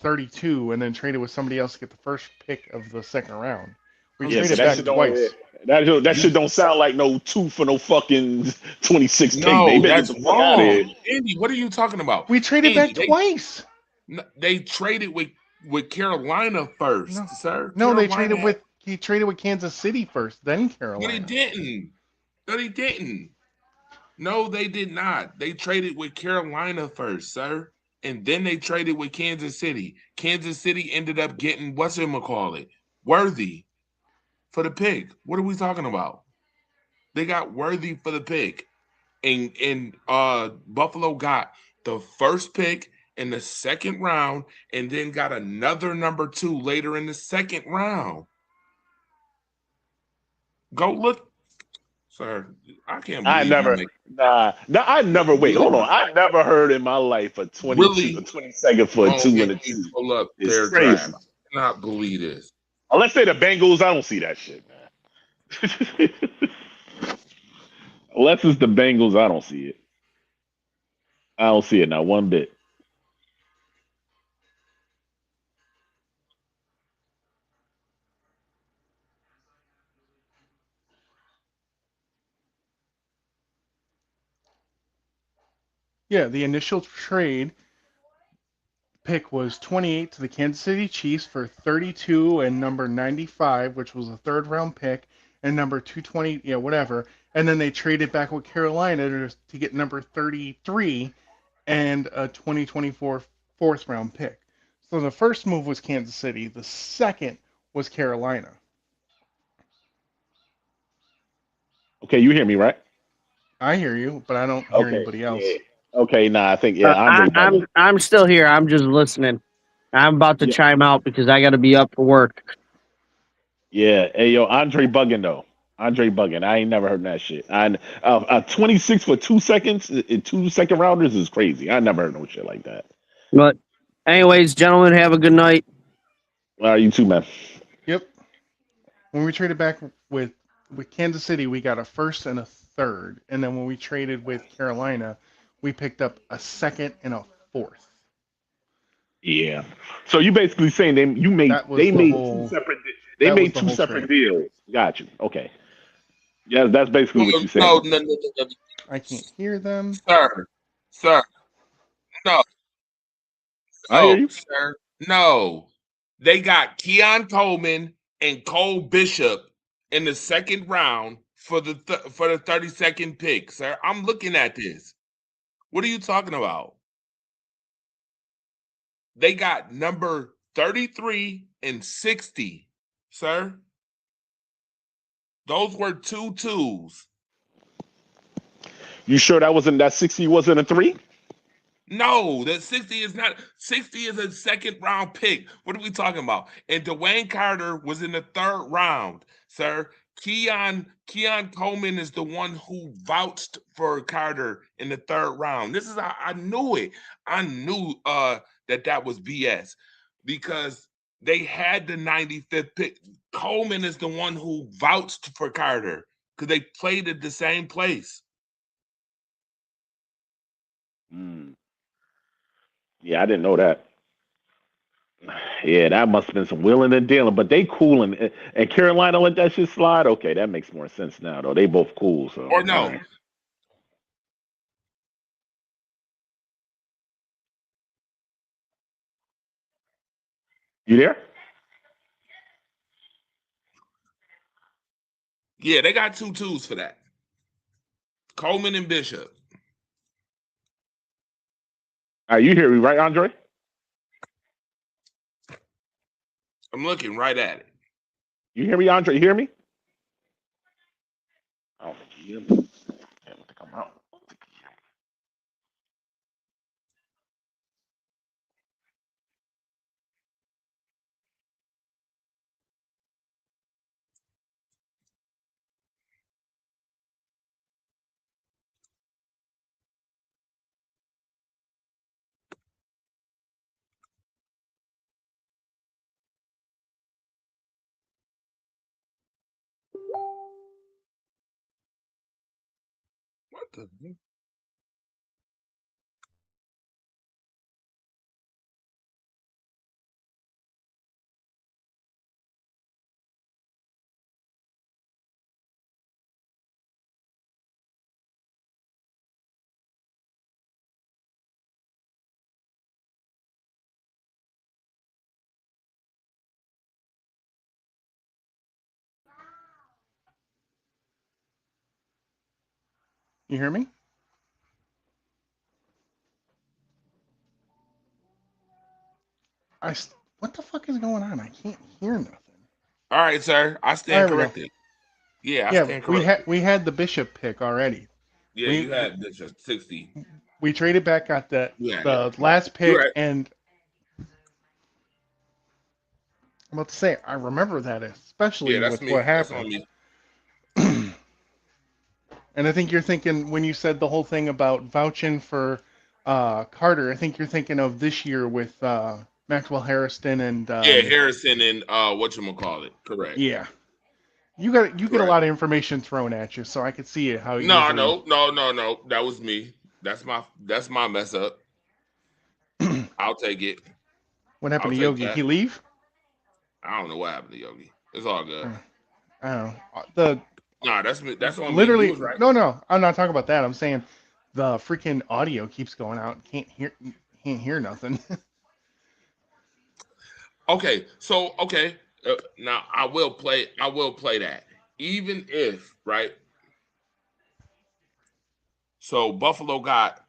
32, and then traded with somebody else to get the first pick of the second round. We Yeah, traded so back twice. That shit don't sound like no 2 for no fucking 26 pick. They No, better that's get the fuck out of here. wrong. Andy, what are you talking about? We traded Andy, back twice. They traded with Carolina first, No. sir. No, they Carolina traded with he traded with Kansas City first, then But Carolina. he didn't. No, he didn't. No, they did not. They traded with Carolina first, sir. And then they traded with Kansas City. Kansas City ended up getting whatchamacallit, Worthy for the pick. What are we talking about? They got Worthy for the pick. And Buffalo got the first pick in the second round and then got another number 2 later in the second round. Go look, sir. I can't believe I never wait. Hold on. I never heard in my life a 22nd for a 2 and a 2. Pull up It's their crazy. draft. I cannot believe this. Unless they're the Bengals, I don't see that shit, man. Unless it's the Bengals, I don't see it. I don't see it not one bit. Yeah, the initial trade pick was 28 to the Kansas City Chiefs for 32 and number 95, which was a third round pick, and number 220, yeah, whatever. And then they traded back with Carolina to get number 33 and a 2024 fourth round pick. So the first move was Kansas City. The second was Carolina. Okay, you hear me, right? I hear you, but I don't hear anybody else. Yeah. Okay, I think Andre I'm still here. I'm just listening. I'm about to chime out because I got to be up for work. Yeah, hey yo, Andre bugging though. Andre bugging. I ain't never heard that shit. 26 for 2 seconds in 2 second rounders is crazy. I never heard no shit like that. But, anyways, gentlemen, have a good night. You too, man. Yep. When we traded back with Kansas City, we got a first and a third, and then when we traded with Carolina, we picked up a second and a fourth. Yeah. So you basically saying they made two separate deals. Got you. Okay. Yeah, that's basically what you said. No. I can't hear them. Sir. No. I hear you. Sir. No. They got Keon Coleman and Cole Bishop in the second round for the 32nd pick, sir. I'm looking at this. What are you talking about? They got number 33 and 60, sir. Those were 2 twos. You sure that 60 wasn't a 3? No, that 60 is not. 60 is a second round pick. What are we talking about? And Dwayne Carter was in the third round, sir. Keon Coleman is the one who vouched for Carter in the third round. This is I knew it. I knew that was BS because they had the 95th pick. Coleman is the one who vouched for Carter because they played at the same place. Yeah, I didn't know that. Yeah, that must have been some wheeling and dealing, but they cool and Carolina let that shit slide. Okay, that makes more sense now though. They both cool, so Or no. right. You there? Yeah, they got 2 twos for that. Coleman and Bishop. You hear me, right, Andre? I'm looking right at it. You hear me, Andre? You hear me? Oh, you hear me? I think I'm out. the heck? You hear me? What the fuck is going on? I can't hear nothing. All right, sir. I stand There we go. corrected. Yeah, I Yeah, stand we corrected. had the bishop pick already. Yeah, we you had this at 60. we traded back, got the Yeah. last You're pick, right. and I'm about to say I remember that, especially Yeah, that's with me. what That's on happened. me. And I think you're thinking when you said the whole thing about vouching for Carter. I think you're thinking of this year with Maxwell Harrison and Yeah, Harrison and whatchamacallit. Correct. yeah. You get a Correct. lot of information thrown at you, so I could see it how it No, usually. no. That was me. That's my mess up. I'll take it. What happened I'll to take Yogi? that. He leave? I don't know what happened to Yogi. It's all good. I don't know. The Nah, that's me. That's on me. You literally was right. no, I'm not talking about that. I'm saying the freaking audio keeps going out. Can't hear nothing. Okay, so now I will play that. Even if, right? So Buffalo got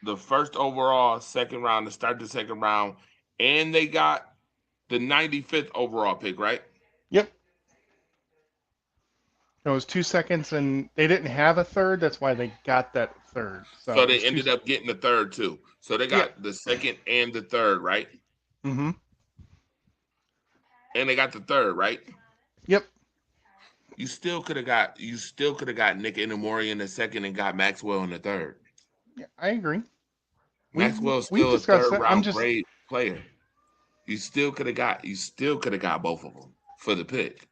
the first overall second round to start the second round, and they got the 95th overall pick, right? Yep. It was 2 seconds, and they didn't have a third. That's why they got that third. So So it they was two. ended up getting the third too. So they Yep. got the second and the third, right? Mm-hmm. And they got the third, right? Yep. You still could have got Nick Inamori in the second and got Maxwell in the third. Yeah, I agree. Maxwell's We've still a discussed third that. I'm round just grade player. You still could have got both of them for the pick.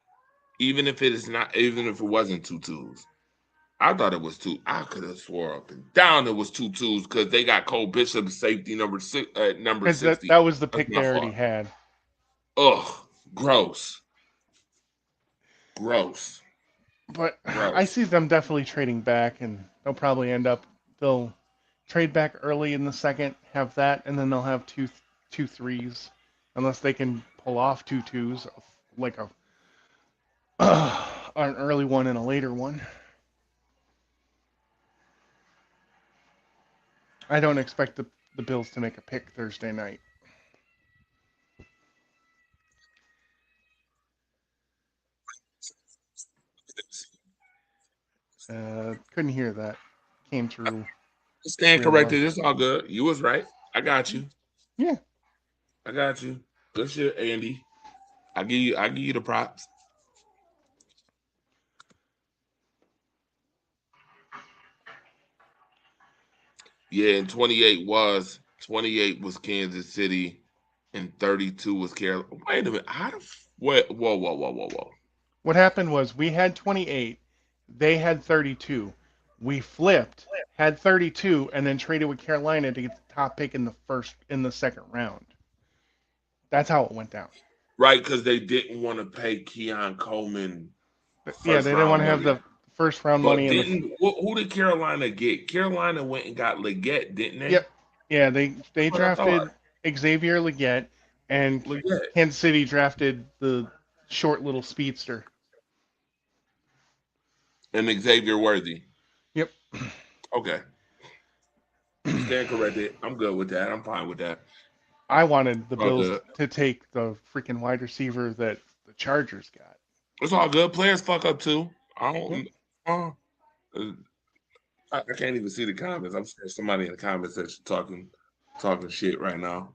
Even if it wasn't 2-2s. I thought it was two. I could have swore up and down it was 2-2s because they got Cole Bishop safety number 'cause 60. that was the That's pick my they already fault. had. Ugh, gross. Gross. But I Gross. see them definitely trading back, and they'll probably they'll trade back early in the second, have that, and then they'll have two threes, unless they can pull off 2-2s, like an early one and a later one. I don't expect the Bills to make a pick Thursday night. Couldn't hear that. Came through Stand real low. corrected. It's all good. You was right. I got you. Yeah. I got you. Good shit, Andy. I give you the props. Yeah, and 28 was Kansas City, and 32 was Carolina. Wait a minute. Whoa. What happened was we had 28, they had 32. We flipped, had 32, and then traded with Carolina to get the top pick in the second round. That's how it went down. Right, because they didn't want to pay Keon Coleman Yeah, first they didn't want round to have money. the first round But money and who did Carolina get? Carolina went and got Leggett, didn't they? yep. Yeah, they That's what I thought. drafted Xavier Leggett, and Leggett. Kansas City drafted the short little speedster. And Xavier Worthy. Yep. Okay. Stand corrected. I'm good with that. I'm fine with that. I wanted the All Bills good. to take the freaking wide receiver that the Chargers got. It's all good. Players fuck up too. I Yep. don't. I can't even see the comments. I'm sure somebody in the comments section talking shit right now.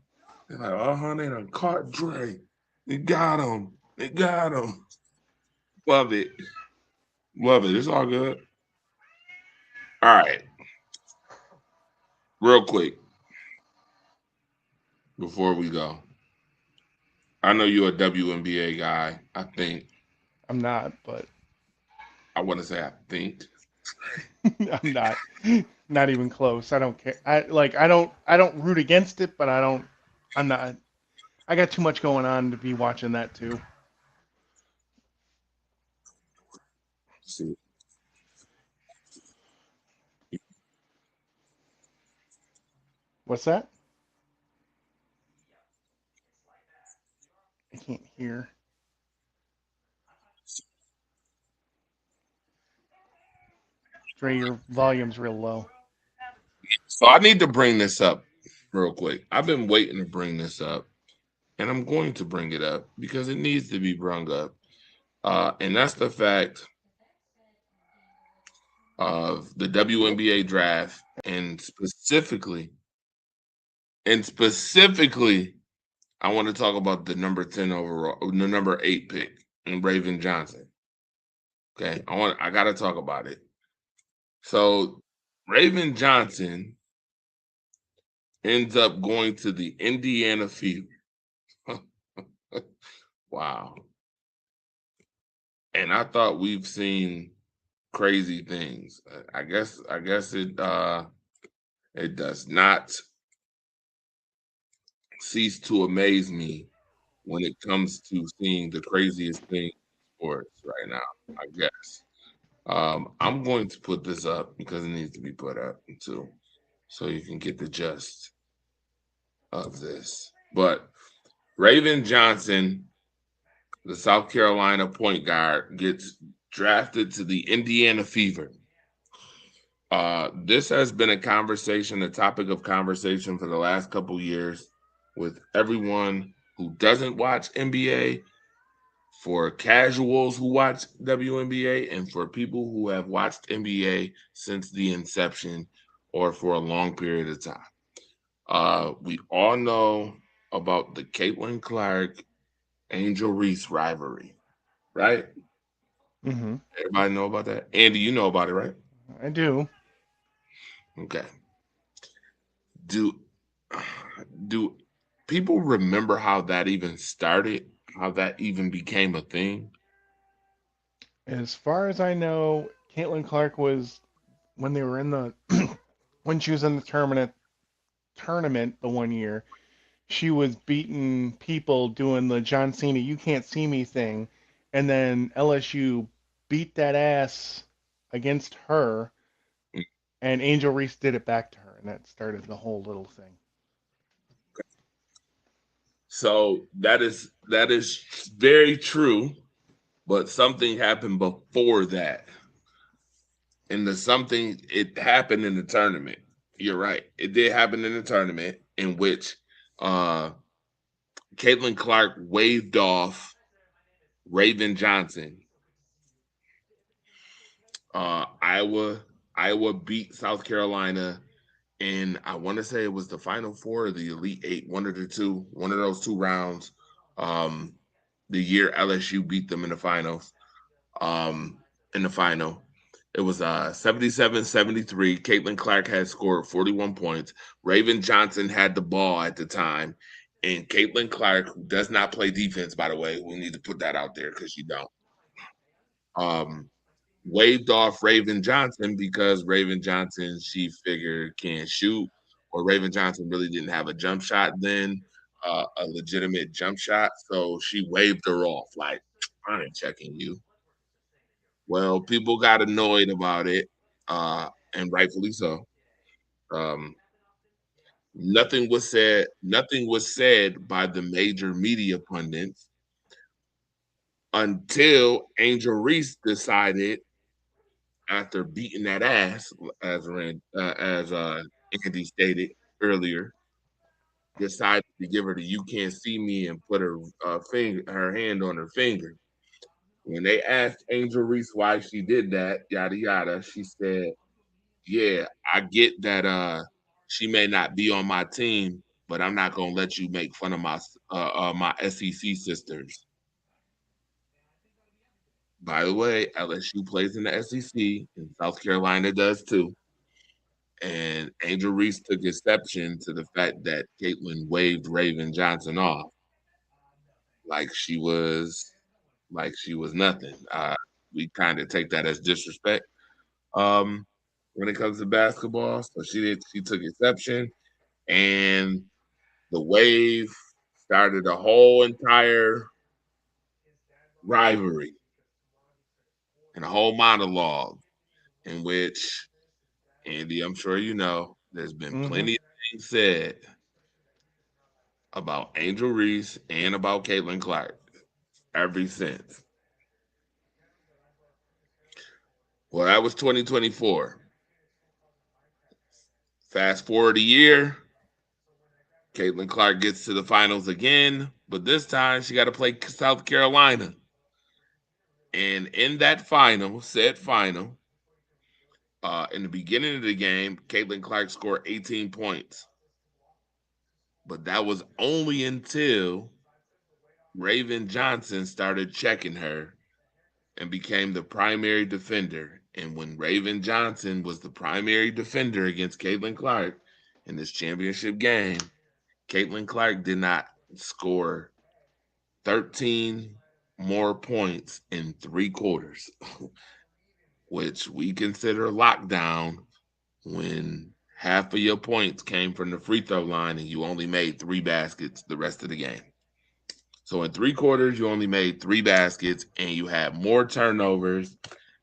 They're like, they done caught Dre. They got him. They got him. Love it. Love it. It's all good. All right. Real quick before we go. I know you're a WNBA guy, I think. I'm not, but I want to say I think. I'm not even close. I don't care. I don't root against it, but I'm not. I got too much going on to be watching that too. See, What's that? I can't hear. Dre, your volume's real low. so I need to bring this up real quick. I've been waiting to bring this up, and I'm going to bring it up because it needs to be brought up. And that's the fact of the WNBA draft, and specifically, I want to talk about the number 10 overall, the number 8 pick, and Raven Johnson. Okay, I got to talk about it. So Raven Johnson ends up going to the Indiana Fever. Wow. And I thought we've seen crazy things. I guess it does not cease to amaze me when it comes to seeing the craziest thing in sports right now, I guess. I'm going to put this up because it needs to be put up too, so you can get the gist of this. But Raven Johnson, the South Carolina point guard, gets drafted to the Indiana Fever. This has been a topic of conversation for the last couple years with everyone who doesn't watch NBA, for casuals who watch WNBA, and for people who have watched NBA since the inception or for a long period of time. We all know about the Caitlin Clark, Angel Reese rivalry, right? Mm-hmm. Everybody know about that? Andy, you know about it, right? I do. Okay. Do people remember how that even started? How that even became a thing? As far as I know, Caitlin Clark was when they were in the when she was in the tournament the one year. She was beating people doing the John Cena "You Can't See Me" thing, and then LSU beat that ass against her, and Angel Reese did it back to her, and that started the whole little thing. So that is very true, but something happened before that. And it happened in the tournament. You're right. It did happen in the tournament in which Caitlin Clark waved off Raven Johnson. Iowa beat South Carolina, and I want to say it was the Final Four or the Elite Eight, one of those two rounds. The year LSU beat them in the finals. In the final, it was 77-73. Caitlin Clark had scored 41 points. Raven Johnson had the ball at the time, and Caitlin Clark, who does not play defense, by the way, we need to put that out there because you don't. Waved off Raven Johnson because Raven Johnson, she figured, can't shoot, or Raven Johnson really didn't have a jump shot then, a legitimate jump shot. So she waved her off, like, I ain't checking you. Well, people got annoyed about it, and rightfully so. Um, nothing was said. Nothing was said by the major media pundits until Angel Reese decided, after beating that ass, as Andy stated earlier, decided to give her the "You Can't See Me" and put her hand on her finger. When they asked Angel Reese why she did that, yada yada, she said, "Yeah, I get that she may not be on my team, but I'm not gonna let you make fun of my SEC sisters." By the way, LSU plays in the SEC, and South Carolina does too. And Angel Reese took exception to the fact that Caitlin waved Raven Johnson off like she was nothing. we kind of take that as disrespect. When it comes to basketball, so she took exception, and the Wave started a whole entire rivalry and a whole monologue in which, Andy, I'm sure you know, there's been plenty of things said about Angel Reese and about Caitlin Clark ever since. Well, that was 2024. Fast forward a year, Caitlin Clark gets to the finals again, but this time she got to play South Carolina. And in that final, in the beginning of the game, Caitlin Clark scored 18 points. But that was only until Raven Johnson started checking her and became the primary defender. And when Raven Johnson was the primary defender against Caitlin Clark in this championship game, Caitlin Clark did not score 13 more points in 3 quarters, which we consider lockdown when half of your points came from the free throw line and you only made 3 baskets the rest of the game. So in 3 quarters, you only made 3 baskets and you had more turnovers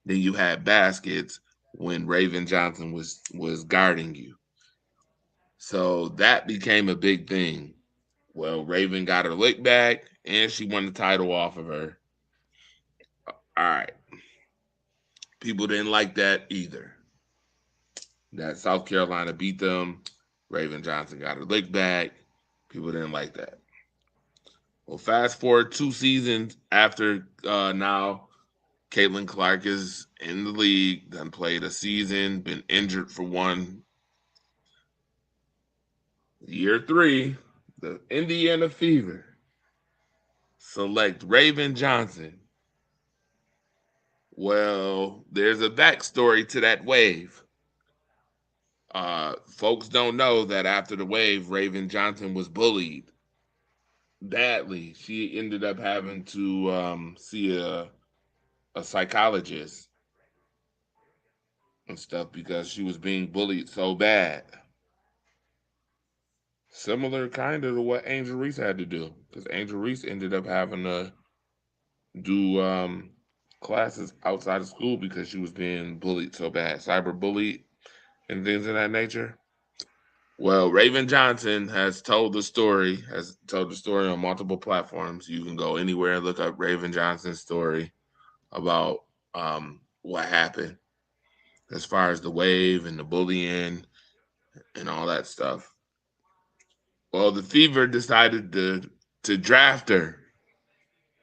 than you had baskets when Raven Johnson was guarding you. So that became a big thing. Well, Raven got her lick back and she won the title off of her. All right. People didn't like that either. That South Carolina beat them. Raven Johnson got her lick back. People didn't like that. Well, fast forward 2 seasons after now, Caitlin Clark is in the league, done played a season, been injured for 1. Year 3, the Indiana Fever select Raven Johnson. Well, there's a backstory to that Wave. Folks don't know that after the Wave, Raven Johnson was bullied badly. She ended up having to see a psychologist and stuff because she was being bullied so bad. Similar kind of to what Angel Reese had to do, because Angel Reese ended up having to do classes outside of school because she was being bullied so bad, cyber bullied and things of that nature. Well, Raven Johnson has told the story on multiple platforms. You can go anywhere and look up Raven Johnson's story about what happened as far as the Wave and the bullying and all that stuff. Well, the Fever decided to draft her.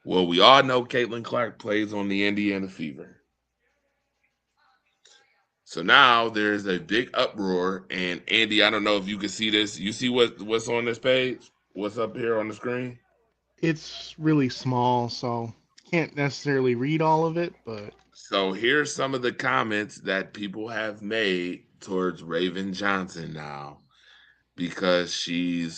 Well, we all know Caitlin Clark plays on the Indiana Fever. So now there's a big uproar, and Andy, I don't know if you can see this. You see what's on this page? What's up here on the screen? It's really small, so can't necessarily read all of it, but So here's some of the comments that people have made towards Raven Johnson now because she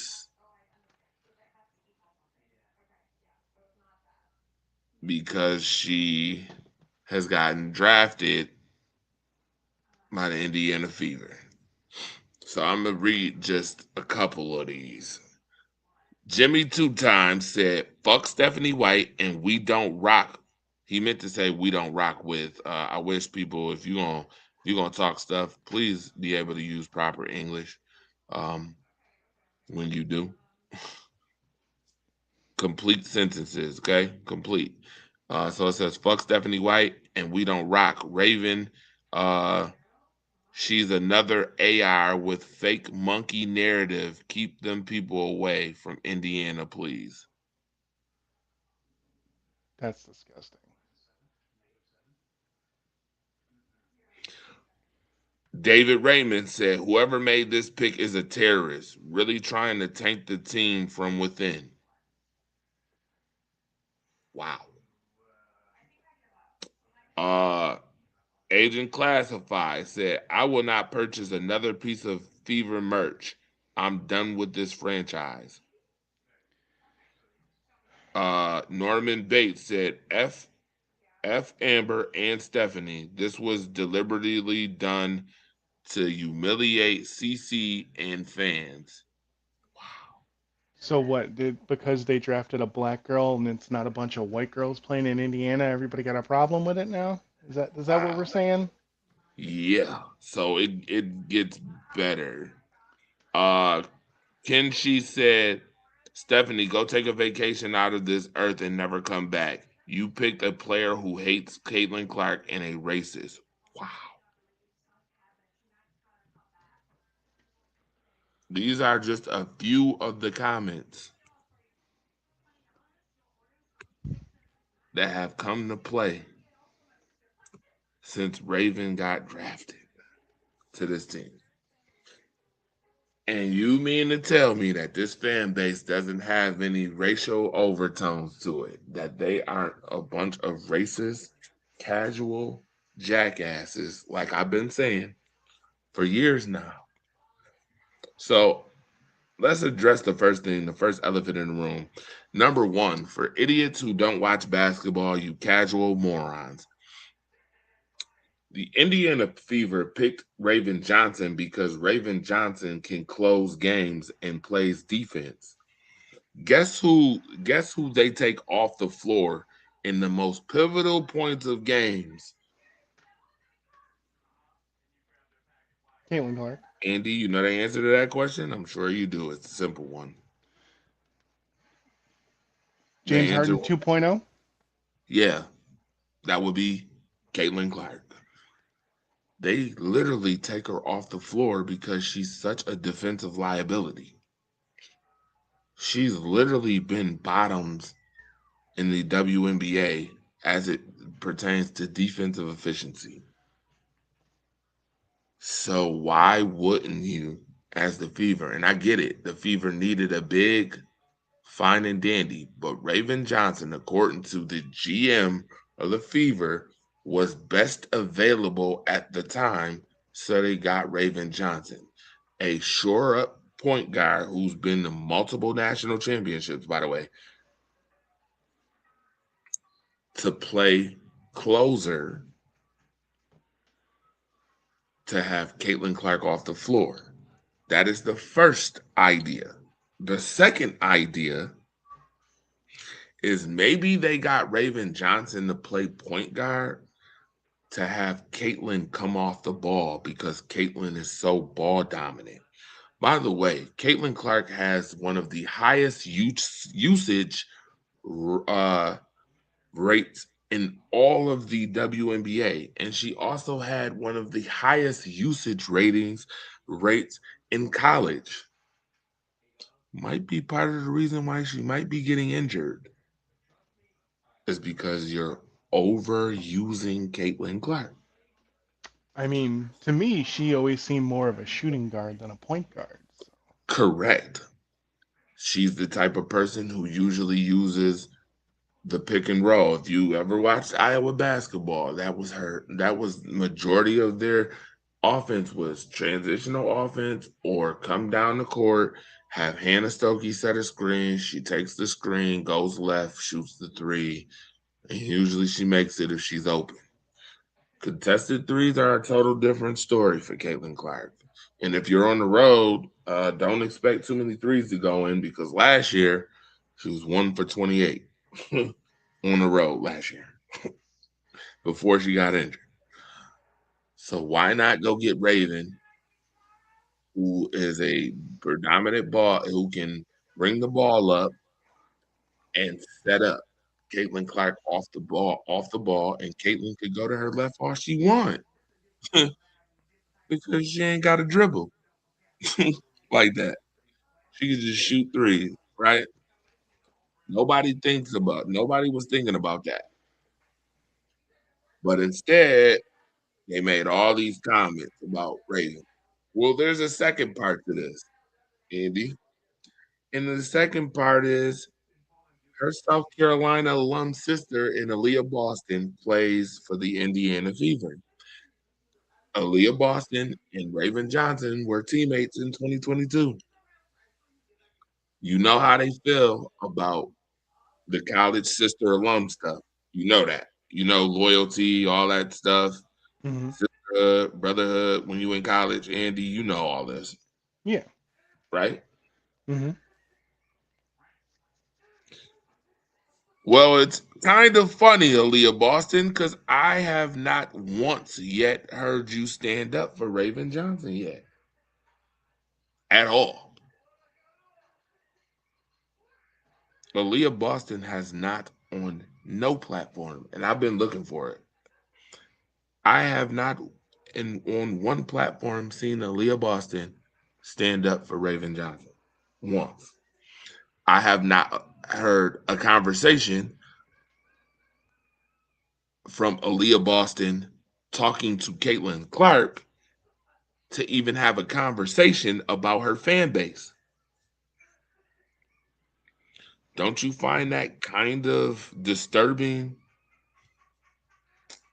has gotten drafted by the Indiana Fever. So I'm going to read just a couple of these. Jimmy 2 times said, fuck Stephanie White and we don't rock. He meant to say we don't rock with. I wish people, if you're gonna talk stuff, please be able to use proper English when you do. Complete sentences, okay? Complete. So it says, fuck Stephanie White and we don't rock. Raven, she's another AR with fake monkey narrative. Keep them people away from Indiana, please. that's disgusting. David Raymond said, whoever made this pick is a terrorist, really trying to tank the team from within. Wow. Agent Classify said, I will not purchase another piece of Fever merch. I'm done with this franchise. Norman Bates said, F F. Amber and Stephanie. This was deliberately done to humiliate CC and fans. So what did because they drafted a black girl and it's not a bunch of white girls playing in Indiana, everybody got a problem with it now? Is that what we're saying? Yeah. So it gets better. Uh Kenshi said, Stephanie, go take a vacation out of this earth and never come back. You picked a player who hates Caitlin Clark and a racist. Wow. These are just a few of the comments that have come to play since Raven got drafted to this team. And you mean to tell me that this fan base doesn't have any racial overtones to it? That they aren't a bunch of racist, casual jackasses, like I've been saying for years now. So let's address the first thing, the first elephant in the room. Number one, for idiots who don't watch basketball, you casual morons. The Indiana Fever picked Raven Johnson because Raven Johnson can close games and plays defense. Guess who they take off the floor in the most pivotal points of games? Caitlin Clark. Andy, you know the answer to that question? I'm sure you do. It's a simple one. The James answer, Harden 2.0. yeah, that would be Caitlin Clark. They literally take her off the floor because she's such a defensive liability. She's literally been bottoms in the WNBA as it pertains to defensive efficiency. So why wouldn't you, as the Fever? And I get it, the Fever needed a big, fine and dandy, but Raven Johnson, according to the GM of the Fever, was best available at the time, so they got Raven Johnson, a shore-up point guard who's been to multiple national championships, by the way, to play closer, to have Caitlin Clark off the floor. That is the first idea. The second idea is maybe they got Raven Johnson to play point guard to have Caitlin come off the ball because Caitlin is so ball dominant. By the way, Caitlin Clark has one of the highest usage rates in all of the WNBA, and she also had one of the highest usage rates in college. Might be part of the reason why she might be getting injured is because you're overusing Caitlin Clark. I mean, to me, she always seemed more of a shooting guard than a point guard. So. Correct. She's the type of person who usually uses the pick and roll. If you ever watched Iowa basketball, that was her. That was majority of their offense was transitional offense or come down the court, have Hannah Stokey set a screen. She takes the screen, goes left, shoots the three, and usually she makes it if she's open. Contested threes are a total different story for Caitlin Clark. And if you're on the road, don't expect too many threes to go in because last year she was 1 for 28 on the road last year before she got injured. So why not go get Raven, who is a predominant ball, who can bring the ball up and set up Caitlin Clark off the ball, and Caitlin could go to her left all she wants because she ain't got to dribble like that. She could just shoot threes, right? Nobody was thinking about that. But instead, they made all these comments about Raven. Well, there's a second part to this, Andy. And the second part is her South Carolina alum sister in Aaliyah Boston plays for the Indiana Fever. Aaliyah Boston and Raven Johnson were teammates in 2022. You know how they feel about the college sister alum stuff. You know that. loyalty, all that stuff, Mm-hmm. sisterhood, brotherhood. When you in college, Andy, you know all this, Yeah. right? Mm-hmm. Well, it's kind of funny, Aaliyah Boston, because I have not once yet heard you stand up for Raven Johnson yet. At all. Aaliyah Boston has not on no platform, and I've been looking for it. I have not on one platform seen Aaliyah Boston stand up for Raven Johnson once. I have not heard a conversation from Aaliyah Boston talking to Caitlin Clark to even have a conversation about her fan base. Don't you find that kind of disturbing?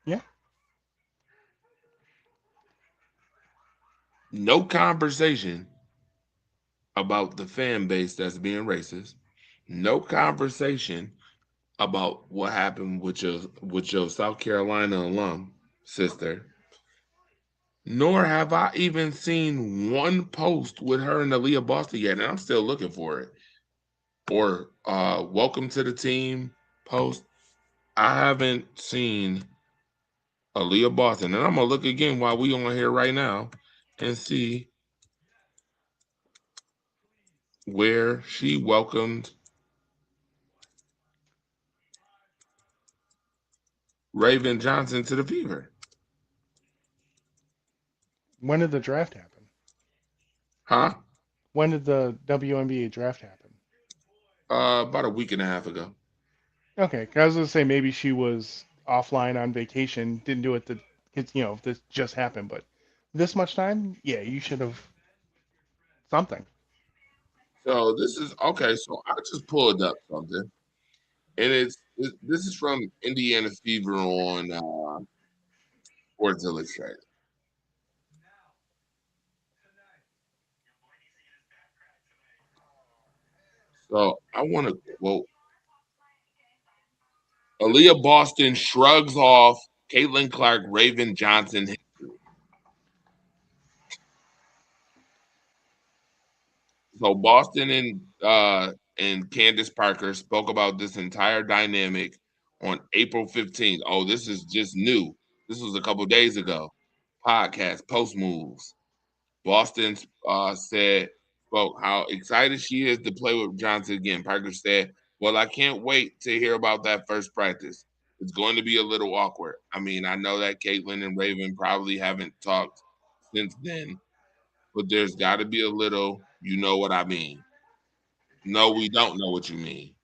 Yeah. No conversation about the fan base that's being racist. No conversation about what happened with your South Carolina alum sister. Nor have I even seen one post with her and Aaliyah Boston yet, and I'm still looking for it. Or welcome to the team post. I haven't seen Aaliyah Boston, and I'm gonna look again while we on here right now and see where she welcomed Raven Johnson to the Fever. When did the draft happen? Huh? When did the WNBA draft happen? About a week and a half ago. Okay, 'cause I was gonna say maybe she was offline on vacation, didn't do it if this just happened, but this much time, yeah, you should have something. So this is okay. So I just pulled up something, and this is from Indiana Fever on Sports Illustrated. So I want to quote Aaliyah Boston shrugs off Caitlin Clark Raven Johnson history. So Boston and Candace Parker spoke about this entire dynamic on April 15th. Oh, this is just new. This was a couple days ago. Podcast Post Moves. Boston spoke how excited she is to play with Johnson again. Parker said, "Well, I can't wait to hear about that first practice. It's going to be a little awkward. I mean, I know that Caitlin and Raven probably haven't talked since then, but there's got to be a little, you know what I mean." No, we don't know what you mean.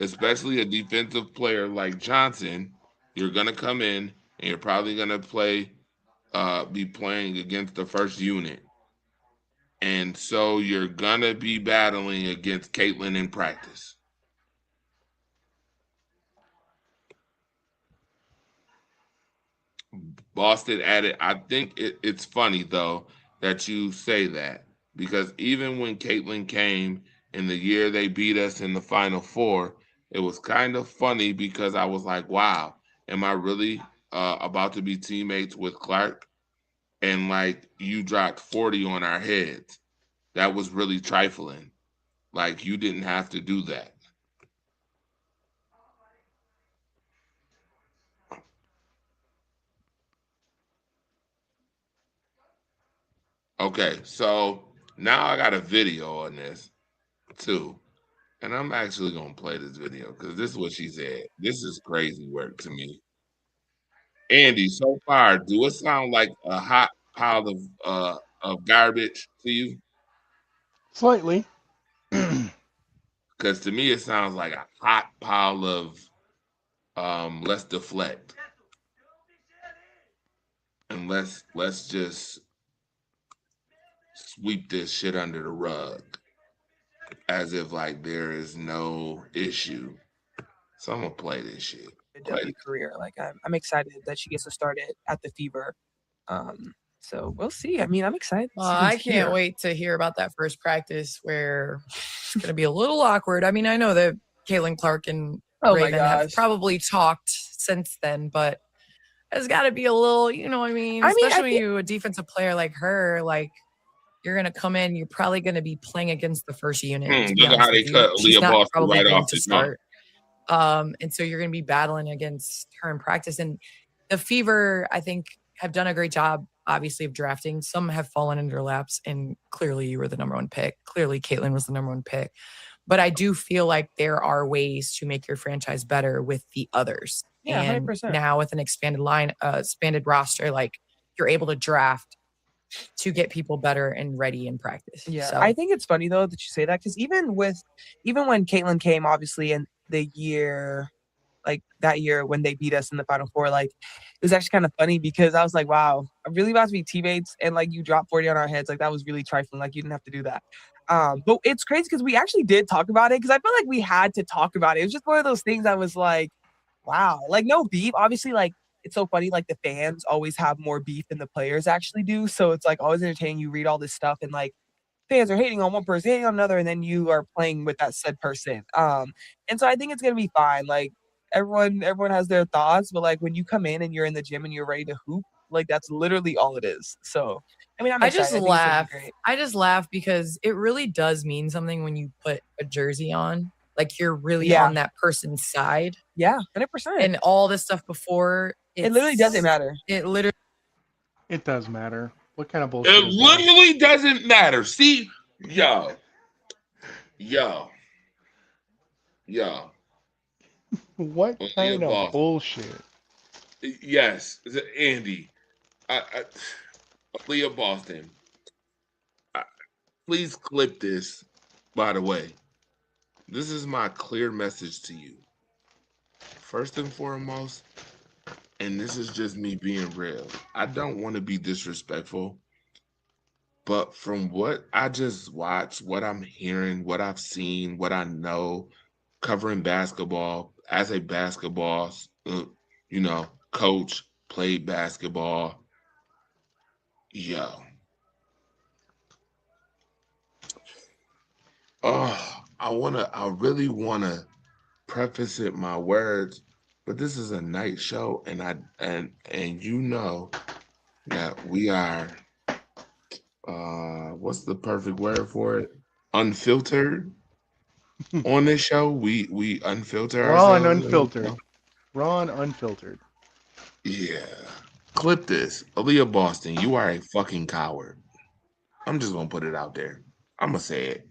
Especially a defensive player like Johnson, you're gonna come in and you're probably gonna be playing against the first unit. And so you're gonna be battling against Caitlin in practice. Boston added, I think it's funny though that you say that because even when Caitlin came in the year they beat us in the Final Four, it was kind of funny because I was like, wow, am I really about to be teammates with Clark? And like you dropped 40 on our heads. That was really trifling. Like you didn't have to do that. Okay, so now I got a video on this too. And I'm actually gonna play this video because this is what she said. This is crazy work to me. Andy, so far, do it sound like a hot pile of garbage to you? Slightly. Because to me it sounds like a hot pile of let's deflect. And let's just sweep this shit under the rug as if like there is no issue. So I'm gonna play this shit. W career. Like I'm excited that she gets to start it at the Fever. So we'll see. I mean, I'm excited. Well, I can't wait to hear about that first practice where it's going to be a little awkward. I mean, I know that Caitlin Clark and Oh my Raven have gosh. probably talked since then, but there's got to be a little, you know what I mean? I mean, I Especially when think- you're a defensive player like her, like you're going to come in, you're probably going to be playing against the first unit. To be Look at honest how they with you. cut She's Aaliyah not Boston probably right going off to the jump. start. And so you're going to be battling against her in practice. And the Fever, I think, have done a great job, obviously, of drafting. Some have fallen into their laps, and clearly you were the number one pick. Clearly Caitlin was the number one pick. But I do feel like there are ways to make your franchise better with the others. Yeah, and 100%. now with an expanded roster, like you're able to draft to get people better and ready in practice. Yeah, So I think it's funny though that you say that because even when Caitlin came, obviously in the year, like that year when they beat us in the Final Four, like it was actually kind of funny because I was like, wow, I'm really about to be teammates, and like you dropped 40 on our heads, like that was really trifling. Like you didn't have to do that. But it's crazy because we actually did talk about it because I felt like we had to talk about it. It was just one of those things that was like, wow, like no beef. Obviously, like it's so funny. Like the fans always have more beef than the players actually do. So it's like always entertaining. You read all this stuff and like fans are hating on one person, hating on another, and then you are playing with that said person. And so I think it's gonna be fine. Like everyone has their thoughts, but like when you come in and you're in the gym and you're ready to hoop, like that's literally all it is. So I mean, I'm I excited. just think it's gonna be laugh. great. I just laugh because it really does mean something when you put a jersey on. Like you're really Yeah. on that person's side. Yeah, 100%. And all this stuff before, It literally doesn't matter. It literally It does matter. What kind of bullshit It is that? literally doesn't matter. See, yo. What Aaliyah kind of Boston. bullshit? Yes, Andy. Aaliyah Boston. Please clip this, by the way. This is my clear message to you. First and foremost, and this is just me being real, I don't want to be disrespectful, but from what I just watched, what I'm hearing, what I've seen, what I know, covering basketball as a basketball, coach, played basketball, yo. I really wanna preface it my words, but this is a night show, and you know that we are what's the perfect word for it? Unfiltered. On this show, we unfilter Raw and ourselves. unfiltered. Raw and unfiltered. Yeah. Clip this. Aaliyah Boston, you are a fucking coward. I'm just gonna put it out there. I'm gonna say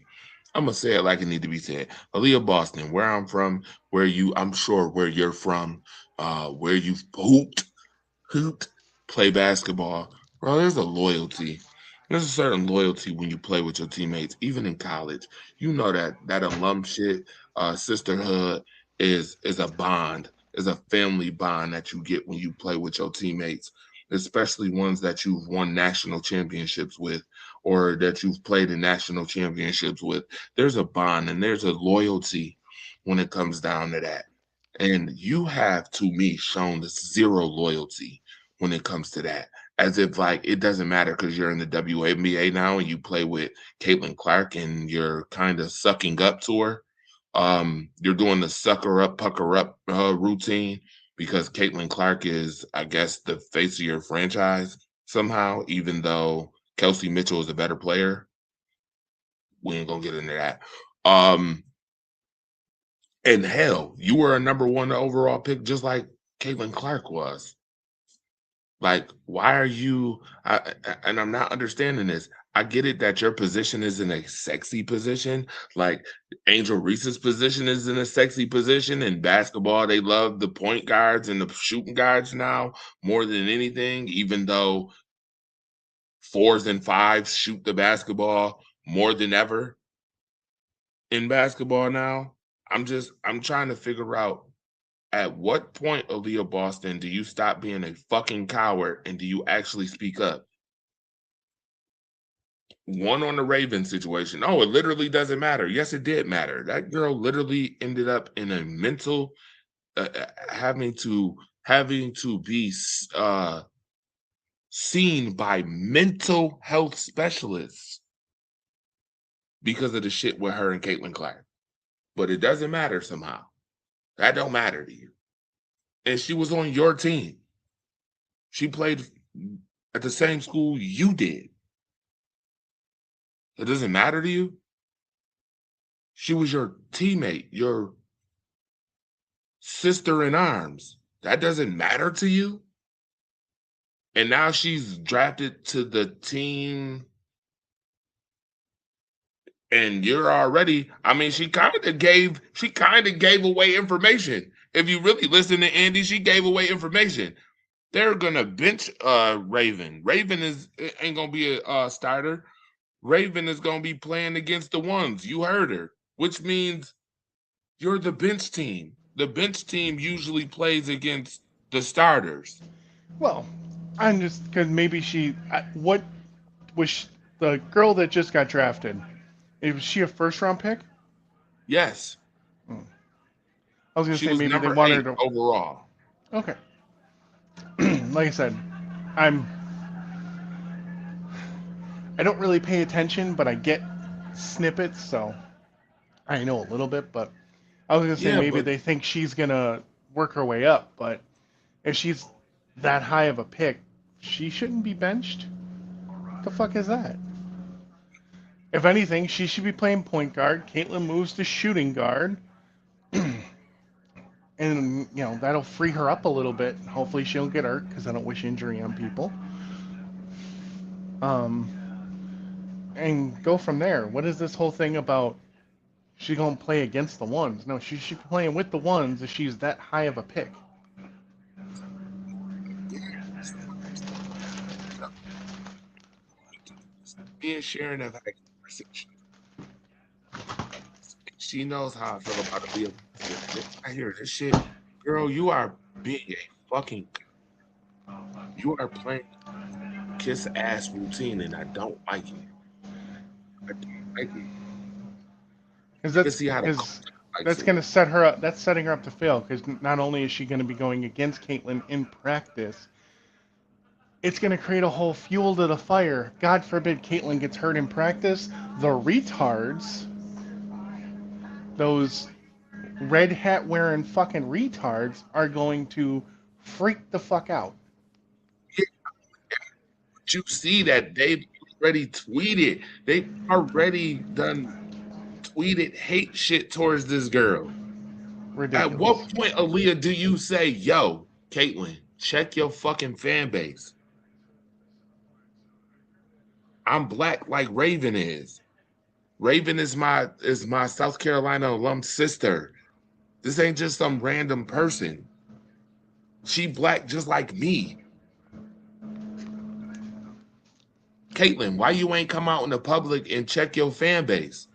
it like it need to be said. Aaliyah Boston, where I'm from, I'm sure where you're from, where you've hooped, play basketball. Bro, there's a loyalty. There's a certain loyalty when you play with your teammates, even in college. You know that alum shit, sisterhood is a bond, is a family bond that you get when you play with your teammates, especially ones that you've won national championships with or that you've played in national championships with. There's a bond and there's a loyalty when it comes down to that. And you have, to me, shown zero loyalty when it comes to that. As if like it doesn't matter because you're in the WNBA now and you play with Caitlin Clark and you're kind of sucking up to her. You're doing the sucker up, pucker up routine because Caitlin Clark is, I guess, the face of your franchise somehow, even though Kelsey Mitchell is a better player. We ain't gonna get into that. And hell, you were a number one overall pick, just like Caitlin Clark was. Like, why are you? And I'm not understanding this. I get it that your position is in a sexy position. Like Angel Reese's position is in a sexy position. In basketball, they love the point guards and the shooting guards now more than anything, even though 4s and 5s shoot the basketball more than ever in basketball now. I'm trying to figure out at what point, Aaliyah Boston, do you stop being a fucking coward and do you actually speak up? One on the Raven situation. Oh, it literally doesn't matter. Yes, it did matter. That girl literally ended up in a mental, having to be seen by mental health specialists because of the shit with her and Caitlin Clark. but it doesn't matter somehow. That don't matter to you. And she was on your team. She played at the same school you did. It doesn't matter to you. She was your teammate, your sister in arms. That doesn't matter to you. And now she's drafted to the team. And you're already, I mean, she kind of gave away information. If you really listen to Andy, she gave away information. They're gonna bench Raven. Raven ain't gonna be a starter. Raven is gonna be playing against the ones. You heard her, which means you're the bench team. The bench team usually plays against the starters. Well, I'm just because maybe what was the girl that just got drafted? Was she a first round pick? Yes. I was gonna She say was maybe they number wanted 8 to. overall. Okay. Like I said, I don't really pay attention, but I get snippets, so I know a little bit. But I was gonna say Yeah, maybe but they think she's gonna work her way up, but if she's that high of a pick, she shouldn't be benched. What the fuck is that? If anything, she should be playing point guard. Caitlin moves to shooting guard. And, that'll free her up a little bit. Hopefully she don't get hurt, because I don't wish injury on people. And go from there. What is this whole thing about she going to play against the ones? No, she should be playing with the ones if she's that high of a pick. Me and Sharon have had a conversation. She knows how I feel about it. I hear this shit. Girl, you are being a fucking. You are playing kiss ass routine, and I don't like it. I don't like it. Because that's going to set her up. That's setting her up to fail. Because not only is she going to be going against Caitlin in practice, it's going to create a whole fuel to the fire. God forbid Caitlin gets hurt in practice. The retards, those red hat wearing fucking retards, are going to freak the fuck out. But you see that they've already tweeted. They've already tweeted hate shit towards this girl. Ridiculous. At what point, Aaliyah, do you say, yo, Caitlin, check your fucking fan base? I'm black like Raven is. Raven is my South Carolina alum sister. This ain't just some random person. She black just like me. Caitlin, why you ain't come out in the public and check your fan base?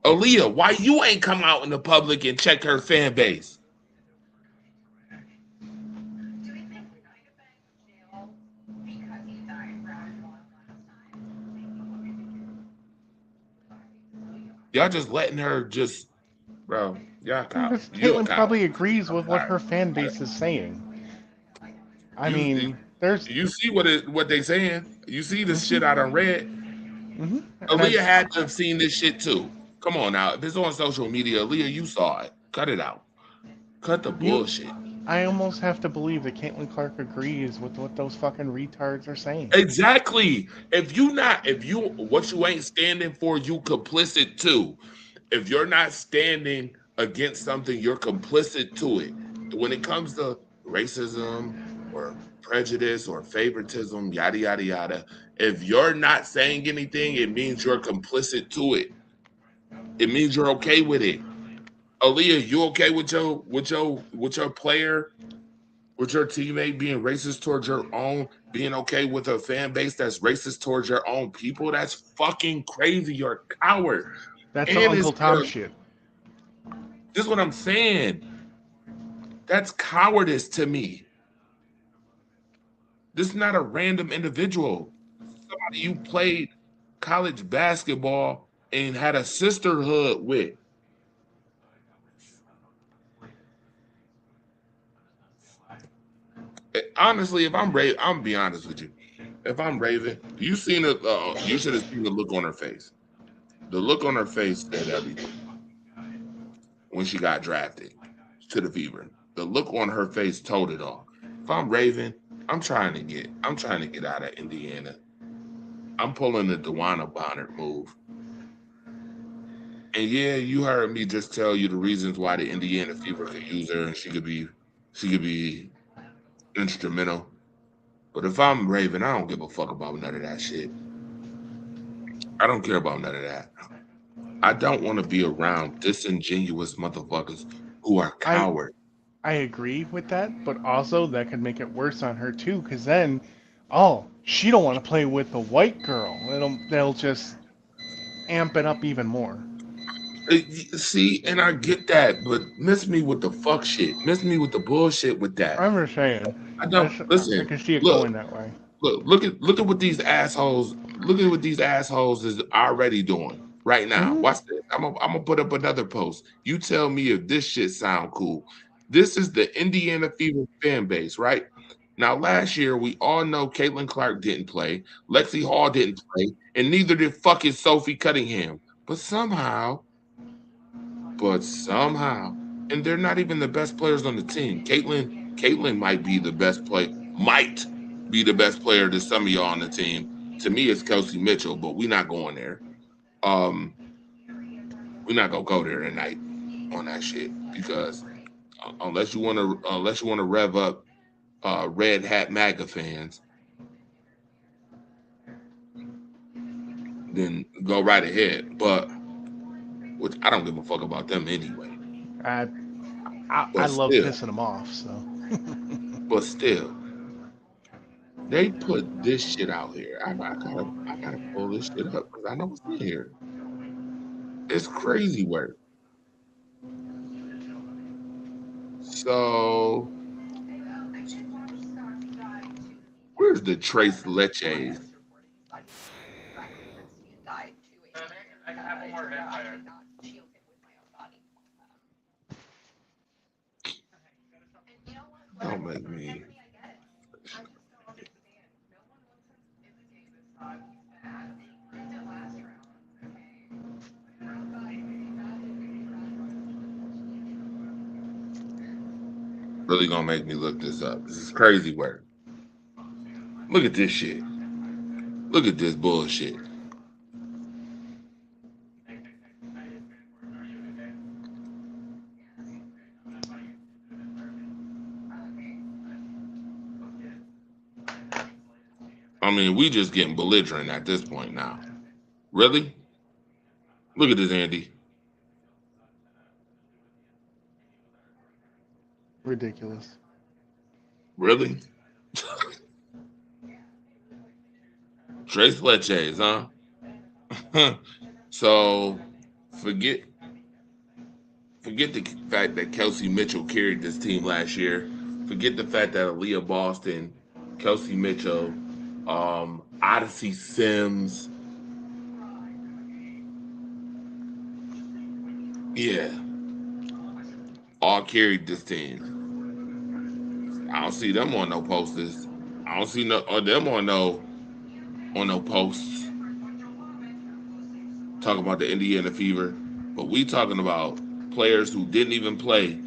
Aaliyah, why you ain't come out in the public and check her fan base? Y'all just letting her just, bro. Y'all Because Caitlin probably agrees with what her fan base is saying. I mean, there's. You see what they saying? You see this shit I done read? Mm-hmm. Aaliyah had to have seen this shit too. Come on now. If it's on social media, Aaliyah, you saw it. Cut it out. Cut the bullshit. I almost have to believe that Caitlin Clark agrees with what those fucking retards are saying. Exactly. What you ain't standing for, you complicit to. If you're not standing against something, you're complicit to it. When it comes to racism or prejudice or favoritism, yada, yada, yada, if you're not saying anything, it means you're complicit to it. It means you're okay with it. Aaliyah, you okay with your player, with your teammate being racist towards your own, being okay with a fan base that's racist towards your own people? That's fucking crazy. You're a coward. That's some Uncle Tom shit. This is what I'm saying. That's cowardice to me. This is not a random individual. Somebody you played college basketball and had a sisterhood with. Honestly, if I'm Raven, I'm gonna be honest with you. If I'm Raven, you should have seen the look on her face. The look on her face said everything. when she got drafted to the Fever. The look on her face told it all. If I'm Raven, I'm trying to get out of Indiana. I'm pulling the DeWanna Bonner move. And yeah, you heard me just tell you the reasons why the Indiana Fever could use her and she could be instrumental. But if I'm Raven, I don't give a fuck about none of that shit. I don't care about none of that. I don't want to be around disingenuous motherfuckers who are cowards. I agree with that, but also that could make it worse on her too, because then, she don't want to play with the white girl. They'll just amp it up even more. See, and I get that, but miss me with the fuck shit. Miss me with the bullshit with that. I'm just saying. I don't listen. I can see it going that way. Look at what these assholes. Look at what these assholes is already doing right now. Mm-hmm. Watch this. I'm gonna put up another post. You tell me if this shit sound cool. This is the Indiana Fever fan base, right? Now, last year we all know Caitlin Clark didn't play, Lexi Hall didn't play, and neither did fucking Sophie Cunningham. But somehow, and they're not even the best players on the team. Caitlin might be the best player to some of y'all on the team. To me, it's Kelsey Mitchell, but we're not going there. We're not gonna go there tonight on that shit because unless you want to rev up Red Hat MAGA fans, then go right ahead. But which I don't give a fuck about them anyway. I love pissing them off. So, but still, they put this shit out here. I gotta pull this shit up because I know it's in here. It's crazy work. So, where's the Trace Leches? Don't make me. Really gonna make me look this up. This is crazy work. Look at this shit. Look at this bullshit. I mean, we just getting belligerent at this point now. Really? Look at this, Andy. ridiculous. Really? Trace Leches, huh? So forget the fact that Kelsey Mitchell carried this team last year. Forget the fact that Aaliyah Boston, Kelsey Mitchell, Odyssey Sims. Yeah. All carried this team. I don't see them on no posters. I don't see them on no posts. Talking about the Indiana Fever. But we talking about players who didn't even play.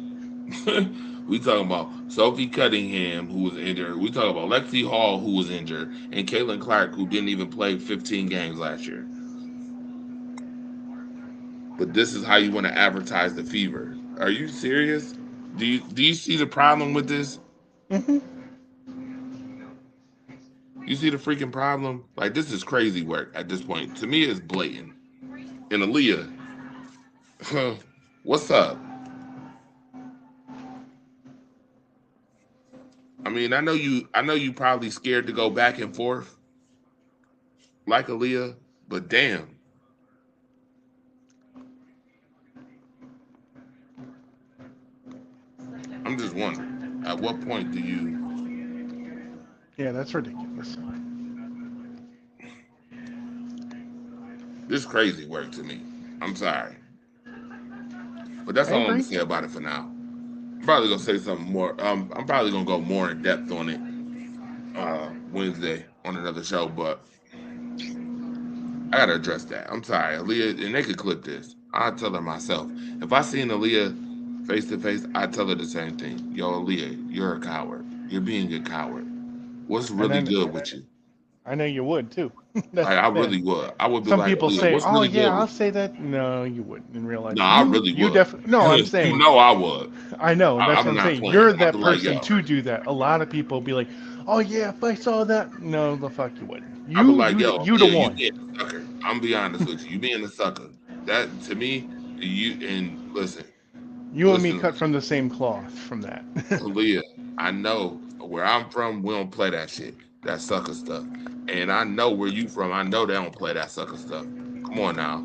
We talking about Sophie Cunningham, who was injured. We talking about Lexi Hall, who was injured, and Caitlin Clark, who didn't even play 15 games last year. But this is how you want to advertise the Fever. Are you serious? Do you see the problem with this? Mm-hmm. You see the freaking problem? Like, this is crazy work at this point. To me, it's blatant. And Aaliyah, what's up? I mean, I know you probably scared to go back and forth like Aaliyah, but damn. I'm just wondering, at what point do you... Yeah, that's ridiculous. This is crazy work to me. I'm sorry. But that's all I'm going to say about it for now. I'm probably going to say something more. I'm probably going to go more in depth on it Wednesday on another show, but I got to address that. I'm sorry, Aaliyah, and they could clip this. I'll tell her myself. If I seen Aaliyah face to face, I tell her the same thing. Yo, Aaliyah, you're a coward. You're being a coward. What's really then- good with you? I know you would too. That's Like, the I thing. really would. I would be Some like, people Aaliyah, say, what's "Oh really yeah, good I'll with say that." No, you wouldn't in real life. you? No, I really You would. definitely. No, I'm saying. You know I would. I know. That's I'm what I'm not saying. playing. You're I'd that be like, person yo. to do that. A lot of people be like, "Oh yeah, if I saw that." No, the fuck you wouldn't. I be You, like, you, yo, you the yeah, you one. being a sucker. I'm gonna be honest with you. You being a sucker. That to me, you and listen, You and me listen, cut from the same cloth. From that. Aaliyah, I know where I'm from, we don't play that shit, that sucker stuff. And I know where you from. I know they don't play that sucker stuff. Come on now.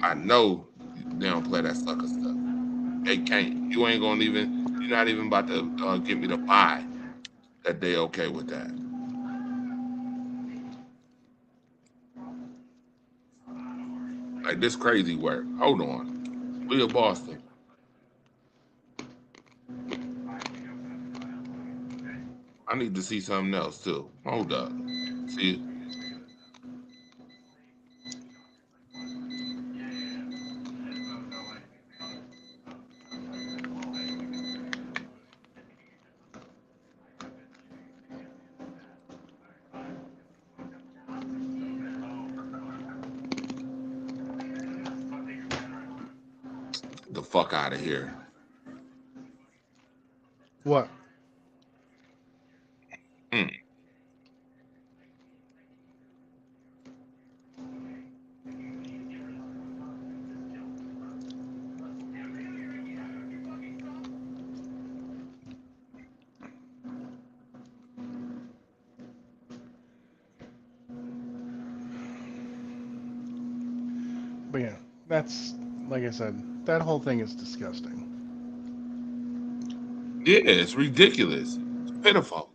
I know they don't play that sucker stuff. They can't. You ain't gonna even. You're not even about to get me to buy that they okay with that. Like this crazy work. Hold on. Leah Boston. I need to see something else too. Hold up. See. The fuck out of here. What? Mm. But yeah, that's like I said. That whole thing is disgusting. Yeah, it's ridiculous. It's pitiful.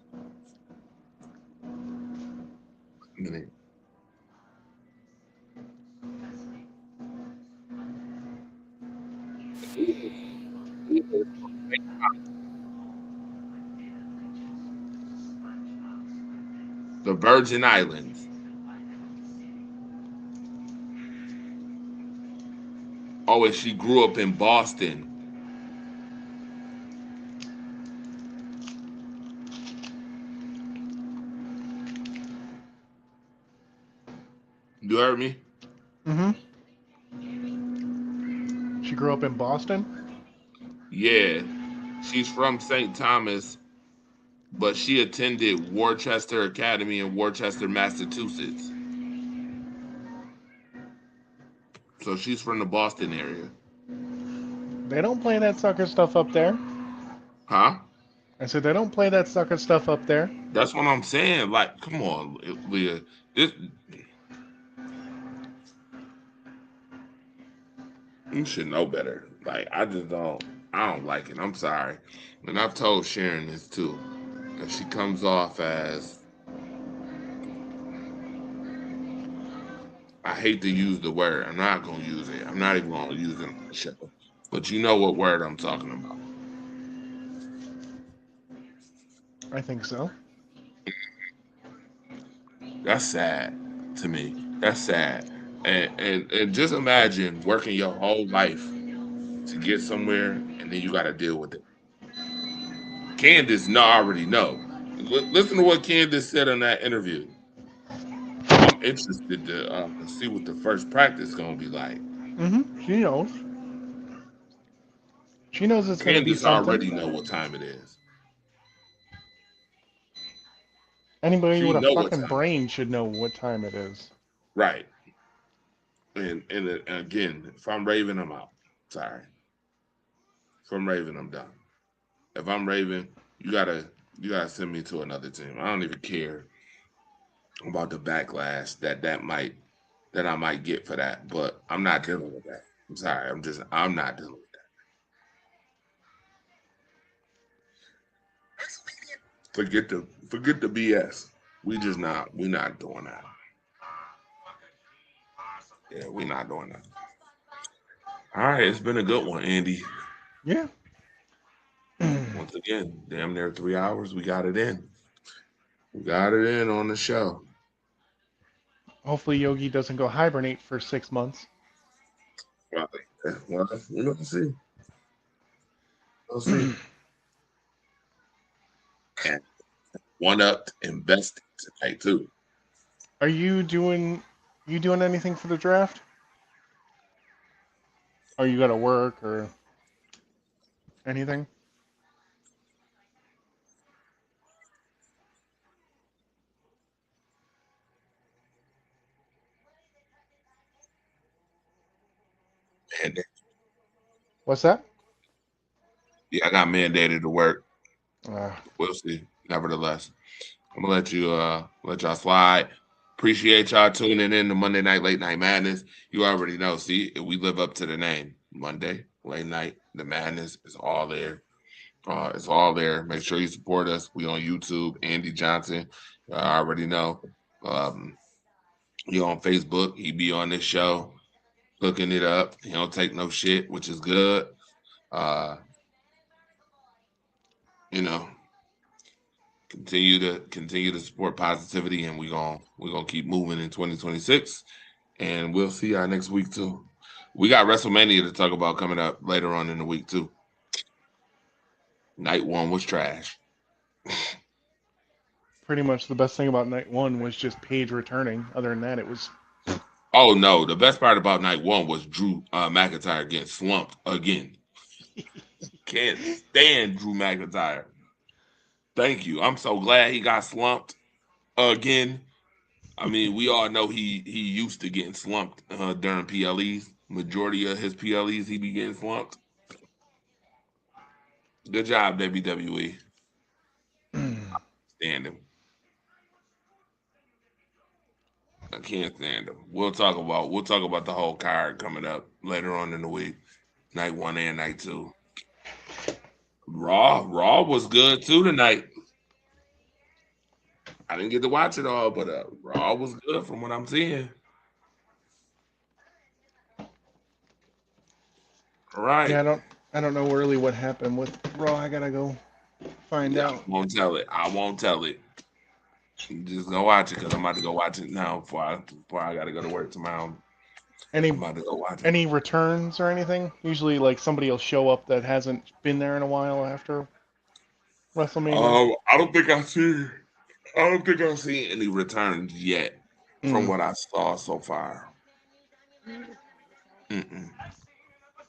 The Virgin Islands. Oh, and she grew up in Boston. You heard me? Mm-hmm. She grew up in Boston. Yeah. She's from St. Thomas, but she attended Worcester Academy in Worcester, Massachusetts. So she's from the Boston area. They don't play that sucker stuff up there. Huh? I said they don't play that sucker stuff up there. That's what I'm saying. Like, come on, Leah. You should know better. Like, I don't like it. I'm sorry. And I've told Sharon this too. If she comes off as, I hate to use the word. I'm not going to use it. I'm not even going to use it on the show. But you know what word I'm talking about. I think so. That's sad to me. That's sad. And just imagine working your whole life to get somewhere and then you got to deal with it. Candace already know. Listen to what Candace said in that interview. I'm interested to see what the first practice is going to be like. Mm-hmm. She knows. She knows it's going to be Candace something. already know what time it is. Anybody She with a know what fucking time. brain should know what time it is. Right. And again, if I'm raving, I'm out. Sorry. If I'm raving, I'm done. If I'm raving, you gotta send me to another team. I don't even care about the backlash that I might get for that, but I'm not dealing with that. I'm sorry. I'm not dealing with that. Forget the BS. We're not doing that. Yeah, we're not doing that. All right, it's been a good one, Andy. Yeah. Once again, damn near 3 hours. We got it in. We got it in on the show. Hopefully Yogi doesn't go hibernate for 6 months. Well, we're gonna see. We'll see. And one up investing tonight too. Are you doing anything for the draft? Or you got to work or anything? And What's that? yeah, I got mandated to work. Uh, We'll see. Nevertheless, I'm gonna let y'all slide. Appreciate y'all tuning in to Monday Night Late Night Madness. You already know. See, we live up to the name. Monday Late Night, the madness is all there. It's all there. Make sure you support us. We on YouTube. Andy Johnson, I already know. You on Facebook. He be on this show, looking it up. He don't take no shit, which is good. You know, continue to support positivity, and we're gonna keep moving in 2026. And we'll see y'all next week too. We got WrestleMania to talk about coming up later on in the week too. Night one was trash. pretty much the best thing about night one was just Paige returning. Other than that, it was Oh no, the best part about night one was Drew McIntyre getting slumped again. Can't stand Drew McIntyre. Thank you. I'm so glad he got slumped again. I mean, we all know he used to getting slumped during PLEs. Majority of his PLEs, he be getting slumped. Good job, WWE. Stand him. I can't stand him. We'll talk about the whole card coming up later on in the week. Night one and night two. Raw was good too tonight. I didn't get to watch it all, but Raw was good from what I'm seeing. All right. yeah. I don't know really what happened with Raw. I gotta go find out. I won't tell it. Just go watch it because I'm about to go watch it now before I gotta go to work tomorrow. Any I'm about to go watch it. any returns or anything? Usually, like somebody will show up that hasn't been there in a while after WrestleMania. I don't think I've seen any returns yet from what I saw so far.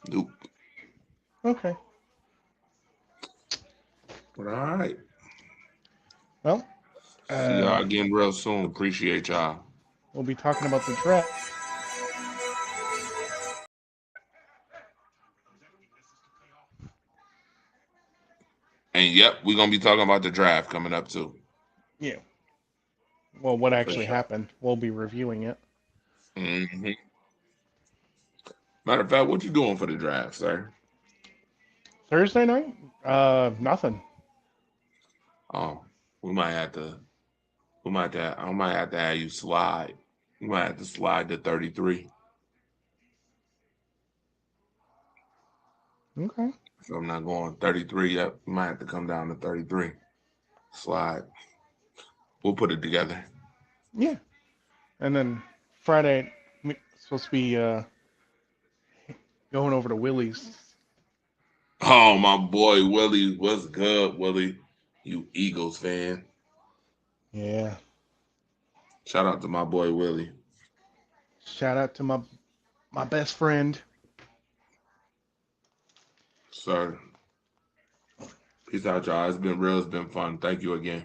Nope. Okay. But all right. Well, See y'all again real soon. Appreciate y'all. we'll be talking about the draft. And yep, we're gonna be talking about the draft coming up too. Yeah. Well, what actually happened? We'll be reviewing it. Mm-hmm. Matter of fact, what you doing for the draft, sir? Thursday night? Nothing. Oh, I might have to have you slide. You might have to slide to 33. Okay. So I'm not going 33 yet. You might have to come down to 33. Slide. We'll put it together. Yeah. And then Friday, supposed to be going over to Willie's. Oh, my boy Willie. What's good, Willie? You Eagles fan. Yeah. Shout out to my boy Willie. Shout out to my best friend. Sir. Peace out, y'all. It's been real. It's been fun. Thank you again.